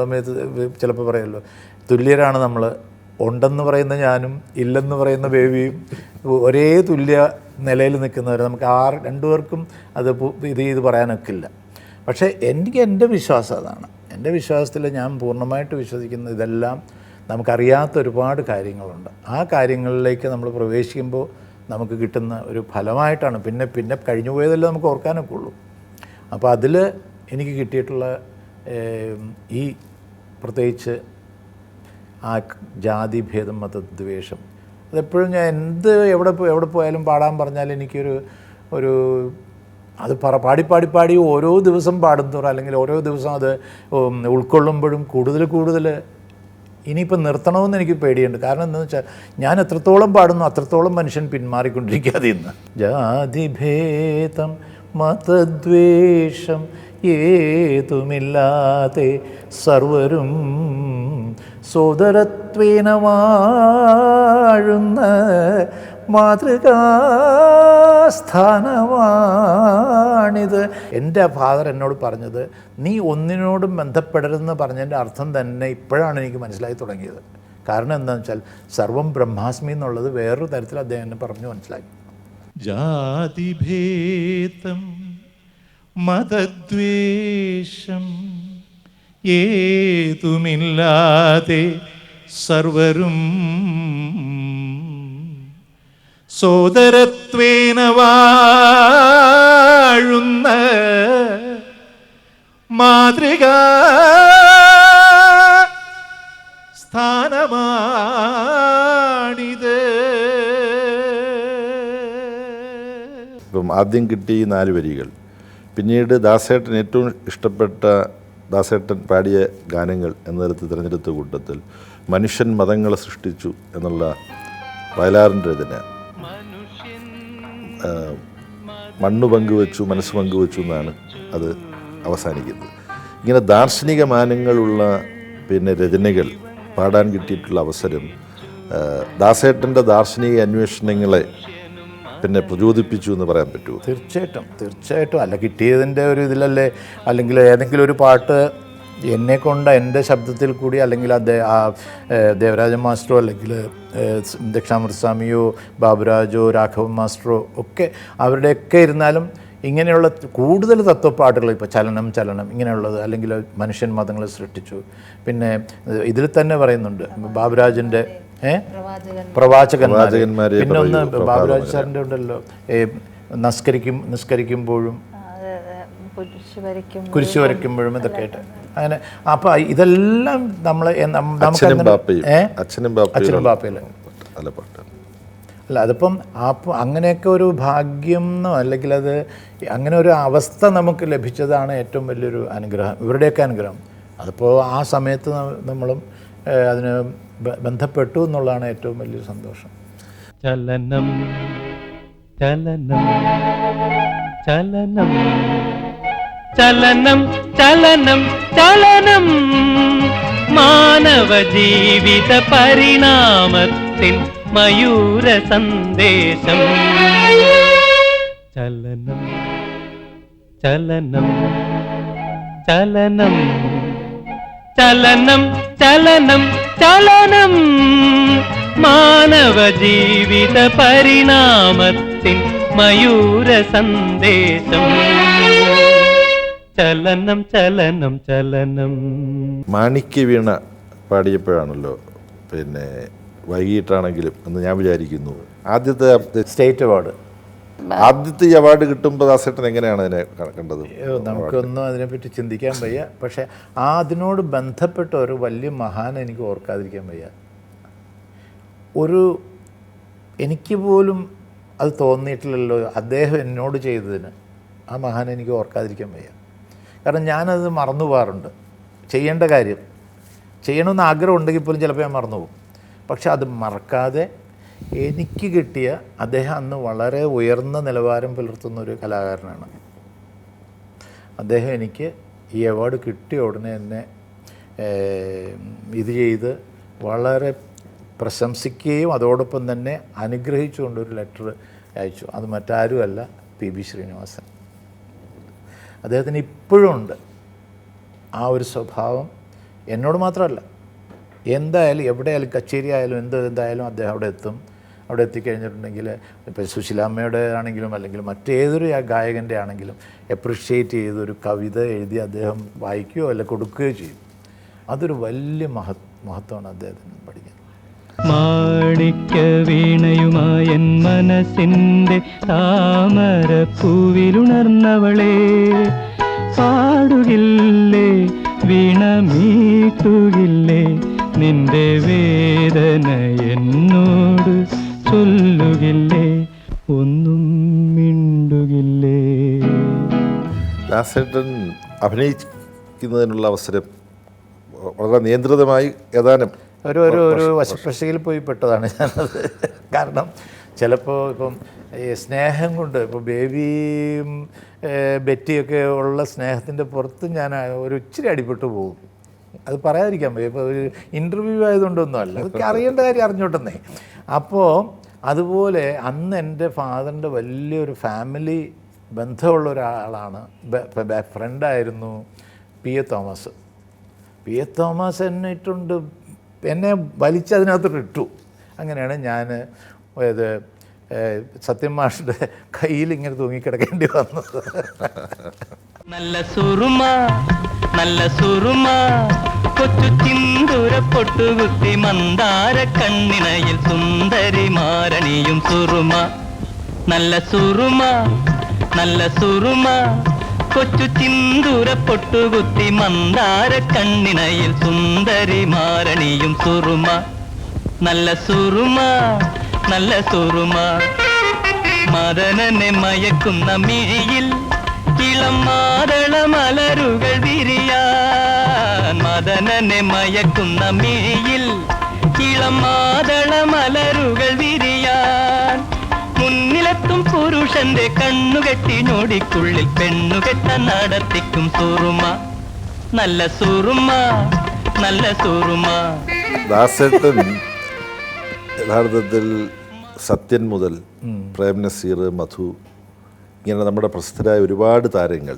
ചിലപ്പോൾ പറയുമല്ലോ, തുല്യരാണ് നമ്മൾ. ഉണ്ടെന്ന് പറയുന്ന ഞാനും ഇല്ലെന്ന് പറയുന്ന ബേബിയും ഒരേ തുല്യ നിലയിൽ നിൽക്കുന്നവർ. നമുക്ക് രണ്ടുപേർക്കും അത് ഇത് ചെയ്ത് പറയാനൊക്കില്ല. പക്ഷേ എൻ്റെ വിശ്വാസം അതാണ്. എൻ്റെ വിശ്വാസത്തിൽ ഞാൻ പൂർണ്ണമായിട്ട് വിശ്വസിക്കുന്ന ഇതെല്ലാം നമുക്കറിയാത്ത ഒരുപാട് കാര്യങ്ങളുണ്ട്. ആ കാര്യങ്ങളിലേക്ക് നമ്മൾ പ്രവേശിക്കുമ്പോൾ നമുക്ക് കിട്ടുന്ന ഒരു ഫലമായിട്ടാണ്. പിന്നെ കഴിഞ്ഞു പോയതല്ലേ നമുക്ക് ഓർക്കാനൊക്കെ ഉള്ളൂ. അപ്പോൾ അതിൽ എനിക്ക് കിട്ടിയിട്ടുള്ള ഈ പ്രത്യേകിച്ച് ആ ജാതിഭേദം, മതദ്വേഷം, അതെപ്പോഴും ഞാൻ എവിടെ പോയാലും പാടാൻ പറഞ്ഞാൽ എനിക്കൊരു അത് പാടി ഓരോ ദിവസം പാടുന്നതോറും അല്ലെങ്കിൽ ഓരോ ദിവസം അത് ഉൾക്കൊള്ളുമ്പോഴും കൂടുതൽ ഇനിയിപ്പോൾ നിർത്തണമെന്ന് എനിക്ക് പേടിയുണ്ട്. കാരണം എന്താണെന്ന് വെച്ചാൽ ഞാൻ എത്രത്തോളം പാടുന്നു അത്രത്തോളം മനുഷ്യൻ പിന്മാറിക്കൊണ്ടിരിക്കാതെ ഇന്ന്. ജാതിഭേദം മതദ്വേഷം ഏതുമില്ലാതെ സർവരും സോദരത്വേന വാഴുന്ന മാതൃകാസ്ഥാനമാണിത്. എൻ്റെ ഫാദർ എന്നോട് പറഞ്ഞത്, നീ ഒന്നിനോടും ബന്ധപ്പെടരുതെന്ന് പറഞ്ഞതിൻ്റെ അർത്ഥം തന്നെ ഇപ്പോഴാണ് എനിക്ക് മനസ്സിലായി തുടങ്ങിയത്. കാരണം എന്താണെന്ന് വെച്ചാൽ സർവം ബ്രഹ്മാസ്മി എന്നുള്ളത് വേറൊരു തരത്തിൽ അദ്ദേഹം എന്നെ പറഞ്ഞു മനസ്സിലാക്കി. ജാതിഭേദം മതദ്വേഷം ഏതുമില്ലാതെ സർവരും സോദരത്വേന വാഴുന്ന മാതൃകാ സ്ഥാനമാണിത്. ഇപ്പം ആദ്യം കിട്ടി 4 വരികൾ. പിന്നീട് ദാസേട്ടൻ ഏറ്റവും ഇഷ്ടപ്പെട്ട ദാസേട്ടൻ പാടിയ ഗാനങ്ങൾ എന്ന തരത്തിൽ തിരഞ്ഞെടുത്ത കൂട്ടത്തിൽ മനുഷ്യൻ മതങ്ങളെ സൃഷ്ടിച്ചു എന്നുള്ള വയലാറിൻ്റെ രചന, മണ്ണ് പങ്കുവച്ചു മനസ്സ് പങ്കുവച്ചു എന്നാണ് അത് അവസാനിക്കുന്നത്. ഇങ്ങനെ ദാർശനിക മാനങ്ങളുള്ള രചനകൾ പാടാൻ കിട്ടിയിട്ടുള്ള അവസരം ദാസേട്ടൻ്റെ ദാർശനിക അന്വേഷണങ്ങളെ പ്രചോദിപ്പിച്ചു എന്ന് പറയാൻ പറ്റുമോ? തീർച്ചയായിട്ടും. അല്ല, കിട്ടിയതിൻ്റെ ഒരു ഇതിലല്ലേ, അല്ലെങ്കിൽ ഏതെങ്കിലും ഒരു പാട്ട് എന്നെക്കൊണ്ട് എൻ്റെ ശബ്ദത്തിൽ കൂടി, അല്ലെങ്കിൽ ദേവരാജ മാസ്റ്ററോ അല്ലെങ്കിൽ ദക്ഷിണാമൃതസ്വാമിയോ ബാബുരാജോ രാഘവൻ മാസ്റ്ററോ ഒക്കെ അവരുടെയൊക്കെ ഇരുന്നാലും ഇങ്ങനെയുള്ള കൂടുതൽ തത്വപ്പാട്ടുകൾ, ഇപ്പോൾ ചലനം ഇങ്ങനെയുള്ളത്, അല്ലെങ്കിൽ മനുഷ്യൻ മതങ്ങളെ സൃഷ്ടിച്ചു. പിന്നെ ഇതിൽ തന്നെ പറയുന്നുണ്ട് ബാബുരാജിൻ്റെ പ്രവാചകന്മാർ. പിന്നെ ഒന്ന് ബാബുരാജ് സാറിൻ്റെ ഉണ്ടല്ലോ, നിസ്കരിക്കുമ്പോഴും കുരിശ് വരയ്ക്കുമ്പോഴും ഇതൊക്കെ ആയിട്ട് അങ്ങനെ. അപ്പോൾ ഇതെല്ലാം അച്ഛനും ബാപ്പയിലെ അല്ല, അതിപ്പം അങ്ങനെയൊക്കെ ഒരു ഭാഗ്യം എന്നോ അല്ലെങ്കിൽ അത് അങ്ങനെ ഒരു അവസ്ഥ നമുക്ക് ലഭിച്ചതാണ് ഏറ്റവും വലിയൊരു അനുഗ്രഹം, ഇവരുടെയൊക്കെ അനുഗ്രഹം. അതിപ്പോൾ ആ സമയത്ത് നമ്മളും അതിന് ബന്ധപ്പെട്ടു എന്നുള്ളതാണ് ഏറ്റവും വലിയൊരു സന്തോഷം. ചലനം ചലനം ചലനം ചലനം ചലനം ചലനം മാനവ ജീവിത പരിണാമത്തിൻ മയൂര സന്ദേശം. ചലനം ചലനം ചലനം ചലനം ചലനം ചലനം മാനവ ജീവിത പരിണാമത്തിൻ മയൂര സന്ദേശം. ചലനം ചലനം ചലനം. മാണിക്യ വീണ പാടിയപ്പോഴാണല്ലോ വൈകിട്ടാണെങ്കിലും എന്ന് ഞാൻ വിചാരിക്കുന്നു ആദ്യത്തെ സ്റ്റേറ്റ് അവാർഡ് ആദ്യത്തെ ഈ അവാർഡ് കിട്ടുമ്പോൾ ദാസേട്ടൻ എങ്ങനെയാണ് അതിനെ കണ്ടത്? നമുക്കൊന്നും അതിനെപ്പറ്റി ചിന്തിക്കാൻ വയ്യ. പക്ഷേ അതിനോട് ബന്ധപ്പെട്ട ഒരു വലിയ മഹാൻ എനിക്ക് ഓർക്കാതിരിക്കാൻ വയ്യ. എനിക്ക് പോലും അത് തോന്നിയിട്ടില്ലല്ലോ അദ്ദേഹം എന്നോട് ചെയ്തതിന്. ആ മഹാൻ എനിക്ക് ഓർക്കാതിരിക്കാൻ വയ്യ. കാരണം ഞാനത് മറന്നു പോകാറുണ്ട്. ചെയ്യേണ്ട കാര്യം ചെയ്യണമെന്ന് ആഗ്രഹം ഉണ്ടെങ്കിൽ പോലും ചിലപ്പോൾ ഞാൻ മറന്നു പോകും. പക്ഷെ അത് മറക്കാതെ എനിക്ക് കിട്ടിയ, അദ്ദേഹം അന്ന് വളരെ ഉയർന്ന നിലവാരം പുലർത്തുന്ന ഒരു കലാകാരനാണ്. അദ്ദേഹം എനിക്ക് ഈ അവാർഡ് കിട്ടിയ ഉടനെ തന്നെ ഇത് ചെയ്ത് വളരെ പ്രശംസിക്കുകയും അതോടൊപ്പം തന്നെ അനുഗ്രഹിച്ചുകൊണ്ടൊരു ലെറ്റർ അയച്ചു. അത് മറ്റാരുമല്ല, പി ബി ശ്രീനിവാസൻ. അദ്ദേഹത്തിന് ഇപ്പോഴും ഉണ്ട് ആ ഒരു സ്വഭാവം. എന്നോട് മാത്രമല്ല, എന്തായാലും എവിടെയായാലും കച്ചേരി ആയാലും എന്തായാലും അദ്ദേഹം അവിടെ എത്തും. അവിടെ എത്തിക്കഴിഞ്ഞിട്ടുണ്ടെങ്കിൽ ഇപ്പോൾ സുശീലാമ്മയുടെ ആണെങ്കിലും അല്ലെങ്കിൽ മറ്റേതൊരു ഗായകൻ്റെ ആണെങ്കിലും എപ്രിഷ്യേറ്റ് ചെയ്തൊരു കവിത എഴുതി അദ്ദേഹം വായിക്കുകയോ അല്ല കൊടുക്കുകയോ ചെയ്യും. അതൊരു വലിയ മഹത്വമാണ് അദ്ദേഹത്തിന് പഠിക്കാൻ. മാണിക്യ വീണയുമായൻ മനസ്സിൻ്റെ താമരപ്പൂവിലുണർന്നവളെ, പാടുകില്ലേ വീണമീട്ടുകില്ലേ, നിന്റെ വേദന എന്നോട് ചൊല്ലുകില്ലേ, ഒന്നും മിണ്ടുകില്ലേ. ദാസേട്ടൻ അഭിനയിക്കുന്നതിനുള്ള അവസരം വളരെ നിയന്ത്രിതമായി ഏതാനും ഒരു വശപ്പശയിൽ പോയി പെട്ടതാണ് ഞാനത്. കാരണം ചിലപ്പോൾ ഇപ്പം ഈ സ്നേഹം കൊണ്ട് ഇപ്പോൾ ബേബിയും ബെറ്റിയൊക്കെ ഉള്ള സ്നേഹത്തിൻ്റെ പുറത്ത് ഞാൻ ഒരു ഇച്ചിരി അടിപ്പെട്ടു പോകും. അത് പറയാതിരിക്കാൻ പറ്റും. ഇപ്പോൾ ഒരു ഇൻ്റർവ്യൂ ആയതുകൊണ്ടൊന്നും അല്ല, അതൊക്കെ അറിയേണ്ട കാര്യം അറിഞ്ഞോട്ടെന്നേ. അപ്പോൾ അതുപോലെ അന്ന് എൻ്റെ ഫാദറിൻ്റെ വലിയൊരു ഫാമിലി ബന്ധമുള്ള ഒരാളാണ്, ഫ്രണ്ടായിരുന്നു P A Thomas. P A Thomas എന്നെ വലിച്ചതിനകത്ത് ഇട്ടു. അങ്ങനെയാണ് ഞാൻ ഇത് സത്യം മാഷിൻ്റെ കയ്യിൽ ഇങ്ങനെ തൂങ്ങിക്കിടക്കേണ്ടി വന്നത്. നല്ല സുറുമ നല്ല സുറുമ കൊച്ചു ചിന്തൂര പൊട്ടുകുത്തി മന്ദാര കണ്ണിണയിൽ സുന്ദരി മാരണിയും സുറുമ. നല്ല സുറുമ നല്ല സുറുമ കൊച്ചു ചിന്തൂര പൊട്ടുകുത്തി മന്ദാര കണ്ണിണയിൽ സുന്ദരി മാരണിയും സുറുമ. നല്ല സുറുമ നല്ല സുറുമ മദനനെ മയക്കുന്ന മിഴിയിൽ ഇളം മാതള മലരുകൾ വിരിയാൻ. മദനനെ മയക്കുന്ന മിഴിയിൽ ഇളം മാതള മലരുകൾ വിരിയാൻ. മുന്നിലെത്തും പുരുഷന്റെ കണ്ണുകെട്ടി ഞൊടിക്കുള്ളിൽ പെണ്ണുകെട്ട നടത്തിക്കും സുറുമ. നല്ല സുറുമ നല്ല സുറുമ. ദാസേട്ടൻ യഥാർത്ഥത്തിൽ സത്യൻ മുതൽ പ്രേം നസീർ, മധു, ഇങ്ങനെ നമ്മുടെ പ്രസിദ്ധരായ ഒരുപാട് താരങ്ങൾ,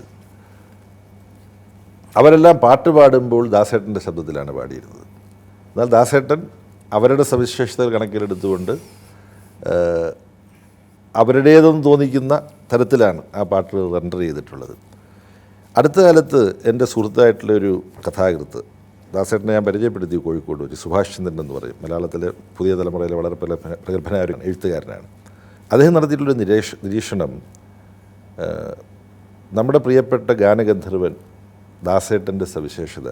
അവരെല്ലാം പാട്ട് പാടുമ്പോൾ ദാസേട്ടൻ്റെ ശബ്ദത്തിലാണ് പാടിയിരുന്നത്. എന്നാൽ ദാസേട്ടൻ അവരുടെ സവിശേഷതകൾ കണക്കിലെടുത്തുകൊണ്ട് അവരുടേതെന്ന് തോന്നിക്കുന്ന തരത്തിലാണ് ആ പാട്ട് റെൻഡർ ചെയ്തിട്ടുള്ളത്. അടുത്ത കാലത്ത് എൻ്റെ സുഹൃത്തായിട്ടുള്ളൊരു കഥാകൃത്ത് ദാസേട്ടനെ ഞാൻ പരിചയപ്പെടുത്തി കോഴിക്കോട്, ഒരു സുഭാഷ് ചന്ദ്രൻ എന്ന് പറയും, മലയാളത്തിലെ പുതിയ തലമുറയിലെ വളരെ പ്രഗത്ഭനായ ഒരു എഴുത്തുകാരനാണ്. അദ്ദേഹം നടത്തിയിട്ടുള്ളൊരു നിരീക്ഷണം, നമ്മുടെ പ്രിയപ്പെട്ട ഗാനഗന്ധർവൻ ദാസേട്ടൻ്റെ സവിശേഷത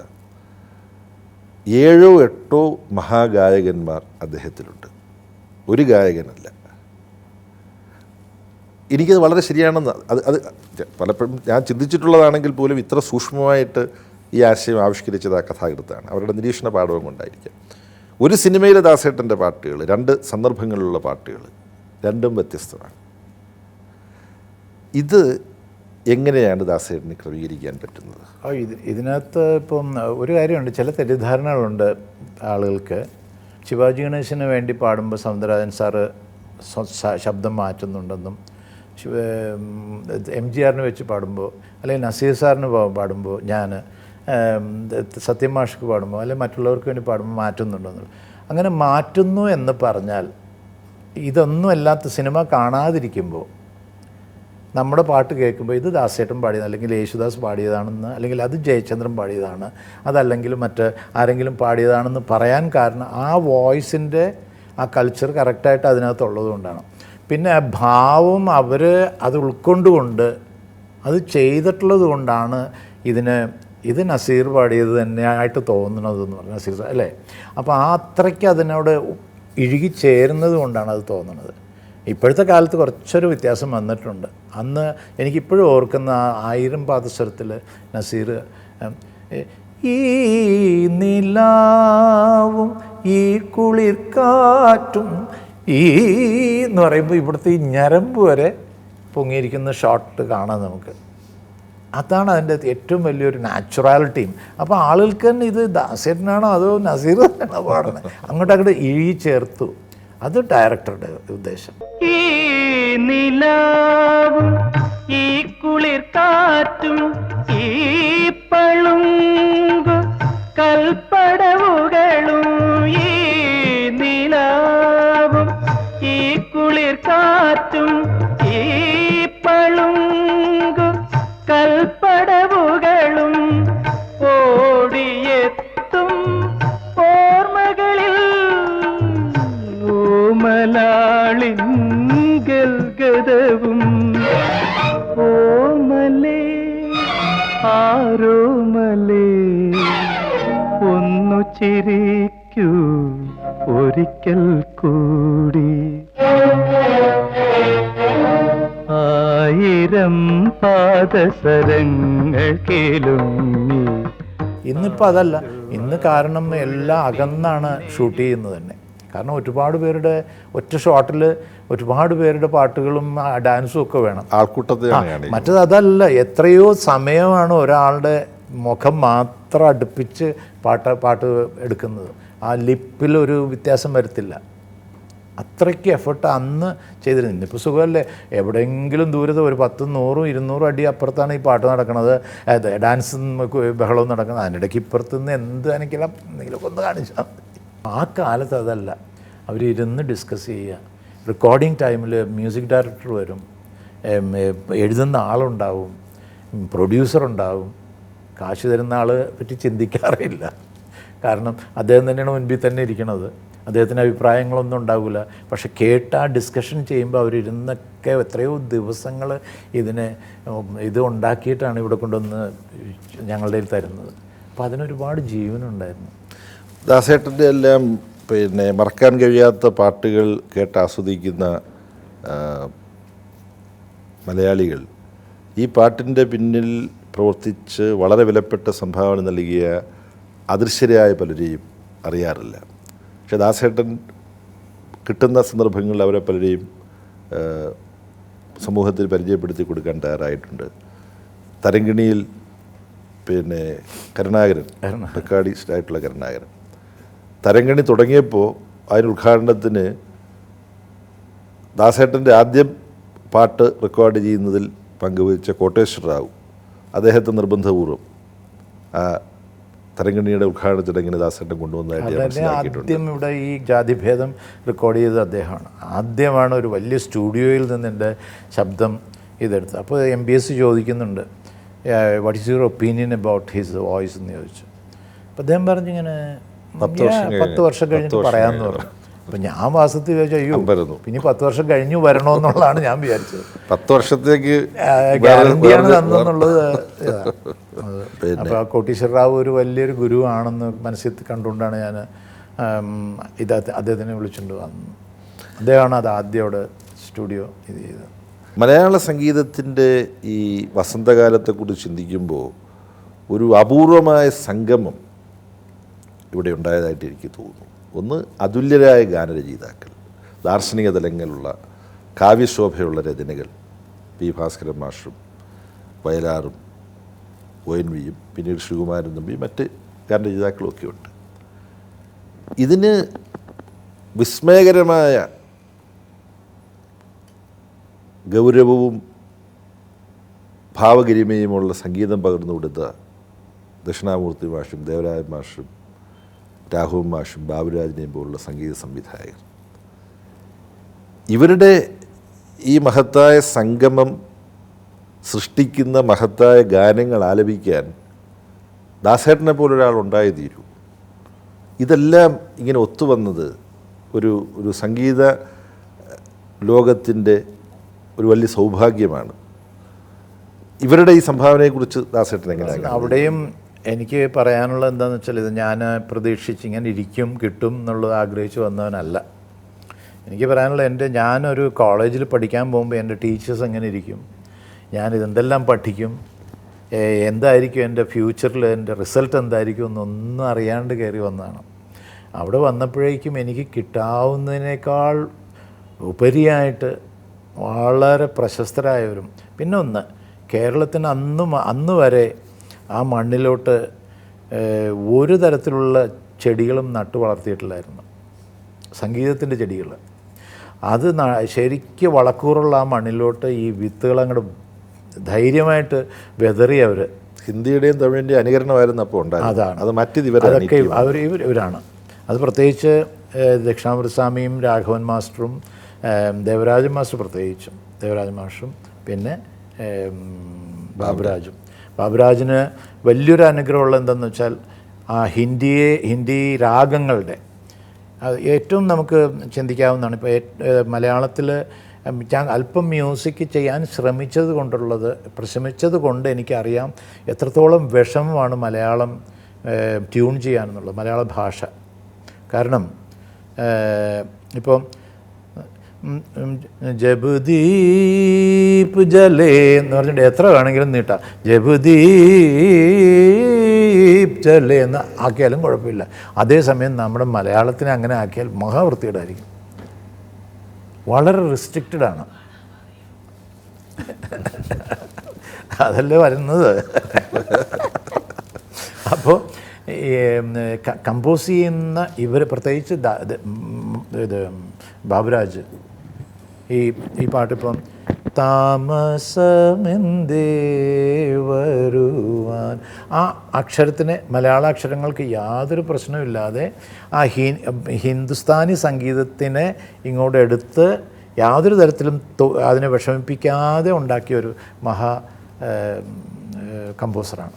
7 or 8 മഹാഗായകന്മാർ അദ്ദേഹത്തിലുണ്ട്, ഒരു ഗായകനല്ല. എനിക്കത് വളരെ ശരിയാണെന്ന് അത് പലപ്പോഴും ഞാൻ ചിന്തിച്ചിട്ടുള്ളതാണെങ്കിൽ പോലും ഇത്ര സൂക്ഷ്മമായിട്ട് ഈ ആശയം ആവിഷ്കരിച്ചത് ആ കഥാകൃത്താണ്. അവരുടെ നിരീക്ഷണ പാഠവും കൊണ്ടായിരിക്കാം. ഒരു സിനിമയിലെ ദാസേട്ടൻ്റെ പാട്ടുകൾ, 2 സന്ദർഭങ്ങളിലുള്ള പാട്ടുകൾ, രണ്ടും വ്യത്യസ്തമാണ്. ഇത് എങ്ങനെയാണ് ദാസേട്ടന് ക്രമീകരിക്കാൻ പറ്റുന്നത്? ഇതിനകത്ത് ഇപ്പം ഒരു കാര്യമുണ്ട്, ചില തെറ്റിദ്ധാരണകളുണ്ട് ആളുകൾക്ക്. ശിവാജി ഗണേശന് വേണ്ടി പാടുമ്പോൾ സൗന്ദരരാജൻ സാറ് ശബ്ദം മാറ്റുന്നുണ്ടെന്നും, MGR വെച്ച് പാടുമ്പോൾ അല്ലെങ്കിൽ നസീർ സാറിന് പാടുമ്പോൾ ഞാൻ സത്യം മാഷ്ക്ക് പാടുമ്പോൾ അല്ലെങ്കിൽ മറ്റുള്ളവർക്ക് വേണ്ടി പാടുമ്പോൾ മാറ്റുന്നുണ്ടെന്നുള്ളത്. അങ്ങനെ മാറ്റുന്നു എന്ന് പറഞ്ഞാൽ ഇതൊന്നും അല്ലാത്ത സിനിമ കാണാതിരിക്കുമ്പോൾ നമ്മുടെ പാട്ട് കേൾക്കുമ്പോൾ ഇത് ദാസേട്ടൻ പാടിയത് അല്ലെങ്കിൽ യേശുദാസ് പാടിയതാണെന്ന്, അല്ലെങ്കിൽ അത് ജയചന്ദ്രൻ പാടിയതാണ്, അതല്ലെങ്കിൽ മറ്റ് ആരെങ്കിലും പാടിയതാണെന്ന് പറയാൻ കാരണം ആ വോയിസിൻ്റെ ആ കൾച്ചർ കറക്റ്റായിട്ട് അതിനകത്തുള്ളത് കൊണ്ടാണ്. പിന്നെ ഭാവം അവർ അത് ഉൾക്കൊണ്ടുകൊണ്ട് അത് ചെയ്തിട്ടുള്ളത് കൊണ്ടാണ് ഇത് നസീർ പാടിയത് തന്നെയായിട്ട് തോന്നുന്നതെന്ന് പറഞ്ഞു, നസീർ അല്ലേ. അപ്പോൾ ആ അത്രയ്ക്ക് അതിനോട് ഇഴുകിച്ചേരുന്നത് കൊണ്ടാണ് അത് തോന്നുന്നത്. ഇപ്പോഴത്തെ കാലത്ത് കുറച്ചൊരു വ്യത്യാസം വന്നിട്ടുണ്ട്. അന്ന് എനിക്കിപ്പോഴും ഓർക്കുന്ന 1000 പാദസ്വരത്തിൽ നസീർ ഈ നിലാവും ഈ കുളിർക്കാറ്റും ഈ എന്ന് പറയുമ്പോൾ ഇവിടുത്തെ ഈ ഞരമ്പ് വരെ പൊങ്ങിയിരിക്കുന്ന ഷോട്ട് കാണാം നമുക്ക്. അതാണ് അതിൻ്റെ ഏറ്റവും വലിയൊരു നാച്ചുറാലിറ്റിയും. അപ്പോൾ ആളുകൾക്ക് തന്നെ ഇത് ദാസേട്ടനാണോ അതോ നസീർ തന്നെയാണോ പാടുന്നത്, അങ്ങോട്ട് ഇഴി ചേർത്തു. അത് ഡയറക്ടറുടെ ഉദ്ദേശം. ഈ നിലാവും ഈ കുളിർ കാറ്റും ഈ പളുങ്കു കൽപ്പടവുകളും ഈ നിലാവും ഈ കുളിർ കാറ്റും ഈ പളുങ്കു കൽപ്പടവുകളും ഓടിയെത്തും ഓർമ്മകളിൽ ഓമലാളിൻ ഗൽഗതവും ഓമലേ ആരോമലേ ഒന്നു ചിരിക്കൂ ഒരിക്കൽ കൂടി ആയിരം പാദസരങ്ങൾ കേളുങ്ങി. ഇന്നിപ്പോൾ അതല്ല. ഇന്ന് കാരണം എല്ലാം അകന്നാണ് ഷൂട്ട് ചെയ്യുന്നത് തന്നെ. കാരണം ഒരുപാട് പേരുടെ ഒറ്റ ഷോട്ടിൽ ഒരുപാട് പേരുടെ പാട്ടുകളും ഡാൻസും ഒക്കെ വേണം. ആൾക്കൂട്ടത്തെയാണ് മറ്റത് അതല്ല. എത്രയോ സമയമാണ് ഒരാളുടെ മുഖം മാത്രം അടുപ്പിച്ച് പാട്ട് എടുക്കുന്നത്. ആ ലിപ്പിലൊരു വ്യത്യാസം വരത്തില്ല. അത്രയ്ക്ക് എഫർട്ട് അന്ന് ചെയ്തിരുന്നു. ഇന്നിപ്പോൾ സുഖമല്ലേ, എവിടെയെങ്കിലും ദൂരത്ത് ഒരു 10, 100, 200 അടി അപ്പുറത്താണ് ഈ പാട്ട് നടക്കുന്നത്, ഡാൻസും ബഹളവും നടക്കുന്നത്. അതിനിടയ്ക്ക് ഇപ്പുറത്തുനിന്ന് എന്തെങ്കിലുമൊക്കെ ഒന്ന് കാണിച്ചാൽ. ആ കാലത്ത് അതല്ല. അവരിരുന്ന് ഡിസ്കസ് ചെയ്യുക. റെക്കോർഡിങ് ടൈമിൽ മ്യൂസിക് ഡയറക്ടർ വരും, എഴുതുന്ന ആളുണ്ടാവും, പ്രൊഡ്യൂസറുണ്ടാവും. കാശ് തരുന്ന ആളെ പറ്റി ചിന്തിക്കാറില്ല. കാരണം അദ്ദേഹം തന്നെയാണ് മുൻപിൽ തന്നെ ഇരിക്കണത്. അദ്ദേഹത്തിന് അഭിപ്രായങ്ങളൊന്നും ഉണ്ടാവില്ല. പക്ഷെ കേട്ട് ആ ഡിസ്കഷൻ ചെയ്യുമ്പോൾ അവരിരുന്നൊക്കെ എത്രയോ ദിവസങ്ങൾ ഇത് ഉണ്ടാക്കിയിട്ടാണ് ഇവിടെ കൊണ്ടുവന്ന് ഞങ്ങളുടെ കയ്യിൽ തരുന്നത്. അപ്പോൾ അതിനൊരുപാട് ജീവനുണ്ടായിരുന്നു. ദാസേട്ടൻ്റെ എല്ലാം മറക്കാൻ കഴിയാത്ത പാട്ടുകൾ കേട്ട് ആസ്വദിക്കുന്ന മലയാളികൾ ഈ പാട്ടിൻ്റെ പിന്നിൽ പ്രവർത്തിച്ച് വളരെ വിലപ്പെട്ട സംഭാവന നൽകിയ അദൃശ്യരായ പലരെയും അറിയാറില്ല. പക്ഷേ ദാസേട്ടൻ കിട്ടുന്ന സന്ദർഭങ്ങളിൽ അവരെ പലരെയും സമൂഹത്തിൽ പരിചയപ്പെടുത്തി കൊടുക്കാൻ തയ്യാറായിട്ടുണ്ട്. തരങ്കിണിയിൽ കരുണാകരൻ, റെക്കോർഡിസ്റ്റായിട്ടുള്ള കരുണാകരൻ തരങ്കിണി തുടങ്ങിയപ്പോൾ അതിന് ഉദ്ഘാടനത്തിന് ദാസേട്ടൻ്റെ ആദ്യം പാട്ട് റെക്കോർഡ് ചെയ്യുന്നതിൽ പങ്കുവച്ച കോട്ടേശ്വര റാവു അദ്ദേഹത്തെ നിർബന്ധപൂർവ്വം ആ തരങ്കിണിയുടെ ഉദ്ഘാടന ചടങ്ങിന് ദാസേട്ടൻ കൊണ്ടുവന്നതായിട്ട് ആദ്യം ഇവിടെ ഈ ജാതിഭേദം റെക്കോർഡ് ചെയ്തത് അദ്ദേഹമാണ്. ആദ്യമാണ് ഒരു വലിയ സ്റ്റുഡിയോയിൽ നിന്ന് എൻ്റെ ശബ്ദം ഇതെടുത്തത്. അപ്പോൾ MBS ചോദിക്കുന്നുണ്ട്, what is your opinion about his voice എന്ന് ചോദിച്ചു. അപ്പോൾ അദ്ദേഹം പറഞ്ഞിങ്ങനെ 10 വർഷം കഴിഞ്ഞിട്ട് പറയാമെന്ന് പറഞ്ഞു. അപ്പം ഞാൻ വാസത്തിൽ ചോദിച്ചു, അയ്യോ പിന്നെ 10 വർഷം കഴിഞ്ഞു വരണമെന്നുള്ളതാണ് ഞാൻ വിചാരിച്ചത്. 10 വർഷത്തേക്ക് ഗ്യാരണ്ടിയാണ് തന്നെന്നുള്ളത്. അപ്പോൾ ആ കോട്ടീശ്വര റാവു ഒരു വലിയൊരു ഗുരുവാണെന്ന് മനസ്സിൽ കണ്ടുകൊണ്ടാണ് ഞാൻ അദ്ദേഹത്തിനെ വിളിച്ചുകൊണ്ട് വന്നത്. അദ്ദേഹമാണ് അത് ആദ്യം അവിടെ സ്റ്റുഡിയോ ഇത് ചെയ്തത്. മലയാള സംഗീതത്തിൻ്റെ ഈ വസന്തകാലത്തെക്കുറിച്ച് ചിന്തിക്കുമ്പോൾ ഒരു അപൂർവമായ സംഗമം ഇവിടെ ഉണ്ടായതായിട്ട് എനിക്ക് തോന്നുന്നു. ഒന്ന്, അതുല്യരായ ഗാനരചയിതാക്കൾ, ദാർശനിക തലങ്ങളുള്ള കാവ്യശോഭയുള്ള രചനകൾ, പി ഭാസ്കരൻ മാഷും വയലാറും ONVയും പിന്നീട് ശ്രീകുമാരൻ തമ്പി മറ്റ് ഗാനരചയിതാക്കളുമൊക്കെ ഉണ്ട്. ഇതിന് വിസ്മയകരമായ ഗൗരവവും ഭാവഗരിമയുമുള്ള സംഗീതം പകർന്നു കൊടുത്ത ദക്ഷിണാമൂർത്തി മാഷും ദേവരാജൻ മാഷും രാഘവൻ മാഷും ബാബുരാജിനെയും പോലുള്ള സംഗീത സംവിധായകർ, ഇവരുടെ ഈ മഹത്തായ സംഗമം സൃഷ്ടിക്കുന്ന മഹത്തായ ഗാനങ്ങൾ ആലപിക്കാൻ ദാസേട്ടനെ പോലൊരാൾ ഉണ്ടായി തീരൂ. ഇതെല്ലാം ഇങ്ങനെ ഒത്തുവന്നത് ഒരു സംഗീത ലോകത്തിൻ്റെ ഒരു വലിയ സൗഭാഗ്യമാണ്. ഇവരുടെ ഈ സംഭാവനയെക്കുറിച്ച് ദാസേട്ടൻ എങ്ങനെയാണ്? അവിടെയും എനിക്ക് പറയാനുള്ളത് എന്താണെന്ന് വെച്ചാൽ, ഇത് ഞാൻ പ്രതീക്ഷിച്ച് ഇങ്ങനെ ഇരിക്കും കിട്ടും എന്നുള്ളത് ആഗ്രഹിച്ച് വന്നവനല്ല. എനിക്ക് പറയാനുള്ളത്, ഞാനൊരു കോളേജിൽ പഠിക്കാൻ പോകുമ്പോൾ എൻ്റെ ടീച്ചേഴ്സ് എങ്ങനെ ഇരിക്കും, ഞാനിതെന്തെല്ലാം പഠിക്കും, എന്തായിരിക്കും എൻ്റെ ഫ്യൂച്ചറിൽ എൻ്റെ റിസൾട്ട് എന്തായിരിക്കും എന്നൊന്നും അറിയാണ്ട് കയറി വന്നതാണ്. അവിടെ വന്നപ്പോഴേക്കും എനിക്ക് കിട്ടാവുന്നതിനേക്കാൾ ഉപരിയായിട്ട് വളരെ പ്രശസ്തരായവരും, പിന്നെ ഒന്ന്, കേരളത്തിന് അന്ന് വരെ ആ മണ്ണിലോട്ട് ഒരു തരത്തിലുള്ള ചെടികളും നട്ടു വളർത്തിയിട്ടില്ലായിരുന്നു, സംഗീതത്തിൻ്റെ ചെടികൾ. അത് ശരിക്ക് വളക്കൂറുള്ള ആ മണ്ണിലോട്ട് ഈ വിത്തുകൾ അങ്ങോട്ട് ധൈര്യമായിട്ട് വെതറി അവർ. ഹിന്ദിയുടെയും തമിഴിൻ്റെയും അനുകരണമായിരുന്നു അപ്പോൾ ഉണ്ടായത്. അതാണ്. അത് അതൊക്കെ ഇവരാണ്. അത് പ്രത്യേകിച്ച് ദക്ഷിണാമൃതസ്വാമിയും രാഘവൻ മാസ്റ്ററും ദേവരാജൻ മാസ്റ്റർ പ്രത്യേകിച്ചും ദേവരാജൻ മാസ്റ്ററും പിന്നെ ബാബുരാജിന് വലിയൊരു അനുഗ്രഹമുള്ള എന്താണെന്ന് വെച്ചാൽ ആ ഹിന്ദി രാഗങ്ങളുടെ ഏറ്റവും നമുക്ക് ചിന്തിക്കാവുന്നതാണ്. ഇപ്പോൾ മലയാളത്തിൽ ഞാൻ അല്പം മ്യൂസിക് ചെയ്യാൻ ശ്രമിച്ചത് കൊണ്ട് എനിക്കറിയാം എത്രത്തോളം വിഷമമാണ് മലയാളം ട്യൂൺ ചെയ്യാനെന്നുള്ളത്, മലയാള ഭാഷ. കാരണം ഇപ്പം ജബ് ദീപ് ജലേ എന്ന് പറഞ്ഞിട്ട് എത്ര വേണമെങ്കിലും നീട്ടാം. ജബ് ദീപ് ജലേ എന്ന് ആക്കിയാലും കുഴപ്പമില്ല. അതേസമയം നമ്മുടെ മലയാളത്തിനെ അങ്ങനെ ആക്കിയാൽ മഹാവൃത്തികേടായിരിക്കും. വളരെ റിസ്ട്രിക്റ്റഡാണ്. അതല്ലേ വരുന്നത്. അപ്പോൾ കമ്പോസ് ചെയ്യുന്ന ഇവർ പ്രത്യേകിച്ച് ഇത് ബാബുരാജ് ഈ പാട്ടിപ്പം താമസമെന്തേ വരുവാൻ ആ അക്ഷരത്തിന് മലയാള അക്ഷരങ്ങൾക്ക് യാതൊരു പ്രശ്നമില്ലാതെ ആ ഹിന്ദുസ്ഥാനി സംഗീതത്തിനെ ഇങ്ങോട്ട് എടുത്ത് യാതൊരു തരത്തിലും അതിനെ വിഷമിപ്പിക്കാതെ ഉണ്ടാക്കിയ ഒരു മഹാ കമ്പോസറാണ്.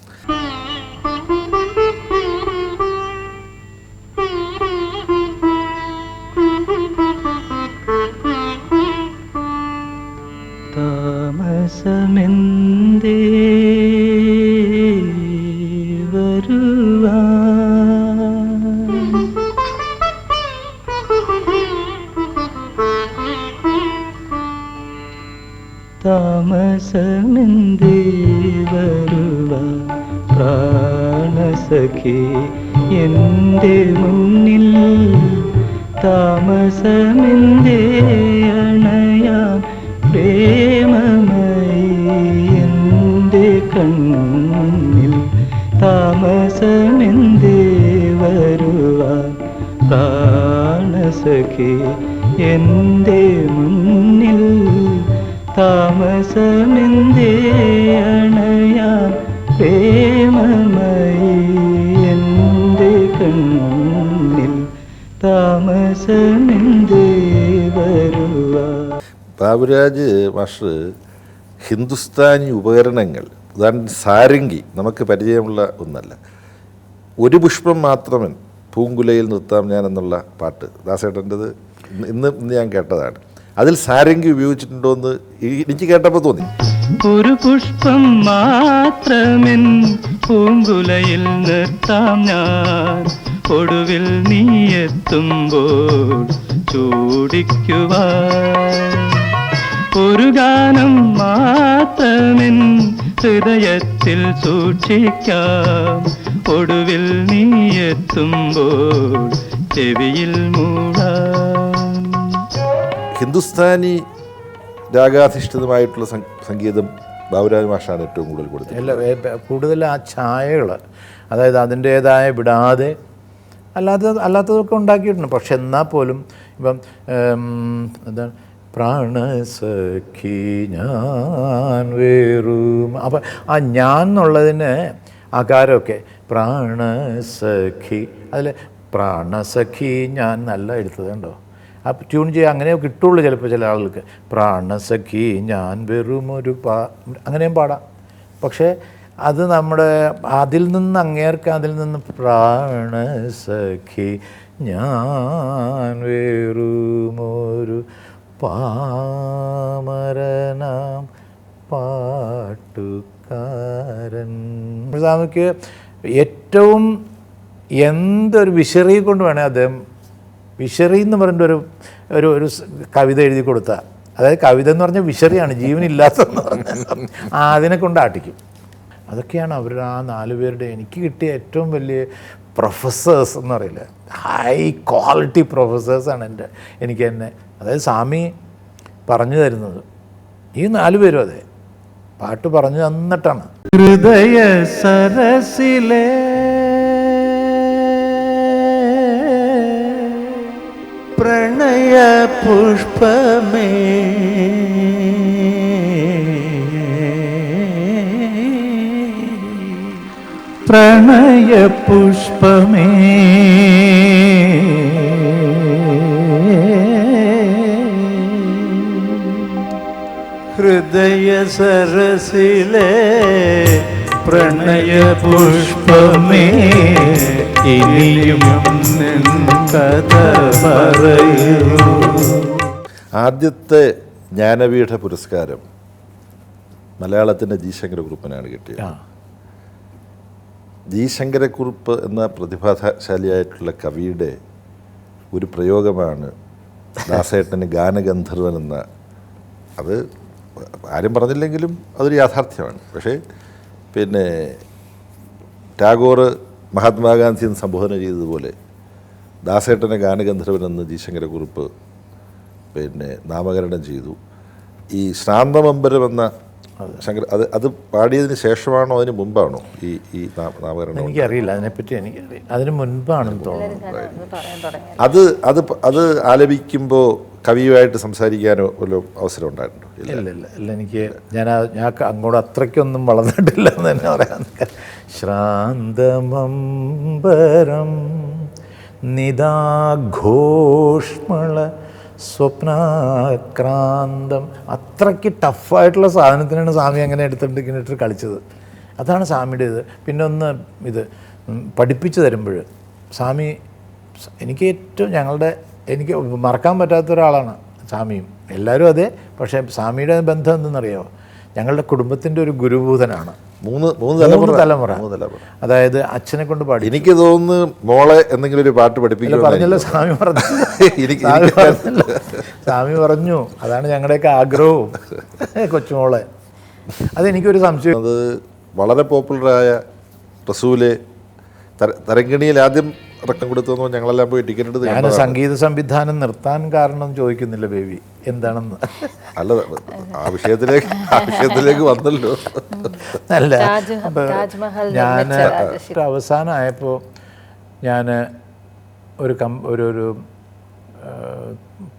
താമസമെന്തേ വരുവാൻ താമസമെന്തേ വരുവാൻ പ്രാണസഖി എൻ്റെ മുന്നിൽ താമസമെന്തേ അണയാൻ പ്രേമമയി എൻ്റെ കണ്ണിൽ താമസമെന്തേ വരുവാൻ പ്രാണസഖി എൻ്റെ മുന്നിൽ താമസമെന്തേ അണയാൻ പ്രേമമയി എൻ്റെ കണ്ണിൽ താമസമെന്തേ വരുവാൻ. ബാബുരാജ് മാസ്റ്റർ ഹിന്ദുസ്ഥാനി ഉപകരണങ്ങൾ, ഉദാഹരണത്തിന് സാരംഗി നമുക്ക് പരിചയമുള്ള ഒന്നല്ല. ഒരു പുഷ്പം മാത്രമൻ പൂങ്കുലയിൽ നിർത്താം ഞാൻ എന്നുള്ള പാട്ട് ദാസേട്ടൻ്റെത് ഇന്ന് ഞാൻ കേട്ടതാണ്. അതിൽ സാരംഗി ഉപയോഗിച്ചിട്ടുണ്ടോ എന്ന് എനിക്ക് കേട്ടപ്പോൾ തോന്നി. ഒരു പുഷ്പം മാത്രമെൻ പൂങ്കുലയിൽ നിർത്താം ഞാൻ, ഒടുവിൽ നീ എത്തുമ്പോൾ ചൂടിക്കുവാൻ. ഒരു ഗാനം മാത്രമെൻ ഹൃദയത്തിൽ സൂക്ഷിക്കാം, ഒടുവിൽ നീ എത്തുമ്പോൾ ചെവിയിൽ മൂടാം. ഹിന്ദുസ്ഥാനി രാഗാധിഷ്ഠിതമായിട്ടുള്ള സംഗീതം ബാബുരാജ് മാഷാണ് ഏറ്റവും കൂടുതൽ കൊടുത്തത്. കൂടുതൽ ആ ഛായകൾ, അതായത് അതിൻ്റേതായ വിടാതെ അല്ലാത്തതൊക്കെ ഉണ്ടാക്കിയിട്ടുണ്ട്. പക്ഷെ എന്നാൽ പോലും ഇപ്പം എന്താണ് പ്രാണസഖി ഞാൻ വേറും, അപ്പം ആ ഞാൻ എന്നുള്ളതിന് ആകാരമൊക്കെ പ്രാണസഖി, അതിൽ പ്രാണസഖി ഞാൻ നല്ല എടുത്തത് കണ്ടോ. ആ ട്യൂൺ ചെയ്യാൻ അങ്ങനെ കിട്ടുള്ളൂ ചിലപ്പോൾ ചില ആളുകൾക്ക്. പ്രാണസഖി ഞാൻ വെറുമൊരു അങ്ങനെയും പാടാം. പക്ഷേ അത് നമ്മുടെ അതിൽ നിന്ന് അങ്ങേർക്ക് അതിൽ നിന്ന് പ്രാണസഖി ഞാൻ വെറുമൊരു പാമരനാം പാട്ടുകാരൻ. നമുക്ക് ഏറ്റവും എന്തൊരു വിശറി കൊണ്ട് വേണേൽ അദ്ദേഹം വിശറി എന്ന് പറഞ്ഞിട്ട് ഒരു കവിത എഴുതി കൊടുത്താൽ, അതായത് കവിത എന്ന് പറഞ്ഞാൽ വിശറിയാണ്, ജീവനില്ലാത്തതെന്ന് പറഞ്ഞാൽ അതിനെ കൊണ്ട് ആട്ടിക്കും. അതൊക്കെയാണ് അവരുടെ ആ 4 പേരുടെ എനിക്ക് കിട്ടിയ ഏറ്റവും വലിയ പ്രൊഫസേഴ്സ് എന്ന് പറയില്ല, ഹൈ ക്വാളിറ്റി പ്രൊഫസേഴ്സാണ് എനിക്ക് എന്നെ, അതായത് സ്വാമി പറഞ്ഞു തരുന്നത്. ഈ 4 പേരും അതെ പാട്ട് പറഞ്ഞു തന്നിട്ടാണ്. ഹൃദയ സരസിലെ പ്രണയ പ്രണയ പുഷ്പമേ പ്രണയ പുഷ്പമേ ഹൃദയ സരസിലെ പ്രണയ പുഷ്പമേ ഇനിയും നിൻ കഥ പറയൂ. ആദ്യത്തെ ജ്ഞാനപീഠ പുരസ്കാരം മലയാളത്തിൻ്റെ ജി ശങ്കരക്കുറുപ്പിനാണ് കിട്ടിയത്. ജി ശങ്കരക്കുറുപ്പ് എന്ന പ്രതിഭാശാലിയായിട്ടുള്ള കവിയുടെ ഒരു പ്രയോഗമാണ് ദാസേട്ടന് ഗാനഗന്ധർവൻ എന്ന, അത് ആരും പറഞ്ഞില്ലെങ്കിലും അതൊരു യാഥാർത്ഥ്യമാണ്. പക്ഷേ പിന്നെ ടാഗോർ മഹാത്മാഗാന്ധിയെ സംബോധന ചെയ്തതുപോലെ ദാസേട്ടനെ ഗാനഗന്ധർവൻ എന്ന് ജി ശങ്കരക്കുറുപ്പ് പിന്നെ നാമകരണം ചെയ്തു. ഈ ശ്രാന്തമമ്പരം എന്ന ശങ്കര അത് പാടിയതിന് ശേഷമാണോ അതിന് മുമ്പാണോ ഈ നാമകരണം? എനിക്കറിയില്ല, അതിനെപ്പറ്റി എനിക്കറിയില്ല. അതിന് മുൻപാണെന്ന് തോന്നുന്നു. പറയാൻ തുടങ്ങി. അത് ആലപിക്കുമ്പോൾ കവിയുമായിട്ട് സംസാരിക്കാനോ വല്ല അവസരം ഉണ്ടായിട്ടുണ്ടോ? ഇല്ല എനിക്ക് ഞാൻ അങ്ങോട്ട് അത്രയ്ക്കൊന്നും വളർന്നിട്ടില്ല എന്ന് തന്നെ പറയാം. ശ്രാന്തമംബരം നിദാഘോഷ്മള സ്വപ്നാക്രാന്തം, അത്രയ്ക്ക് ടഫായിട്ടുള്ള സാധനത്തിനാണ് സ്വാമി അങ്ങനെ എടുത്തിട്ട് ഇങ്ങനെ ഇട്ട് കളിച്ചത്. അതാണ് സ്വാമിയുടെ ഇത്. പിന്നെ ഒന്ന് ഇത് പഠിപ്പിച്ചു തരുമ്പോൾ സ്വാമി എനിക്ക് ഏറ്റവും എനിക്ക് മറക്കാൻ പറ്റാത്ത ഒരാളാണ് സ്വാമിയും. എല്ലാവരും അതെ. പക്ഷേ സ്വാമിയുടെ ബന്ധം എന്തെന്നറിയാമോ? ഞങ്ങളുടെ കുടുംബത്തിൻ്റെ ഒരു ഗുരുഭൂതനാണ്. മൂന്ന് തലമുറ. അതായത് അച്ഛനെ കൊണ്ട് പാടി. എനിക്ക് തോന്നുന്നു മോളെ എന്തെങ്കിലും ഒരു പാട്ട് പഠിപ്പിക്കുക പറഞ്ഞല്ലോ സ്വാമി പറഞ്ഞു. സ്വാമി പറഞ്ഞു അതാണ് ഞങ്ങളുടെയൊക്കെ ആഗ്രഹവും, കൊച്ചുമോളെ. അതെനിക്കൊരു സംശയം. അത് വളരെ പോപ്പുലറായ റസൂലെ തരങ്കിണിയിൽ ആദ്യം ഇറക്കം കൊടുത്തു ഞങ്ങളെല്ലാം പോയി ടിക്കറ്റ് എടുത്ത്. ഞാൻ സംഗീത സംവിധാനം നിർത്താൻ കാരണം ചോദിക്കുന്നില്ല ബേബി എന്താണെന്ന്. അല്ല, ആ വിഷയത്തിലേക്ക് വന്നല്ലോ. അല്ല, ഞാൻ അവസാനമായപ്പോൾ ഞാൻ ഒരു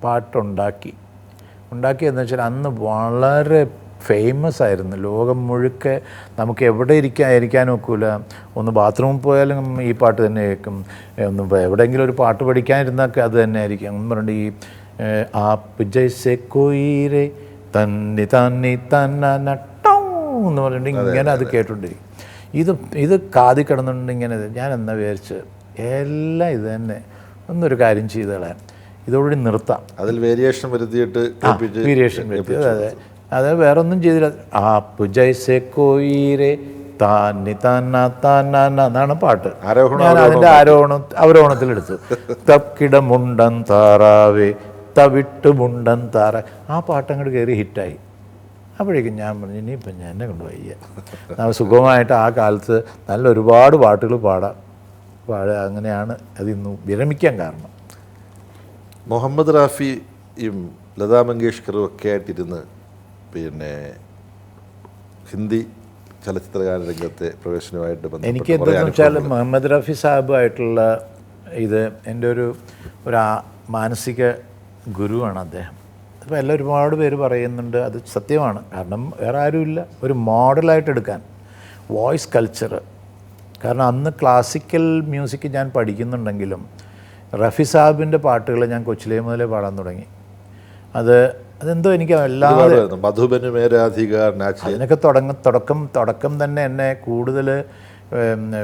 പാട്ടുണ്ടാക്കിയെന്ന് വെച്ചാൽ അന്ന് വളരെ ഫേമസ് ആയിരുന്നു. ലോകം മുഴുക്കെ നമുക്ക് എവിടെ ഇരിക്കാൻ ഒക്കില്ല. ഒന്ന് ബാത്റൂമിൽ പോയാലും ഈ പാട്ട് തന്നെ കേൾക്കും. ഒന്ന് എവിടെയെങ്കിലും ഒരു പാട്ട് പഠിക്കാനിരുന്നൊക്കെ അത് തന്നെ ആയിരിക്കും. എന്ന് പറഞ്ഞിട്ട് ഈ ആപ്പ് ജൈസെ കൊയ്രെ തന്നി തന്നി തന്നോ എന്ന് പറഞ്ഞിട്ട് ഇങ്ങനെ അത് കേട്ടോണ്ടിരിക്കും. ഇത് കാതി കിടന്നുകൊണ്ട് ഇങ്ങനെ ഞാൻ എന്നാ വിചാരിച്ച് എല്ലാം ഇത് തന്നെ. ഒന്നൊരു കാര്യം ചെയ്ത് കളയാം, ഇതോടുകൂടി നിർത്താം. അതിൽ വേരിയേഷൻ വരുത്തിയിട്ട് അതെ. അത് വേറൊന്നും ചെയ്തില്ല. ആപ്പ് ജൈസെ കൊയ്രെ താന്നി തന്ന എന്നാണ് പാട്ട്. ഞാൻ അതിൻ്റെ അവരോഹണത്തിലെടുത്തു. തക്കിട മുണ്ടൻ താറാവേ തവിട്ട് മുണ്ടൻ താറ. ആ പാട്ട് അങ്ങോട്ട് കയറി ഹിറ്റായി. അപ്പോഴേക്കും ഞാൻ പറഞ്ഞു ഇനിയിപ്പം ഞാൻ എന്നെ കൊണ്ട് വയ്യ. നമ്മൾ സുഖമായിട്ട് ആ കാലത്ത് നല്ല ഒരുപാട് പാട്ടുകൾ പാടുക. അങ്ങനെയാണ് അതിന്ന് വിരമിക്കാൻ കാരണം. മുഹമ്മദ് റാഫിയും ലതാ മങ്കേഷ്കറും ഒക്കെ ആയിട്ടിരുന്ന് പിന്നെ ഹിന്ദി ചലച്ചിത്രഗാന രംഗത്തെ പ്രവേശനവുമായിട്ട് എനിക്ക് എന്താണെന്ന് വെച്ചാൽ മുഹമ്മദ് റാഫി സാഹിബുമായിട്ടുള്ള ഇത് എൻ്റെ ഒരു മാനസിക ഗുരുവാണ് അദ്ദേഹം. അപ്പോൾ എല്ലാം ഒരുപാട് പേര് പറയുന്നുണ്ട്, അത് സത്യമാണ്. കാരണം വേറെ ആരുമില്ല ഒരു മോഡലായിട്ട് എടുക്കാൻ. വോയിസ് കൾച്ചർ, കാരണം അന്ന് ക്ലാസിക്കൽ മ്യൂസിക് ഞാൻ പഠിക്കുന്നുണ്ടെങ്കിലും റഫി സാഹിബിൻ്റെ പാട്ടുകൾ ഞാൻ കൊച്ചിലേ മുതലേ പാടാൻ തുടങ്ങി. അതെന്തോ എനിക്ക് അല്ലാതെ അതിനൊക്കെ തുടക്കം തന്നെ എന്നെ കൂടുതൽ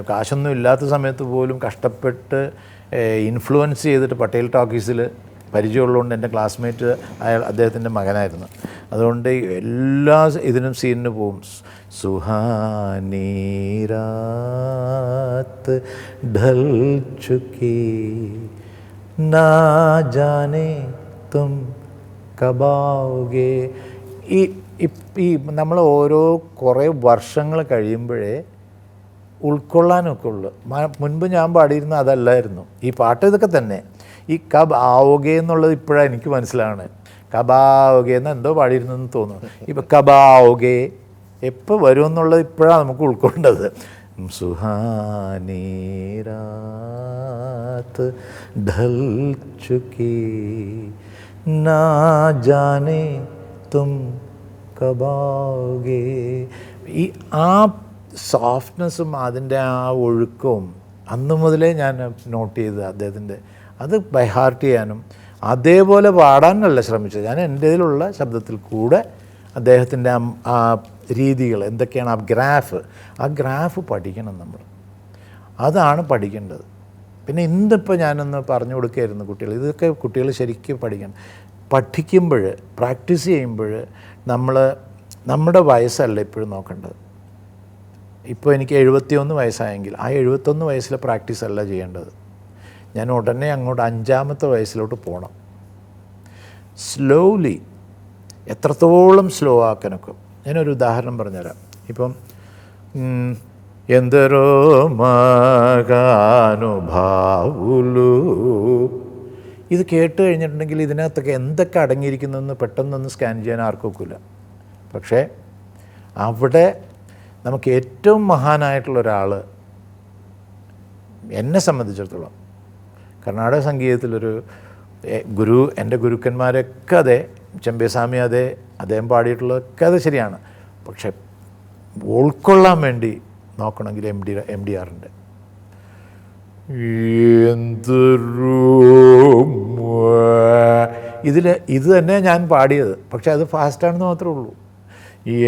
കാശൊന്നും ഇല്ലാത്ത സമയത്ത് പോലും കഷ്ടപ്പെട്ട് ഇൻഫ്ലുവൻസ് ചെയ്തിട്ട് പട്ടേൽ ടോക്കീസിൽ പരിചയമുള്ളതുകൊണ്ട് എൻ്റെ ക്ലാസ്മേറ്റ് അദ്ദേഹത്തിൻ്റെ മകനായിരുന്നു. അതുകൊണ്ട് എല്ലാ ഇതിനും സീനിന് പോവും. സുഹാനി രാത് ഢൽ ചുക്കി നാ ജാനെ തും കബാവുകെ. ഈ നമ്മൾ കുറേ വർഷങ്ങൾ കഴിയുമ്പോഴേ ഉൾക്കൊള്ളാനൊക്കെ ഉള്ളു. മുൻപ് ഞാൻ പാടിയിരുന്ന അതല്ലായിരുന്നു. ഈ പാട്ട് ഇതൊക്കെ തന്നെ. ഈ കബ് ആവുകെ എന്നുള്ളത് ഇപ്പോഴാണ് എനിക്ക് മനസ്സിലാണ്. കബാവുകെ എന്ന് എന്തോ പാടിയിരുന്നെന്ന് തോന്നുന്നു. ഇപ്പം കബാവുകെ എപ്പോൾ വരുമെന്നുള്ളത് ഇപ്പോഴാണ് നമുക്ക് ഉൾക്കൊണ്ടത്. സുഹാനി രാത് ढल चुकी ना जाने तुम कब आओगे. ഈ ആ സോഫ്റ്റ്നെസ്സും അതിൻ്റെ ആ ഒഴുക്കവും അന്ന് മുതലേ ഞാൻ നോട്ട് ചെയ്ത് അദ്ദേഹത്തിൻ്റെ അത് ബൈ ഹാർട്ട് ചെയ്യാനും അതേപോലെ പാടാനല്ല ശ്രമിച്ചത്. ഞാൻ എൻ്റേതിലുള്ള ശബ്ദത്തിൽ കൂടെ അദ്ദേഹത്തിൻ്റെ ആ രീതികൾ എന്തൊക്കെയാണ്, ആ ഗ്രാഫ് പഠിക്കണം നമ്മൾ. അതാണ് പഠിക്കേണ്ടത്. പിന്നെ ഇന്നിപ്പോൾ ഞാനൊന്ന് പറഞ്ഞു കൊടുക്കുകയായിരുന്നു കുട്ടികൾ, ഇതൊക്കെ കുട്ടികൾ ശരിക്കും പഠിക്കണം. പഠിക്കുമ്പോൾ, പ്രാക്ടീസ് ചെയ്യുമ്പോൾ നമ്മുടെ വയസ്സല്ല ഇപ്പോഴും നോക്കേണ്ടത്. ഇപ്പോൾ എനിക്ക് 71 വയസ്സായെങ്കിൽ ആ 71 വയസ്സിലെ പ്രാക്ടീസ് അല്ല ചെയ്യേണ്ടത്. ഞാൻ ഉടനെ അങ്ങോട്ട് 5-ാമത്തെ വയസ്സിലോട്ട് പോകണം. സ്ലോലി, എത്രത്തോളം സ്ലോ ആക്കാനൊക്കെ. ഞാനൊരു ഉദാഹരണം പറഞ്ഞുതരാം. ഇപ്പം ఎందరో മഹാനുഭാവുലു, ഇത് കേട്ട് കഴിഞ്ഞിട്ടുണ്ടെങ്കിൽ ഇതിനകത്തൊക്കെ എന്തൊക്കെ അടങ്ങിയിരിക്കുന്നതെന്ന് പെട്ടെന്നൊന്ന് സ്കാൻ ചെയ്യാൻ ആർക്കും ഒക്കില്ല. പക്ഷേ അവിടെ നമുക്ക് ഏറ്റവും മഹാനായിട്ടുള്ള ഒരാൾ, എന്നെ സംബന്ധിച്ചിടത്തോളം കർണാടക സംഗീതത്തിലൊരു ഗുരു, എൻ്റെ ഗുരുക്കന്മാരൊക്കെ അതെ, ചെമ്പേസ്വാമി അതെ, അദ്ദേഹം പാടിയിട്ടുള്ളതൊക്കെ അത് ശരിയാണ്. പക്ഷെ ഉൾക്കൊള്ളാൻ വേണ്ടി നോക്കണമെങ്കിൽ എം ഡി ആറിൻ്റെ ഇത് തന്നെ ഞാൻ പാടിയത്. പക്ഷെ അത് ഫാസ്റ്റാണെന്ന് മാത്രമേ ഉള്ളൂ.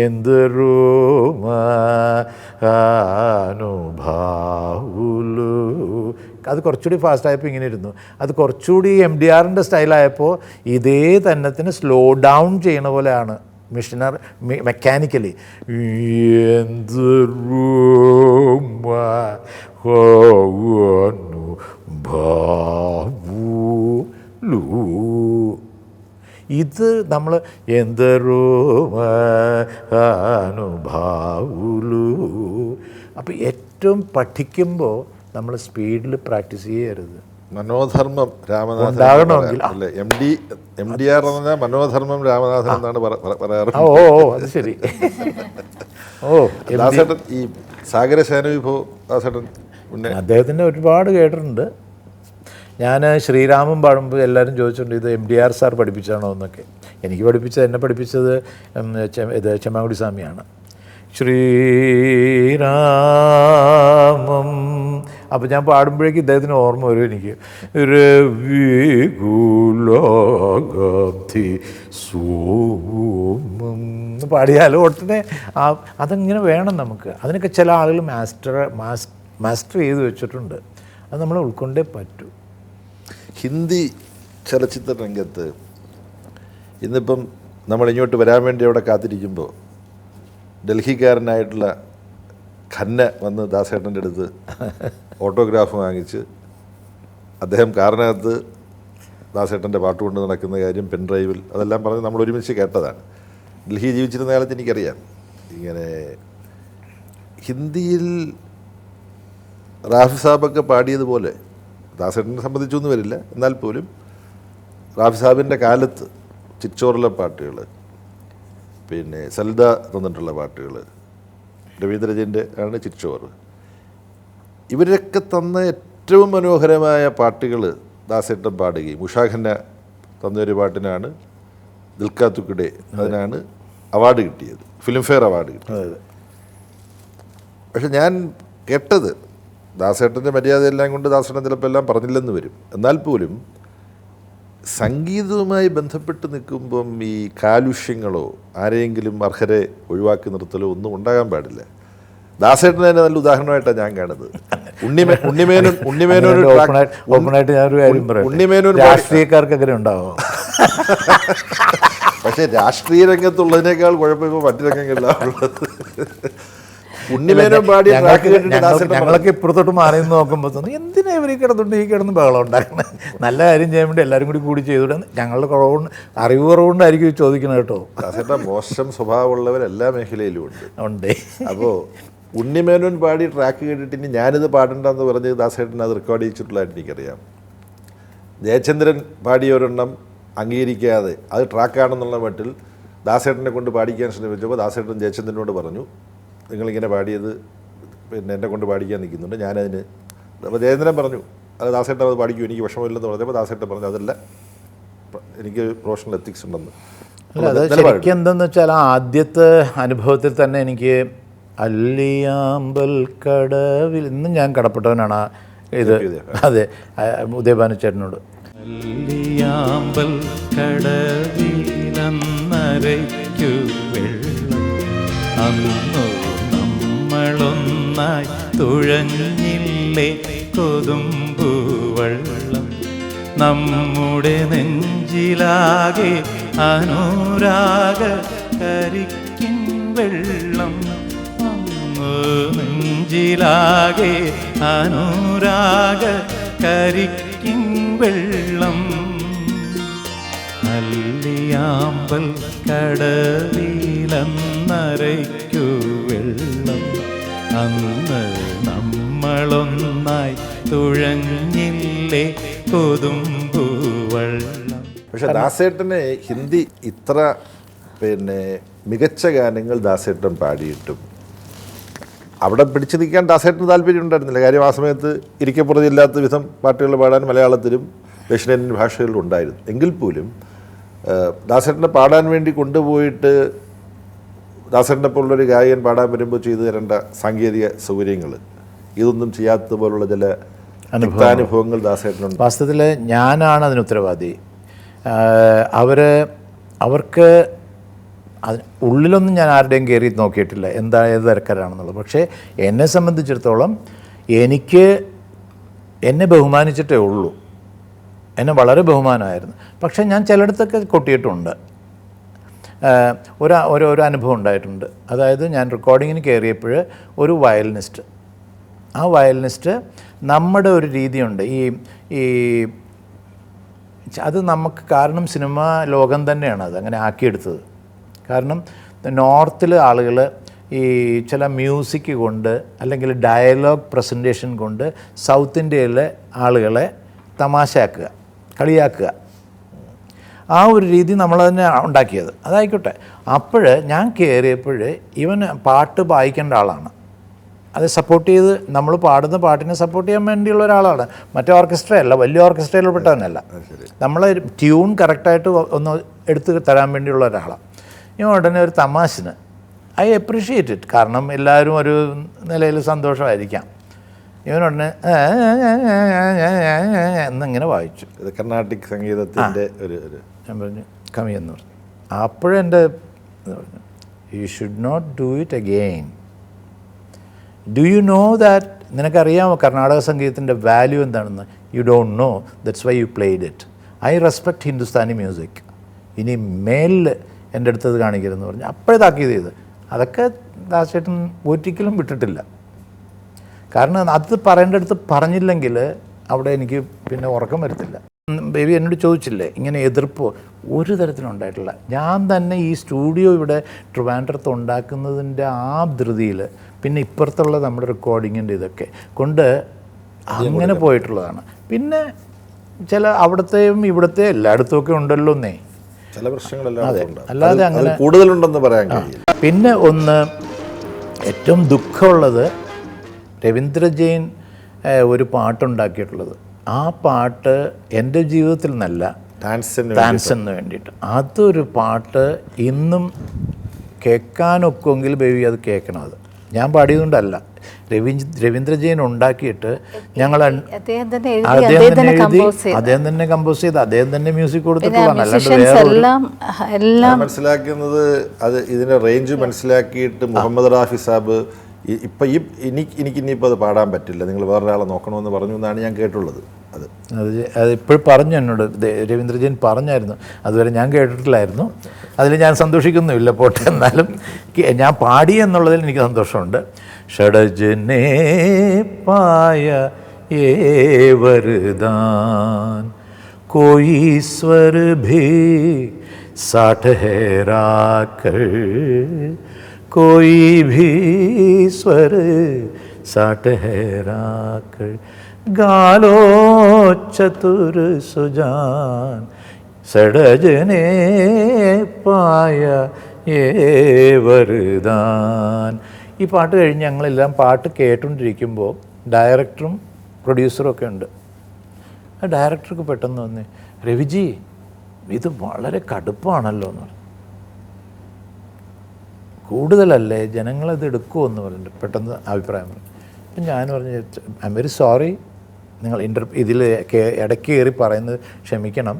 ఎందరో മഹാനുഭാവുലു, അത് കുറച്ചുകൂടി ഫാസ്റ്റായപ്പോൾ ഇങ്ങനെ ഇരുന്നു. അത് കുറച്ചുകൂടി MDR സ്റ്റൈലായപ്പോൾ ഇതേ തന്നത്തിന് സ്ലോ ഡൗൺ ചെയ്യണ പോലെയാണ് മെക്കാനിക്കലി. ఎందరో മഹാനുഭാവുലു, ഇത് നമ്മൾ ఎందరో മഹാനുഭാവുലു. അപ്പോൾ ഏറ്റവും പഠിക്കുമ്പോൾ നമ്മൾ സ്പീഡിൽ പ്രാക്ടീസ് ചെയ്യരുത്. മനോധർമ്മം രാമനാഥൻ ഉണ്ടാകണമെങ്കിൽ അല്ലേ, MDR എന്ന് പറഞ്ഞാൽ മനോധർമ്മം രാമനാഥൻ എന്നാണ് പറയാറ്. ഓ അത് ശരി. ദാസേട്ടൻ ഈ സാഗരശയന വിഭവ ദാസേട്ടൻ പിന്നെ അദ്ദേഹത്തിൻ്റെ ഒരുപാട് കേട്ടിട്ടുണ്ട്. ഞാൻ ശ്രീരാമൻ പാടുമ്പോൾ എല്ലാവരും ചോദിച്ചിട്ടുണ്ട് ഇത് MDR സാർ പഠിപ്പിച്ചാണോ എന്നൊക്കെ. എനിക്ക് എന്നെ പഠിപ്പിച്ചത് ഇത് ചെമ്മാങ്കുടി സ്വാമിയാണ്. ശ്രീരാമം, അപ്പോൾ ഞാൻ പാടുമ്പോഴേക്കും ഇദ്ദേഹത്തിന് ഓർമ്മ വരും എനിക്ക്. രവികുലഗന്ധി സോമം പാടിയാലും ഉടനെ അതങ്ങനെ വേണം നമുക്ക്. അതിനൊക്കെ ചില ആളുകൾ മാസ്റ്റർ ചെയ്ത് വെച്ചിട്ടുണ്ട്. അത് നമ്മൾ ഉൾക്കൊണ്ടേ പറ്റൂ. ഹിന്ദി ചലച്ചിത്ര രംഗത്ത് ഇന്നിപ്പം നമ്മളിങ്ങോട്ട് വരാൻ വേണ്ടി അവിടെ കാത്തിരിക്കുമ്പോൾ ഡൽഹിക്കാരനായിട്ടുള്ള ഖന്ന വന്ന് ദാസേട്ടൻ്റെ അടുത്ത് ഓട്ടോഗ്രാഫ് വാങ്ങിച്ച് അദ്ദേഹം കാറിനകത്ത് ദാസേട്ടൻ്റെ പാട്ട് കൊണ്ട് നടക്കുന്ന കാര്യം പെൻഡ്രൈവിൽ അതെല്ലാം പറഞ്ഞ് നമ്മൾ ഒരുമിച്ച് കേട്ടതാണ്. ഡൽഹി ജീവിച്ചിരുന്ന കാലത്ത് എനിക്കറിയാം. ഇങ്ങനെ ഹിന്ദിയിൽ റാഫി സാബൊക്കെ പാടിയതുപോലെ ദാസേട്ടനെ സംബന്ധിച്ചൊന്നും വരില്ല, എന്നാൽ പോലും റാഫി സാബിൻ്റെ കാലത്ത് ചിച്ചോറിലെ പാട്ടുകൾ, പിന്നെ സൽദ തന്നിട്ടുള്ള പാട്ടുകൾ, രവീന്ദ്രജൻ്റെ ആണ് ചിച്ചോറ്, ഇവരൊക്കെ തന്ന ഏറ്റവും മനോഹരമായ പാട്ടുകൾ ദാസേട്ടൻ പാടുകയും ഉഷാ ഖന്ന തന്നൊരു പാട്ടിനാണ് ദിൽക്കാ തുക്കഡെ, അതിനാണ് അവാർഡ് കിട്ടിയത്, ഫിലിംഫെയർ അവാർഡ് കിട്ടിയത്. പക്ഷെ ഞാൻ കേട്ടത് ദാസേട്ടൻ്റെ മര്യാദയെല്ലാം കൊണ്ട് ദാസേട്ടൻ ചിലപ്പോൾ എല്ലാം പറഞ്ഞില്ലെന്ന് വരും. എന്നാൽ പോലും സംഗീതവുമായി ബന്ധപ്പെട്ട് നിൽക്കുമ്പം ഈ കാലുഷ്യങ്ങളോ ആരെയെങ്കിലും അർഹരെ ഒഴിവാക്കി നിർത്തലോ ഒന്നും ഉണ്ടാകാൻ പാടില്ല. ദാസേട്ടന് തന്നെ നല്ല ഉദാഹരണമായിട്ടാണ് ഞാൻ കാണുന്നത്. ഉണ്ണിമേനോൻ രാഷ്ട്രീയക്കാർക്ക് അങ്ങനെ ഉണ്ടാവും. പക്ഷേ രാഷ്ട്രീയ രംഗത്തുള്ളതിനേക്കാൾ കുഴപ്പം ഇപ്പോൾ മറ്റു രംഗങ്ങളിലാണ് ഉള്ളത്. ഉണ്ണിമേനോൻ പാടിയ ഞങ്ങളൊക്കെ ഇപ്പുറത്തോട്ട് മാറി നോക്കുമ്പോൾ തോന്നുന്നു എന്തിനാ ഇവർ കിടന്നുണ്ട് ഈ കിടന്ന് ബഹളം ഉണ്ടാക്കുന്നത്. നല്ല കാര്യം ചെയ്യാൻ വേണ്ടി എല്ലാവരും കൂടി ചെയ്തുകൊണ്ട് ഞങ്ങളുടെ കുറവുകൊണ്ട് അറിവ് കുറവുകൊണ്ടായിരിക്കും ചോദിക്കുന്നത് കേട്ടോ. ദാസേട്ടൻ മോശം സ്വഭാവമുള്ളവർ എല്ലാ മേഖലയിലും ഉണ്ട്. അപ്പോൾ ഉണ്ണിമേനോൻ പാടി ട്രാക്ക് കേട്ടിട്ട് ഇനി ഞാനിത് പാടണ്ടെന്ന് പറഞ്ഞ് ദാസേട്ടൻ അത് റെക്കോർഡ് ചെയ്തിട്ടുള്ളതായിട്ട് എനിക്കറിയാം. ജയചന്ദ്രൻ പാടിയൊരെണ്ണം അംഗീകരിക്കാതെ അത് ട്രാക്കാണെന്നുള്ള മട്ടിൽ ദാസേട്ടനെ കൊണ്ട് പാടിക്കാൻ ശ്രമിച്ചപ്പോൾ ദാസേട്ടൻ ജയചന്ദ്രനോട് പറഞ്ഞു, നിങ്ങളിങ്ങനെ പാടിയത് പിന്നെ എന്നെ കൊണ്ട് പാടിക്കാൻ നിൽക്കുന്നുണ്ട്. ഞാനതിന് അപ്പോൾ ജയേന്ദ്രൻ പറഞ്ഞു അത് ദാസേട്ടൻ അത് പാടിക്കും, എനിക്ക് വിഷമമില്ലെന്ന് പറഞ്ഞപ്പോൾ ദാസേട്ടൻ പറഞ്ഞു അതല്ല, എനിക്ക് പ്രൊഫഷണൽ എത്തിക്സ് ഉണ്ടെന്ന്. അല്ല, അത് ശരിക്കും എന്തെന്ന് വെച്ചാൽ ആദ്യത്തെ അനുഭവത്തിൽ തന്നെ എനിക്ക് അല്ലിയാമ്പൽ കടവിൽ ഇന്നും ഞാൻ കടപ്പെട്ടവനാണ് ഇത്. അതെ, ഉദയഭാനു ചേട്ടനോട്. അല്ലിയാമ്പൽ കടവിലന്നരയ്ക്കു വെള്ളം അന്നു നമ്മളൊന്നായി തുഴഞ്ഞില്ലേ കൊതുമ്പു വെള്ളം നമ്മുടെ നെഞ്ചിലാകെ അനുരാഗ കരിക്കിൻ വെള്ളം അന്നു നെഞ്ചിലാകെ അനുരാഗ കരിക്കിൻ വെള്ളം അല്ലിയാമ്പൽ കടലിലന്നരയ്ക്കു വെള്ളം അന്ന് നമ്മളൊന്നായി തുഴഞ്ഞില്ലേ കൊതുമ്പു വെള്ളം. പക്ഷെ ദാസേട്ടന് ഹിന്ദി ഇത്ര പിന്നെ മികച്ച ഗാനങ്ങൾ ദാസേട്ടൻ പാടിയിട്ടും അവിടെ പിടിച്ചു നിൽക്കാൻ ദാസേട്ടന് താല്പര്യം ഉണ്ടായിരുന്നില്ല. കാര്യം ആ സമയത്ത് ഇരിക്കപ്പുറത്തില്ലാത്ത വിധം പാട്ടുകൾ പാടാൻ മലയാളത്തിലും ദക്ഷിണേന്ത്യൻ ഭാഷകളിലും ഉണ്ടായിരുന്നു. എങ്കിൽ പോലും ദാസേട്ടനെ പാടാൻ വേണ്ടി കൊണ്ടുപോയിട്ട് ദാസേട്ടനെ പോലുള്ളൊരു ഗായകൻ പാടാൻ വരുമ്പോൾ ചെയ്തു തരേണ്ട സാങ്കേതിക സൗകര്യങ്ങൾ ഇതൊന്നും ചെയ്യാത്ത പോലുള്ള ചില അനുഭവങ്ങൾ ദാസേട്ടനുണ്ട്. വാസ്തവത്തിൽ ഞാനാണ് അതിന് ഉത്തരവാദി. അവർക്ക് ഉള്ളിലൊന്നും ഞാൻ ആരുടെയും കയറി നോക്കിയിട്ടില്ല ഏത് തരക്കാരാണെന്നുള്ളത്. പക്ഷേ എന്നെ സംബന്ധിച്ചിടത്തോളം എന്നെ ബഹുമാനിച്ചിട്ടേ ഉള്ളൂ. എന്നെ വളരെ ബഹുമാനമായിരുന്നു. പക്ഷേ ഞാൻ ചിലയിടത്തൊക്കെ കൊട്ടിയിട്ടുണ്ട്. ഒരു അനുഭവം ഉണ്ടായിട്ടുണ്ട്. അതായത് ഞാൻ റെക്കോർഡിങ്ങിന് കയറിയപ്പോൾ ഒരു വയലിനിസ്റ്റ്, ആ വയലിനിസ്റ്റ് നമ്മുടെ ഒരു രീതിയുണ്ട് ഈ അത് നമുക്ക് കാരണം സിനിമാ ലോകം തന്നെയാണ് അത് അങ്ങനെ ആക്കിയെടുത്തത്. കാരണം നോർത്തിൽ ആളുകൾ ഈ ചില മ്യൂസിക് കൊണ്ട് അല്ലെങ്കിൽ ഡയലോഗ് പ്രസൻറ്റേഷൻ കൊണ്ട് സൗത്ത് ഇന്ത്യയിലെ ആളുകളെ തമാശയാക്കുക, കളിയാക്കുക, ആ ഒരു രീതി നമ്മൾ തന്നെ ഉണ്ടാക്കിയത്. അതായിക്കോട്ടെ. അപ്പോൾ ഞാൻ കയറിയപ്പോൾ ഇവൻ പാട്ട് വായിക്കേണ്ട ആളാണ്, അത് സപ്പോർട്ട് ചെയ്ത് നമ്മൾ പാടുന്ന പാട്ടിനെ സപ്പോർട്ട് ചെയ്യാൻ വേണ്ടിയുള്ള ഒരാളാണ്. മറ്റേ ഓർക്കസ്ട്രയല്ല, വലിയ ഓർക്കസ്ട്രയിൽപ്പെട്ടവനല്ല. നമ്മളെ ട്യൂൺ കറക്റ്റായിട്ട് ഒന്ന് എടുത്ത് തരാൻ വേണ്ടിയുള്ള ഒരാളാണ്. ഇവൻ ഉടനെ ഒരു തമാശന് ഐ അപ്രീഷിയേറ്റ് ഇറ്റ്. കാരണം എല്ലാവരും ഒരു നിലയിൽ സന്തോഷമായിരിക്കാം. ഇവനുടനെ എന്നിങ്ങനെ വായിച്ചു. ഇത് കർണാട്ടിക് സംഗീതത്തിൻ്റെ ഞാൻ പറഞ്ഞു കമ്മിയെന്ന് പറഞ്ഞു. അപ്പോഴെൻ്റെ പറഞ്ഞു you should not do it again. Do you know that? നിനക്കറിയാമോ കർണാടക സംഗീതത്തിൻ്റെ വാല്യൂ എന്താണെന്ന്? You don't know, that's why you played it. I respect Hindustani music. ഇനി മേലിൽ എൻ്റെ അടുത്തത് കാണിക്കരുതെന്ന് പറഞ്ഞു. അപ്പോഴതാക്കിയത് ചെയ്ത് അതൊക്കെ ദാസേട്ടൻ ഒരിക്കലും വിട്ടിട്ടില്ല. കാരണം അത് പറയേണ്ടടുത്ത് പറഞ്ഞില്ലെങ്കിൽ അവിടെ എനിക്ക് പിന്നെ ഉറക്കം വരത്തില്ല. ബേബി എന്നോട് ചോദിച്ചില്ലേ ഇങ്ങനെ എതിർപ്പോ? ഒരു തരത്തിലും ഉണ്ടായിട്ടില്ല. ഞാൻ തന്നെ ഈ സ്റ്റുഡിയോ ഇവിടെ ട്രിവാൻഡ്രത്ത് ഉണ്ടാക്കുന്നതിൻ്റെ ആ ധൃതിയിൽ പിന്നെ ഇപ്പുറത്തുള്ള നമ്മുടെ റെക്കോർഡിങ്ങിൻ്റെ ഇതൊക്കെ കൊണ്ട് അങ്ങനെ പോയിട്ടുള്ളതാണ്. പിന്നെ ചില അവിടത്തെയും ഇവിടത്തെ എല്ലായിടത്തും ഒക്കെ ഉണ്ടല്ലോ എന്നേ ചില പ്രശ്നങ്ങളെല്ലാം. അല്ലാതെ അങ്ങനെ കൂടുതലുണ്ടെന്ന് പറയാൻ കഴിയില്ല. പിന്നെ ഒന്ന് ഏറ്റവും ദുഃഖമുള്ളത് രവീന്ദ്ര ജെയിൻ ഒരു പാട്ടുണ്ടാക്കിയിട്ടുള്ളത്. ആ പാട്ട് എൻ്റെ ജീവിതത്തിൽ നിന്നല്ല, ഡാൻസിന് വേണ്ടിയിട്ട്. അതൊരു പാട്ട് ഇന്നും കേൾക്കാനൊക്കുമെങ്കിൽ ബേബി അത് കേൾക്കണം. അത് ഞാൻ പാടിയതുകൊണ്ടല്ല, രവീന്ദ്ര ജെയിൻ ഉണ്ടാക്കിയിട്ട് ഞങ്ങൾ അദ്ദേഹം തന്നെ കമ്പോസ് ചെയ്ത് അദ്ദേഹം തന്നെ മ്യൂസിക് കൊടുത്തിട്ടുള്ളതാണ്. അല്ലാണ്ട് മനസ്സിലാക്കുന്നത് അത് ഇതിൻ്റെ റേഞ്ച് മനസ്സിലാക്കിയിട്ട് മുഹമ്മദ് റാഫി സാബ് ഇപ്പം എനിക്ക് ഇനിയിപ്പോൾ അത് പാടാൻ പറ്റില്ല, നിങ്ങൾ വേറൊരാളെ നോക്കണമെന്ന് പറഞ്ഞു എന്നാണ് ഞാൻ കേട്ടുള്ളത്. അത് ഇപ്പോഴും പറഞ്ഞു എന്നോട് രവീന്ദ്ര ജെയിൻ പറഞ്ഞായിരുന്നു. അതുവരെ ഞാൻ കേട്ടിട്ടില്ലായിരുന്നു. അതിൽ ഞാൻ സന്തോഷിക്കുന്നുമില്ല, പോട്ടെ. എന്നാലും ഞാൻ പാടി എന്നുള്ളതിൽ എനിക്ക് സന്തോഷമുണ്ട്. ഷഡജനെ പായ ഏ വരദാൻ കോയി സ്വർ ഭി സാഠ ഹൈ രാക്കർ कोई भी स्वर साठ है राकर गालो चतुर सुजान सड़जने पाया ये वरदान. ഈ പാട്ട് കഴിഞ്ഞ് ഞങ്ങളെല്ലാം പാട്ട് കേട്ടുകൊണ്ടിരിക്കുമ്പോൾ ഡയറക്ടറും പ്രൊഡ്യൂസറും ഒക്കെ ഉണ്ട്. ആ ഡയറക്ടർക്ക് പെട്ടെന്ന് വന്ന്, രവിജി ഇത് വളരെ കടുപ്പാണല്ലോ എന്ന് പറഞ്ഞു. കൂടുതലല്ലേ, ജനങ്ങളത് എടുക്കുമോ എന്ന് പറഞ്ഞിട്ട് പെട്ടെന്ന് അഭിപ്രായം പറഞ്ഞു. അപ്പം ഞാൻ പറഞ്ഞു, ഐ എം വെരി സോറി, നിങ്ങൾ ഇതിൽ ഇടയ്ക്ക് കയറി പറയുന്നത് ക്ഷമിക്കണം.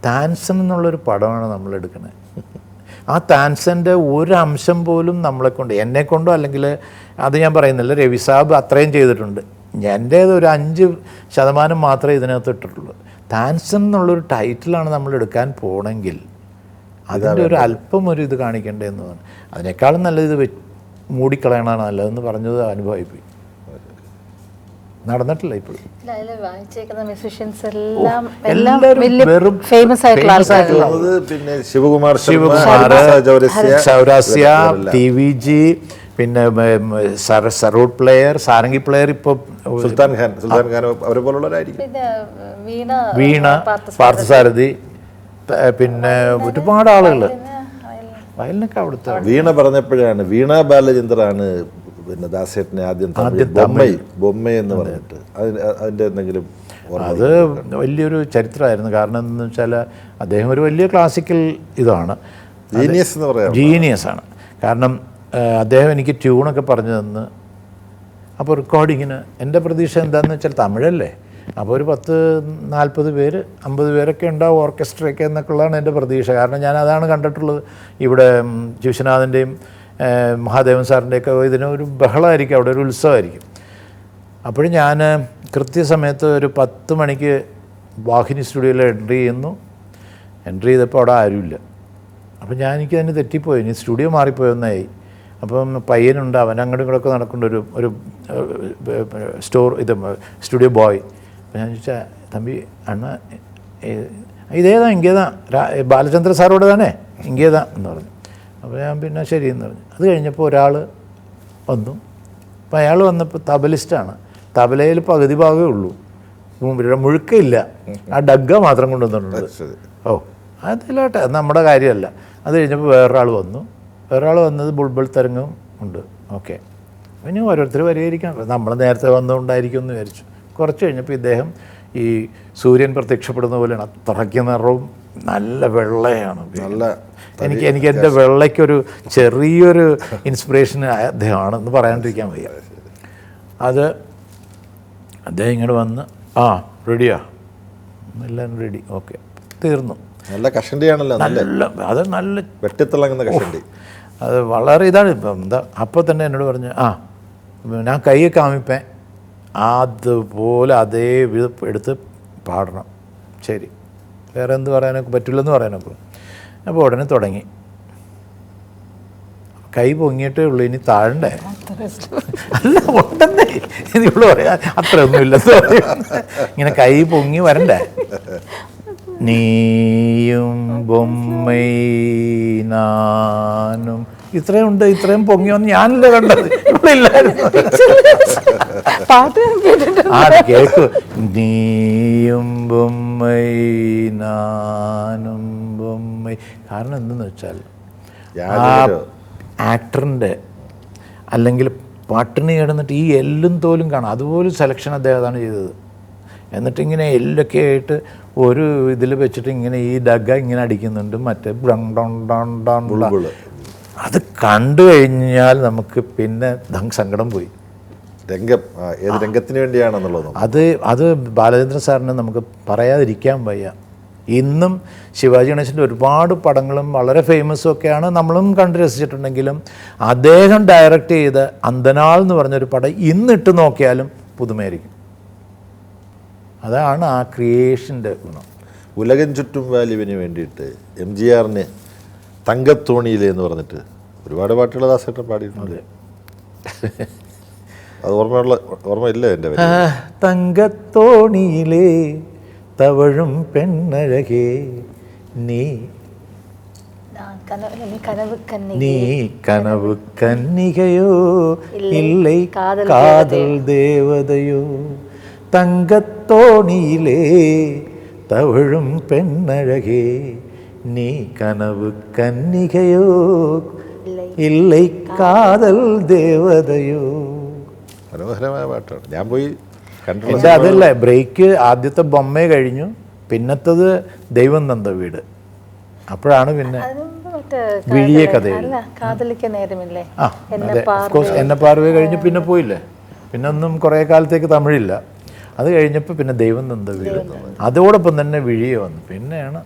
താൻസൻ എന്നുള്ളൊരു പടമാണ് നമ്മൾ എടുക്കുന്നത്. ആ താൻസൻ്റെ ഒരു അംശം പോലും നമ്മളെക്കൊണ്ട്, എന്നെക്കൊണ്ടോ അല്ലെങ്കിൽ അത് ഞാൻ പറയുന്നില്ല, രവി സാബ് അത്രയും ചെയ്തിട്ടുണ്ട്. എൻ്റേത് ഒരു 5% മാത്രമേ ഇതിനകത്ത് ഇട്ടിട്ടുള്ളൂ. താൻസൻ എന്നുള്ളൊരു ടൈറ്റിലാണ് നമ്മൾ എടുക്കാൻ പോകണമെങ്കിൽ അതിൻ്റെ ഒരു അല്പം ഒരു ഇത് കാണിക്കേണ്ടതെന്ന് പറഞ്ഞു. അതിനേക്കാളും നല്ലത് ഇത് മൂടിക്കളയണമാണ് നല്ലതെന്ന് പറഞ്ഞത് അനുഭവമായി നടന്നിട്ടില്ല ഇപ്പോഴും. വായിച്ചേക്കുന്ന മ്യൂസിഷ്യൻസ് എല്ലാം വെറും ഫേമസ് ആയിട്ടുള്ള ആൾക്കാരാണ്. പിന്നെ ശിവകുമാർ ചൗരാസ്യ, TVG, പിന്നെ സറൂട്ട് പ്ലെയർ, സാരംഗി പ്ലെയർ, ഇപ്പോൾ സുൽത്താൻ ഖാൻ അവരെ പോലുള്ളവരായിരിക്കും. പിന്നെ വീണ, പാർത്ഥസാരഥി, പിന്നെ ഒരുപാട് ആളുകൾ. വയലിനൊക്കെ അവിടുത്തെ. വീണ പറഞ്ഞപ്പോഴാണ്, വീണ ബാലചന്ദ്രാണ് പിന്നെ ദാസേട്ടനെ ആദ്യം ബൊമ്മ എന്ന് പറഞ്ഞിട്ട് അതിൻ്റെ എന്തെങ്കിലും? അത് വലിയൊരു ചരിത്രമായിരുന്നു. കാരണം എന്താണെന്ന് വെച്ചാൽ അദ്ദേഹം ഒരു വലിയ ക്ലാസിക്കൽ ഇതാണ്, ജീനിയസ് എന്ന് പറയാം. ജീനിയസാണ്. കാരണം അദ്ദേഹം എനിക്ക് ട്യൂണൊക്കെ പറഞ്ഞു തന്ന്, അപ്പോൾ റെക്കോർഡിങ്ങിന് എൻ്റെ പ്രതീക്ഷ എന്താണെന്ന് വെച്ചാൽ തമിഴല്ലേ, അപ്പോൾ ഒരു 10-40 പേര് 50 പേരൊക്കെ ഉണ്ടാവും ഓർക്കസ്ട്രയൊക്കെ എന്നൊക്കെയുള്ളതാണ് എൻ്റെ പ്രതീക്ഷ. കാരണം ഞാൻ അതാണ് കണ്ടിട്ടുള്ളത്. ഇവിടെ വിശ്വനാഥൻ്റെയും മഹാദേവൻ സാറിൻ്റെയൊക്കെ ഇതിനൊരു ബഹളമായിരിക്കും, അവിടെ ഒരു ഉത്സവമായിരിക്കും. അപ്പോഴും ഞാൻ കൃത്യസമയത്ത് ഒരു 10 മണിക്ക് വാഹിനി സ്റ്റുഡിയോയിൽ എൻട്രി ചെയ്തപ്പോൾ അവിടെ ആരുമില്ല. അപ്പം എനിക്കതിന് തെറ്റിപ്പോയി, ഇനി സ്റ്റുഡിയോ മാറിപ്പോയെന്നായി. അപ്പം പയ്യനുണ്ട്, അവൻ അങ്ങോട്ടും ഇങ്ങോട്ടൊക്കെ നടക്കേണ്ട ഒരു സ്റ്റുഡിയോ ബോയ്. അപ്പം ഞാൻ ചോദിച്ചാൽ, തമ്പി അണ്ണ ഇതേതാ, ഇങ്ങേതാ, ബാലചന്ദ്ര സാറോട് തന്നെ ഇങ്ങേതാ എന്ന് പറഞ്ഞു. അപ്പോൾ ഞാൻ പിന്നെ ശരിയെന്ന് പറഞ്ഞു. അത് കഴിഞ്ഞപ്പോൾ ഒരാൾ വന്നു. അപ്പോൾ അയാൾ വന്നപ്പോൾ തബലിസ്റ്റാണ്. തബലയിൽ പകുതി ഭാഗമേ ഉള്ളൂ, മുഴുക്കയില്ല, ആ ഡഗ്ഗ മാത്രം കൊണ്ടുവന്നിട്ടുണ്ട്. ഓ അതിലോട്ടെ, അത് നമ്മുടെ കാര്യമല്ല. അത് കഴിഞ്ഞപ്പോൾ വേറൊരാൾ വന്നത് ബുൾബുൾ തരംഗം ഉണ്ട്. ഓക്കെ, ഇനി ഓരോരുത്തർ വരികയായിരിക്കാം, നമ്മൾ നേരത്തെ വന്നുകൊണ്ടായിരിക്കും എന്ന് വിചാരിച്ചു. കുറച്ച് കഴിഞ്ഞപ്പോൾ ഇദ്ദേഹം ഈ സൂര്യൻ പ്രത്യക്ഷപ്പെടുന്ന പോലെയാണ്, അത്രയ്ക്ക് നിറവും നല്ല വെള്ളയാണ്. എനിക്ക് എൻ്റെ വെള്ളയ്ക്കൊരു ചെറിയൊരു ഇൻസ്പിറേഷൻ അദ്ദേഹമാണെന്ന് പറയാണ്ടിരിക്കാൻ വയ്യ. അത് അദ്ദേഹം ഇങ്ങോട്ട് വന്ന്, റെഡിയാ, എല്ലാം റെഡി, ഓക്കെ, തീർന്നു. നല്ല കഷണ്ടിയാണല്ലോ, നല്ല അത് നല്ല വെട്ടിത്തിളങ്ങുന്ന കഷണ്ടി. അത് വളരെ ഇതാണ്. ഇപ്പം എന്താ, അപ്പോൾ തന്നെ എന്നോട് പറഞ്ഞു, ഞാൻ കൈയൊക്കെ കാമിപ്പേൻ, അതുപോലെ അതേ എടുത്ത് പാടണം. ശരി, വേറെ എന്ത് പറയാനൊക്കെ പറ്റില്ലെന്ന് പറയാനൊക്കെ. അപ്പോൾ ഉടനെ തുടങ്ങി. കൈ പൊങ്ങിയിട്ടേ ഉള്ളൂ, ഇനി താഴണ്ടേ? അല്ല, ഉണ്ടെന്നേ ഇവിടെ പറയാ, അത്രയൊന്നുമില്ല. ഇങ്ങനെ കൈ പൊങ്ങി വരണ്ടേ? നീയും ബൊമ്മൈ നാനും, ഇത്രയുണ്ട്, ഇത്രയും പൊങ്ങിയൊന്നും ഞാനല്ലേ കണ്ടത്, ഇവിടെ ഇല്ലായിരുന്നു. കേക്ക്, നീയും ബൊമ്മൈ നാനും ബൊമ്മൈ. കാരണം എന്തെന്ന് വെച്ചാൽ ആ ആക്ടറിൻ്റെ അല്ലെങ്കിൽ പാട്ടിന് കിടന്നിട്ട് ഈ എല്ലും തോലും കാണാം, അതുപോലെ സെലക്ഷൻ അദ്ദേഹമാണ് ചെയ്തത്. എന്നിട്ടിങ്ങനെ എല്ലൊക്കെ ആയിട്ട് ഒരു ഇതിൽ വെച്ചിട്ട് ഇങ്ങനെ ഈ ഡഗ ഇങ്ങനെ അടിക്കുന്നുണ്ട്, മറ്റേ അത് കണ്ടു കഴിഞ്ഞാൽ നമുക്ക് പിന്നെ സങ്കടം പോയി. ഏത് രംഗത്തിന് വേണ്ടിയാണെന്നുള്ളത് അത് ബാലചന്ദ്രൻ സാറിന് നമുക്ക് പറയാതിരിക്കാൻ വയ്യ. ഇന്നും ശിവാജി ഗണേശൻ്റെ ഒരുപാട് പടങ്ങളും വളരെ ഫേമസും ഒക്കെയാണ് നമ്മളും കണ്ട് രസിച്ചിട്ടുണ്ടെങ്കിലും അദ്ദേഹം ഡയറക്റ്റ് ചെയ്ത അന്തനാൾ എന്ന് പറഞ്ഞൊരു പടം ഇന്നിട്ട് നോക്കിയാലും പുതുമയായിരിക്കും. അതാണ് ആ ക്രിയേഷൻ്റെ ഗുണം. ഉലകം ചുറ്റും വാല്യുവിന് വേണ്ടിയിട്ട് MGRന് തങ്കത്തോണിയിലെ എന്ന് പറഞ്ഞിട്ട് ഒരുപാട് പാട്ടുകൾ ദാസേട്ടൻ പാടിയിട്ടുണ്ട്. അത് ഓർമ്മയില്ല എൻ്റെ. തങ്കത്തോണിയിലെ തവഴും പെണ്ണഴകേ നീ കനവ് കന്നികയോ ഇല്ലേ കാതൽ ദേവതയോ, തങ്കത്തോണിയിലെ തവഴും പെണ്ണഴകേ നീ കനവ് കന്നികയോ இல்லை காதல் தேவதையோ. മനോഹരമായ പാട്ടാണ്. ഞാൻ പോയി കണ്ടുള്ള എൻ്റെ അതല്ല ബ്രേക്ക്. ആദ്യത്തെ ബൊമ്മേ കഴിഞ്ഞു, പിന്നത്തത് ദൈവം തന്ന വീട്. അപ്പോഴാണ് പിന്നെ അതിനുമുമ്പ് മറ്റേ വിഴിയെ കഥയിൽ. അല്ല, കാതലിക്ക നേരമില്ലേ, ആ അതെ, ഓഫ്കോഴ്സ് എന്നെ പാർവേ കഴിഞ്ഞ് പിന്നെ പോയില്ലേ. പിന്നെ ഒന്നും കുറേ കാലത്തേക്ക് തമിഴില്ല. അത് കഴിഞ്ഞപ്പോൾ പിന്നെ ദൈവം തന്ന വീട്, അതോടൊപ്പം തന്നെ വിഴിയെ വന്നു. പിന്നെയാണ്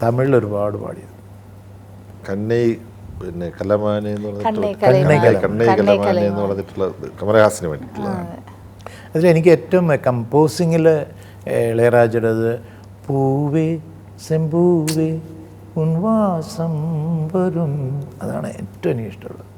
തമിഴിൽ ഒരുപാട് പാടിയത്. കന്നൈ, പിന്നെ കലമാനെ എന്ന് കണ്ണൈ പറഞ്ഞിട്ടുള്ള കലൈ. കന്നൈ കലമാനെ എന്ന് പറഞ്ഞിട്ടുള്ള കമലഹാസന് വേണ്ടിയിട്ടുള്ളതാണ്. അതിലെനിക്ക് ഏറ്റവും കമ്പോസിങ്ങിൽ ഇളയരാജയുടേത് പൂവേ സെമ്പൂവേ ഉൻവാസം വരും, അതാണ് ഏറ്റവും എനിക്ക് ഇഷ്ടമുള്ളത്.